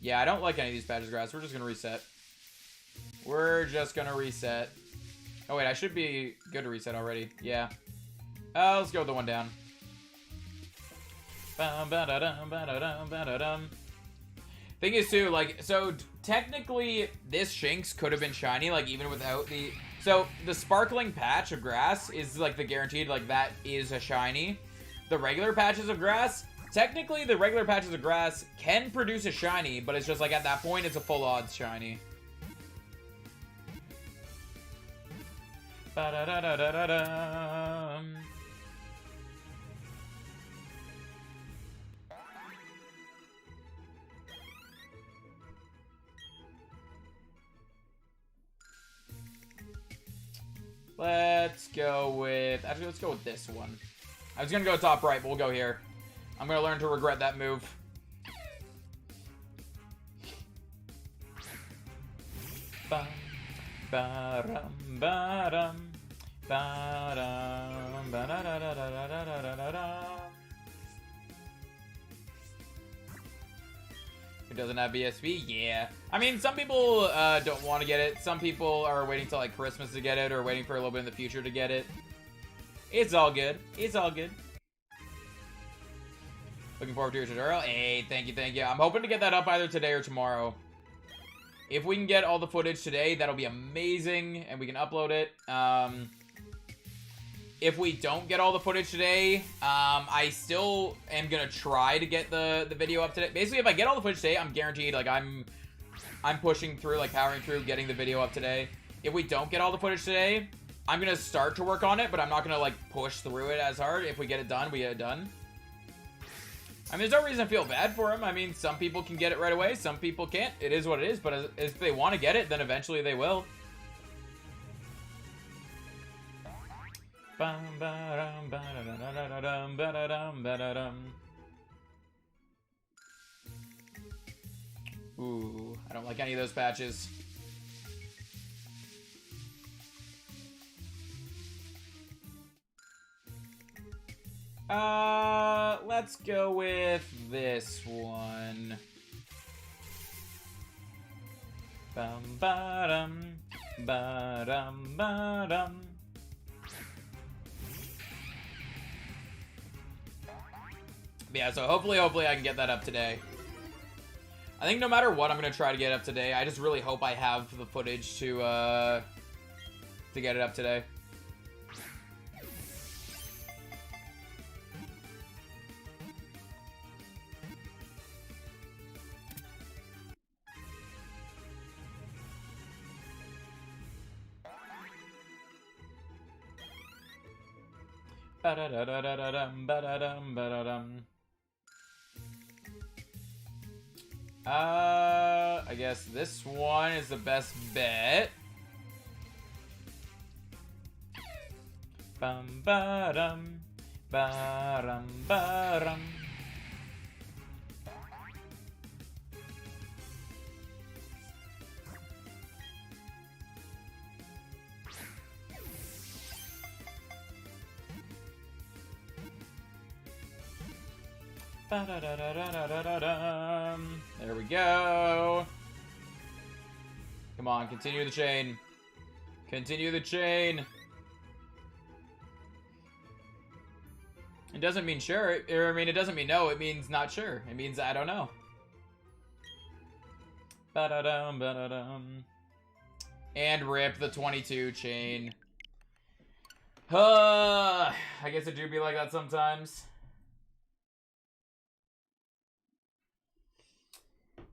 Yeah, I don't like any of these patches of grass. We're just gonna reset. Oh wait, I should be good to reset already. Yeah. Let's go with the one down. Thing is too, like, so technically this Shinx could have been shiny, like, even without the... So, the sparkling patch of grass is, like, the guaranteed, like, that is a shiny. The regular patches of grass, technically the regular patches of grass can produce a shiny, but it's just, like, at that point, it's a full odds shiny. Ba-da-da-da-da-da-dum. Let's go with... Actually, let's go with this one. I was gonna go top right, but we'll go here. I'm gonna learn to regret that move. Bum, ba-dum, ba-dum, ba-dum, ba-da-da-da-da-da-da-da-da. It doesn't have BSP? Yeah. I mean, some people don't want to get it. Some people are waiting till, like, Christmas to get it, or waiting for a little bit in the future to get it. It's all good. It's all good. Looking forward to your tutorial. Hey, thank you. I'm hoping to get that up either today or tomorrow. If we can get all the footage today, that'll be amazing, and we can upload it. If we don't get all the footage today, I still am gonna try to get the video up today. Basically, if I get all the footage today, I'm guaranteed, like, I'm pushing through, like, powering through, getting the video up today. If we don't get all the footage today, I'm gonna start to work on it, but I'm not gonna, like, push through it as hard. If we get it done, we get it done. I mean, there's no reason to feel bad for him. I mean, some people can get it right away, some people can't. It is what it is, but if they want to get it, then eventually they will. Ooh, I don't like any of those patches. Let's go with this one. Bum ba-dum, ba-dum, ba-dum. Yeah, so hopefully I can get that up today. I think no matter what, I'm gonna try to get it up today. I just really hope I have the footage to get it up today. Ba-da-da-da-da-dum, ba-da-dum, ba-da-dum. I guess this one is the best bet. Bum ba-dum, ba-dum, ba-dum. Ba-da-da-da-da-da-da-dum. There we go. Come on, continue the chain. Continue the chain. It doesn't mean sure. I mean, it doesn't mean no. It means not sure. It means I don't know. Ba-da-dum, ba-da-dum. And rip the 22 chain. I guess it do be like that sometimes.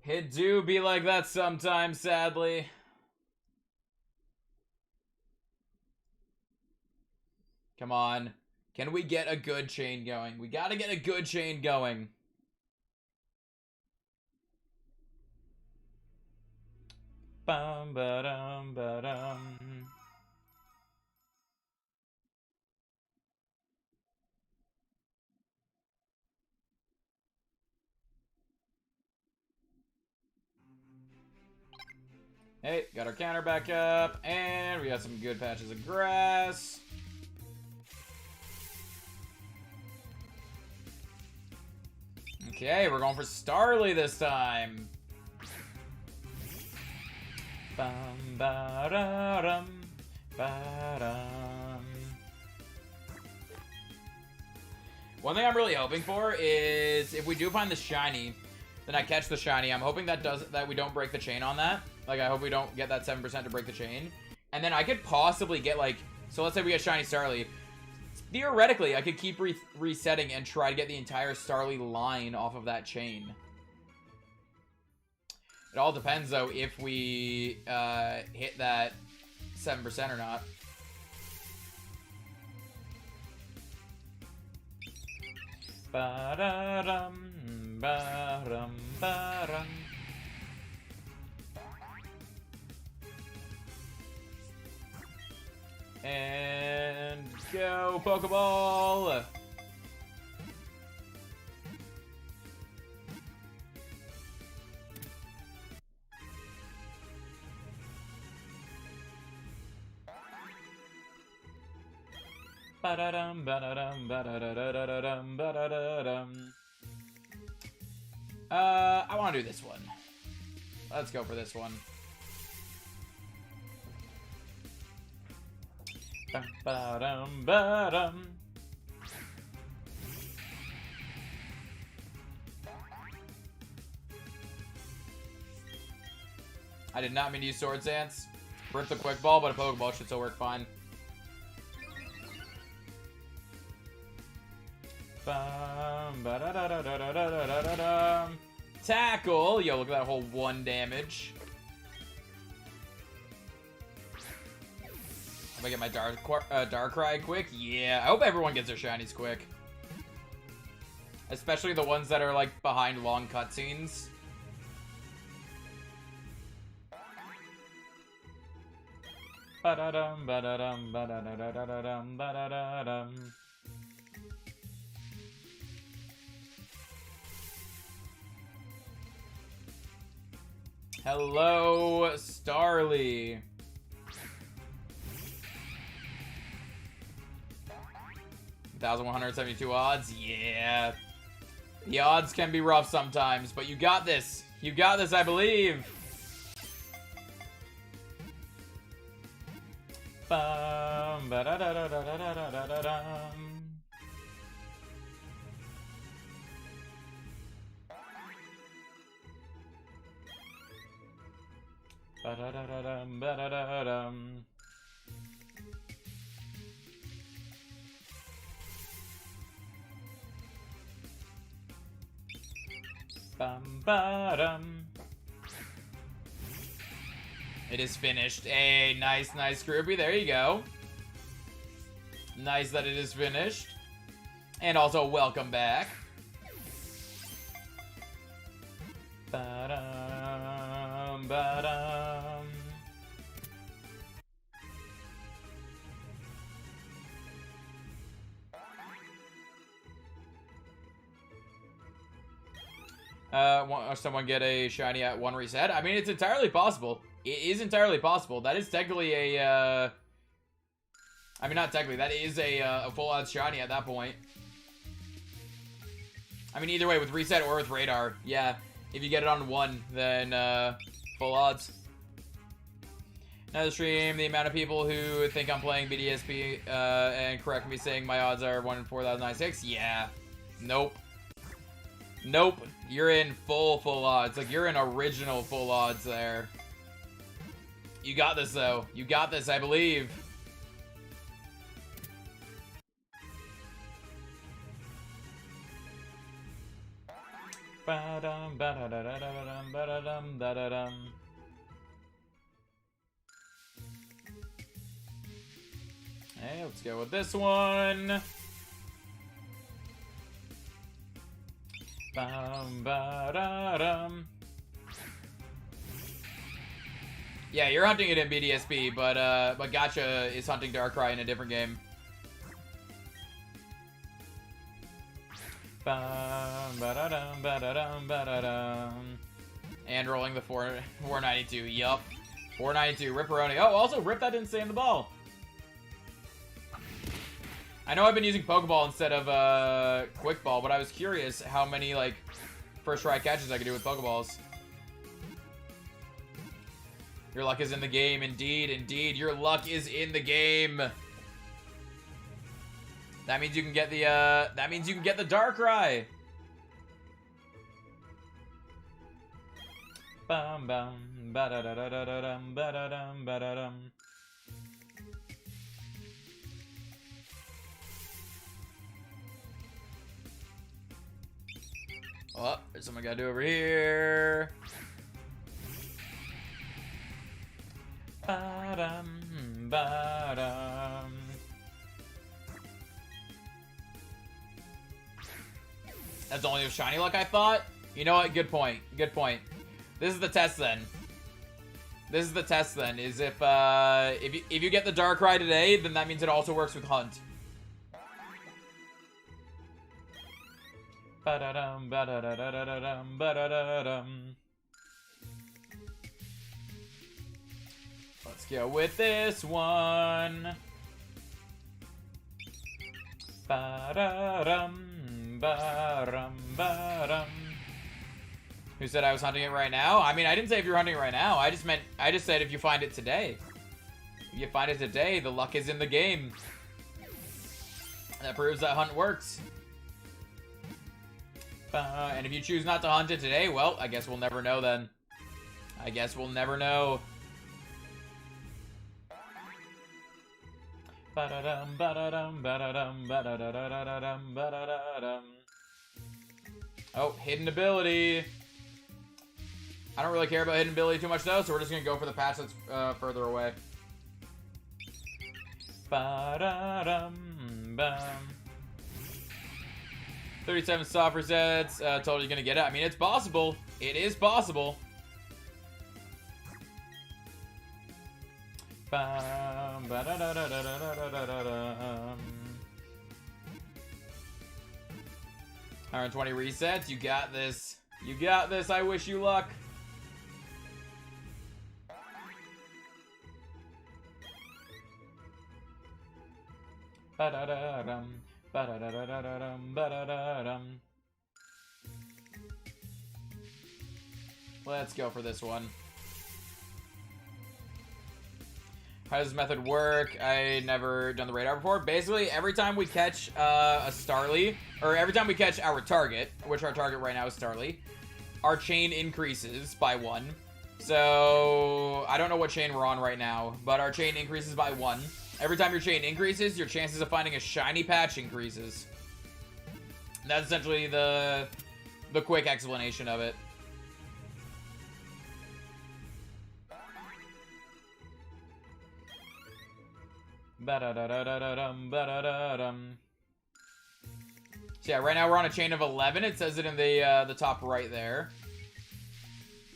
It do be like that sometimes, sadly. Come on. Can we get a good chain going? We gotta get a good chain going. Bum ba dum ba dum. Hey, got our counter back up, and we got some good patches of grass. Okay, we're going for Starly this time. Bum ba da dum ba dum. One thing I'm really hoping for is if we do find the shiny, then I catch the shiny. I'm hoping that we don't break the chain on that. Like, I hope we don't get that 7% to break the chain. And then I could possibly get, like... So let's say we get shiny Starly. Theoretically, I could keep resetting and try to get the entire Starly line off of that chain. It all depends, though, if we hit that 7% or not. Ba-da-dum, ba-dum, ba-dum. And go, Pokeball! Ba-da-dum, ba-da-dum, ba-da-da-da-da-dum, ba-da-da-dum. I want to do this one. Let's go for this one. Ba-dum, ba-dum. I did not mean to use Sword Dance. Rip the Quick Ball, but a Pokeball should still work fine. Tackle! Yo, look at that whole 1 damage. I'm gonna get my Darkrai quick. Yeah, I hope everyone gets their shinies quick. Especially the ones that are, like, behind long cutscenes. Ba-da-dum, ba-da-dum, ba-da-da-da-da-dum, ba-da-da-dum. Hello, Starly. $1,172 odds? Yeah. The odds can be rough sometimes, but you got this. You got this, I believe. Bum, ba-da-da-da-da-da-da-da-da-dum. Ba-da-da-da-dum, ba-da-da-dum. Bum-ba-dum. It is finished. Hey, nice, nice groupie. There you go. Nice that it is finished. And also, welcome back. Ba-dum, ba-dum. Someone get a shiny at 1 reset? I mean, it's entirely possible. It is entirely possible. That is technically a, I mean, not technically. That is a full odds shiny at that point. I mean, either way, with reset or with radar. Yeah, if you get it on 1, then full odds. Another stream, the amount of people who think I'm playing BDSP and correct me saying my odds are 1 in 4,096. Yeah. Nope. Nope. You're in full odds. Like, you're in original full odds there. You got this, though. You got this, I believe. Ba-dum, ba-da-da-da-da-dum, ba-da-dum, da-da-dum. Hey, let's go with this one. Bum, ba-da-dum. Yeah, you're hunting it in BDSP, but Gacha is hunting Darkrai in a different game. Bum, ba-da-dum, ba-da-dum, ba-da-dum. And rolling the 492. Yup. 492. Ripperoni. Oh, also, Rip that didn't stay in the ball. I know I've been using Pokeball instead of Quick Ball, but I was curious how many, like, first try catches I could do with Pokeballs. Your luck is in the game. Indeed, indeed. Your luck is in the game. That means you can get the, Darkrai. Bum bum ba da da da da da dum ba da dum ba da dum. Oh, there's something I gotta do over here. Ba-dum, ba-dum. That's only a shiny luck, I thought? You know what? Good point. Good point. This is the test then. This is the test then. Is if you get the Darkrai today, then that means it also works with Hunt. Ba-da-dum, ba-da-da-da-da-dum, ba-da-da-dum. Let's go with this one. Ba-da-dum, ba-dum, ba-dum. Who said I was hunting it right now? I mean, I didn't say if you're hunting it right now. I just said if you find it today. If you find it today, the luck is in the game. That proves that hunt works. And if you choose not to hunt it today, well, I guess we'll never know then. I guess we'll never know. Ba-da-dum, ba-da-dum, ba-da-dum, ba-da-da-da-da-dum, ba-da-da-dum. Oh, hidden ability. I don't really care about hidden ability too much though, so we're just gonna go for the patch that's further away. Ba-da-dum, bum. 37 soft resets. Totally gonna get it. I mean, it's possible. It is possible. Bum, ba-da-da-da-da-da-da-da-da-dum. 120 resets. You got this. You got this. I wish you luck. Ba-da-da-dum. Ba-da-da-da-da-dum. Ba-da-da-dum. Let's go for this one. How does this method work? I never done the radar before. Basically, every time we catch a Starly, or every time we catch our target, which our target right now is Starly, our chain increases by 1. So, I don't know what chain we're on right now, but our chain increases by 1. Every time your chain increases, your chances of finding a shiny patch increases. That's essentially the quick explanation of it. Ba-da-da-da-da-dum, so yeah, right now we're on a chain of 11. It says it in the top right there.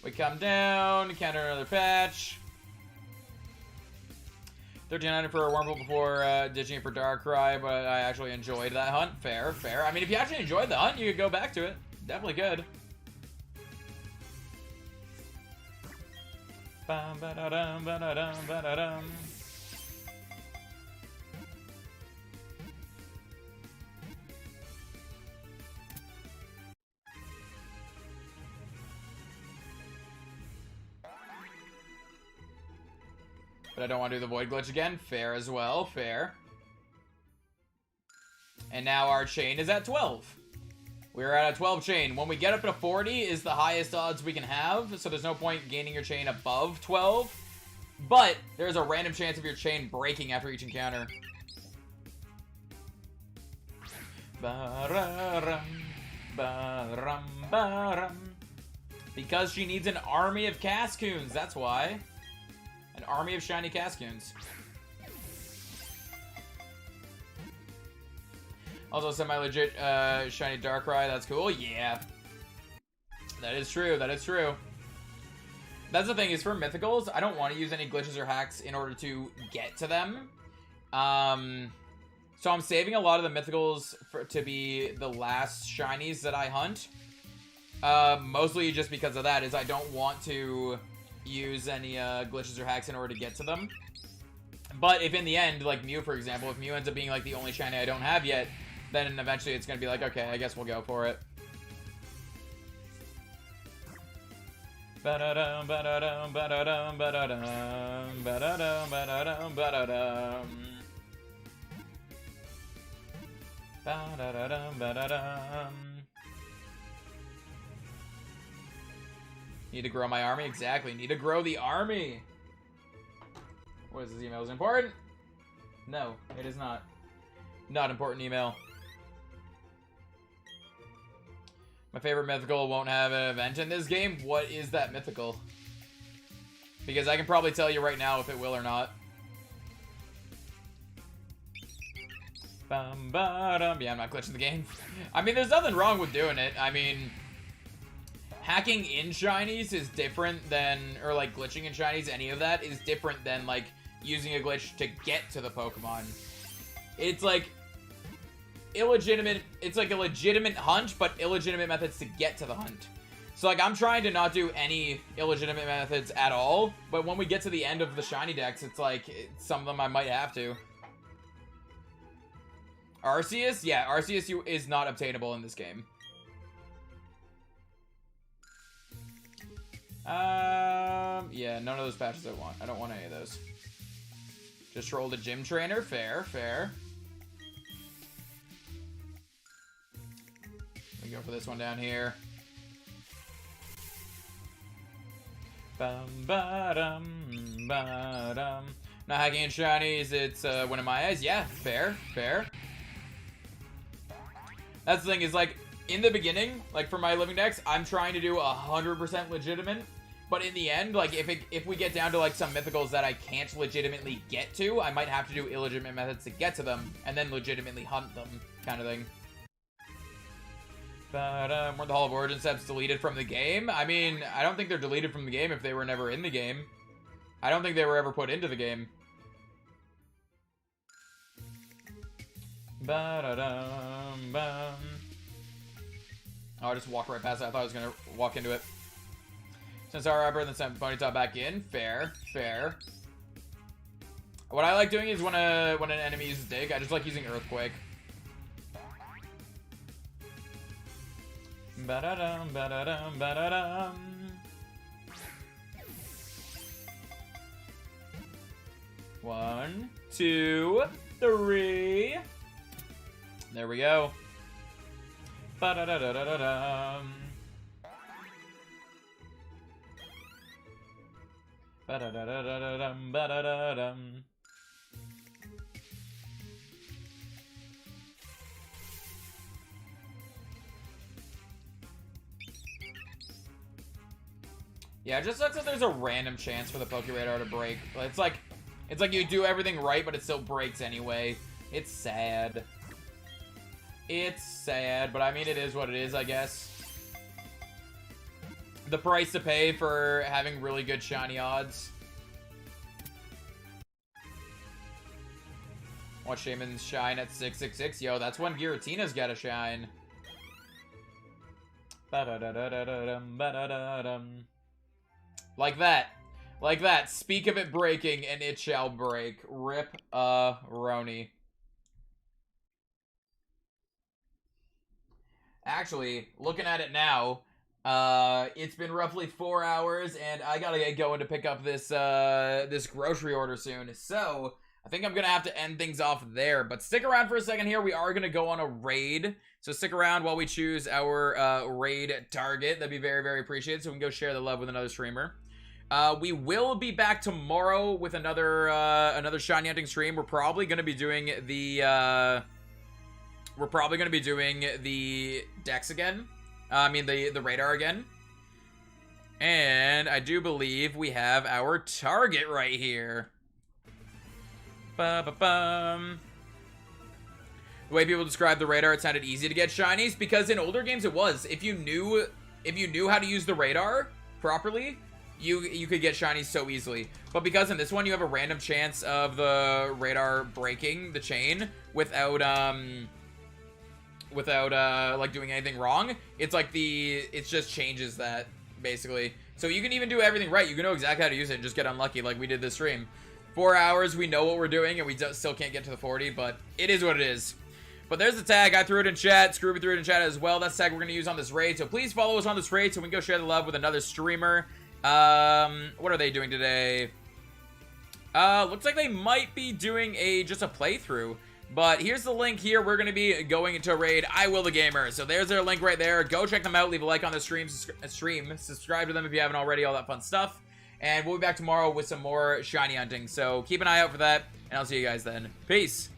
We come down, encounter another patch. 1300 for a Wormhole before ditching it for Darkrai, but I actually enjoyed that hunt. Fair, fair. I mean, if you actually enjoyed the hunt, you could go back to it. Definitely could. Ba-da-dum, ba-da-dum, ba-da-dum. But I don't want to do the Void Glitch again. Fair as well. Fair. And now our chain is at 12. We're at a 12 chain. When we get up to 40 is the highest odds we can have. So there's no point gaining your chain above 12. But there's a random chance of your chain breaking after each encounter. Ba-ra-rum, ba-rum, ba-rum. Because she needs an army of Cascoons. That's why. An army of shiny Cascoons. Also semi-legit shiny Darkrai. That's cool. Yeah. That is true. That is true. That's the thing, is for mythicals, I don't want to use any glitches or hacks in order to get to them. So I'm saving a lot of the mythicals to be the last shinies that I hunt. Mostly just because of that, is I don't want to use any glitches or hacks in order to get to them. But if in the end, like Mew for example, if Mew ends up being like the only shiny I don't have yet, then eventually it's gonna be like, okay, I guess we'll go for it. Ba-da-dum, ba-da-dum, ba-da-dum, ba-da-dum, ba-da-dum, ba-da-dum, ba-da-dum. Ba-da-da-dum, ba-da-dum. Need to grow my army? Exactly. Need to grow the army. What is this email? Is it important? No, it is not. Not important email. My favorite mythical won't have an event in this game. What is that mythical? Because I can probably tell you right now if it will or not. Bum, ba-dum. Yeah, I'm not glitching the game. I mean, there's nothing wrong with doing it. I mean, hacking in shinies is different than, or like glitching in shinies, any of that is different than like using a glitch to get to the Pokemon. It's like illegitimate, it's like a legitimate hunt, but illegitimate methods to get to the hunt. So like I'm trying to not do any illegitimate methods at all, but when we get to the end of the shiny decks, it's like some of them I might have to. Arceus? Yeah, Arceus is not obtainable in this game. Yeah, none of those patches I want. I don't want any of those. Just rolled a gym trainer. Fair, fair. We go for this one down here. Bum ba-dum, ba-dum. Not hacking in shinies, it's one of my eyes. Yeah, fair, fair. That's the thing, is like, in the beginning, like for my living decks, I'm trying to do 100% legitimate. But in the end, like if we get down to like some mythicals that I can't legitimately get to, I might have to do illegitimate methods to get to them, and then legitimately hunt them, kind of thing. But were the Hall of Origin steps deleted from the game? I mean, I don't think they're deleted from the game if they were never in the game. I don't think they were ever put into the game. Ba-da-dum-bum. Oh, I just walked right past it. I thought I was gonna walk into it. Since our upper, then sent Ponyta back in. Fair, fair. What I like doing is when an enemy uses Dig, I just like using Earthquake. Ba-da-dum, ba-da-dum, ba-da-dum. One, two, three. There we go. Ba-da-da-da-da-da-dum. Ba-da-da-da-da-dum, ba-da-da-dum. Yeah, it just sucks that there's a random chance for the Pokeradar to break. It's like you do everything right, but it still breaks anyway. It's sad. It's sad, but I mean, it is what it is, I guess. The price to pay for having really good shiny odds. Watch Shaman's shine at 666. Yo, that's when Giratina's got to shine. Ba-da-da-da-da-dum, ba-da-da-dum. Like that. Like that. Speak of it breaking, and it shall break. Rip Roni. Actually, looking at it now, it's been roughly 4 hours, and I gotta get going to pick up this this grocery order soon. So I think I'm gonna have to end things off there. But stick around for a second here. We are gonna go on a raid. So stick around while we choose our raid target. That'd be very, very appreciated. So we can go share the love with another streamer. We will be back tomorrow with another another shiny hunting stream. We're probably gonna be doing the decks again. I mean the radar again. And I do believe we have our target right here. Ba-ba-bum. The way people describe the radar, it sounded easy to get shinies because in older games it was. If you knew how to use the radar properly, you could get shinies so easily. But because in this one you have a random chance of the radar breaking the chain without like doing anything wrong, it's like it just changes that basically. So you can even do everything right. You can know exactly how to use it and just get unlucky like we did this stream. 4 hours, we know what we're doing, and we still can't get to the 40, but it is what it is. But there's the tag. I threw it in chat. Scrooby threw it in chat as well. That's the tag we're going to use on this raid. So please follow us on this raid so we can go share the love with another streamer. What are they doing today? Looks like they might be doing just a playthrough. But here's the link here. We're going to be going into a raid. I Will the Gamer. So there's their link right there. Go check them out. Leave a like on the stream. Subscribe to them if you haven't already. All that fun stuff. And we'll be back tomorrow with some more shiny hunting. So keep an eye out for that. And I'll see you guys then. Peace.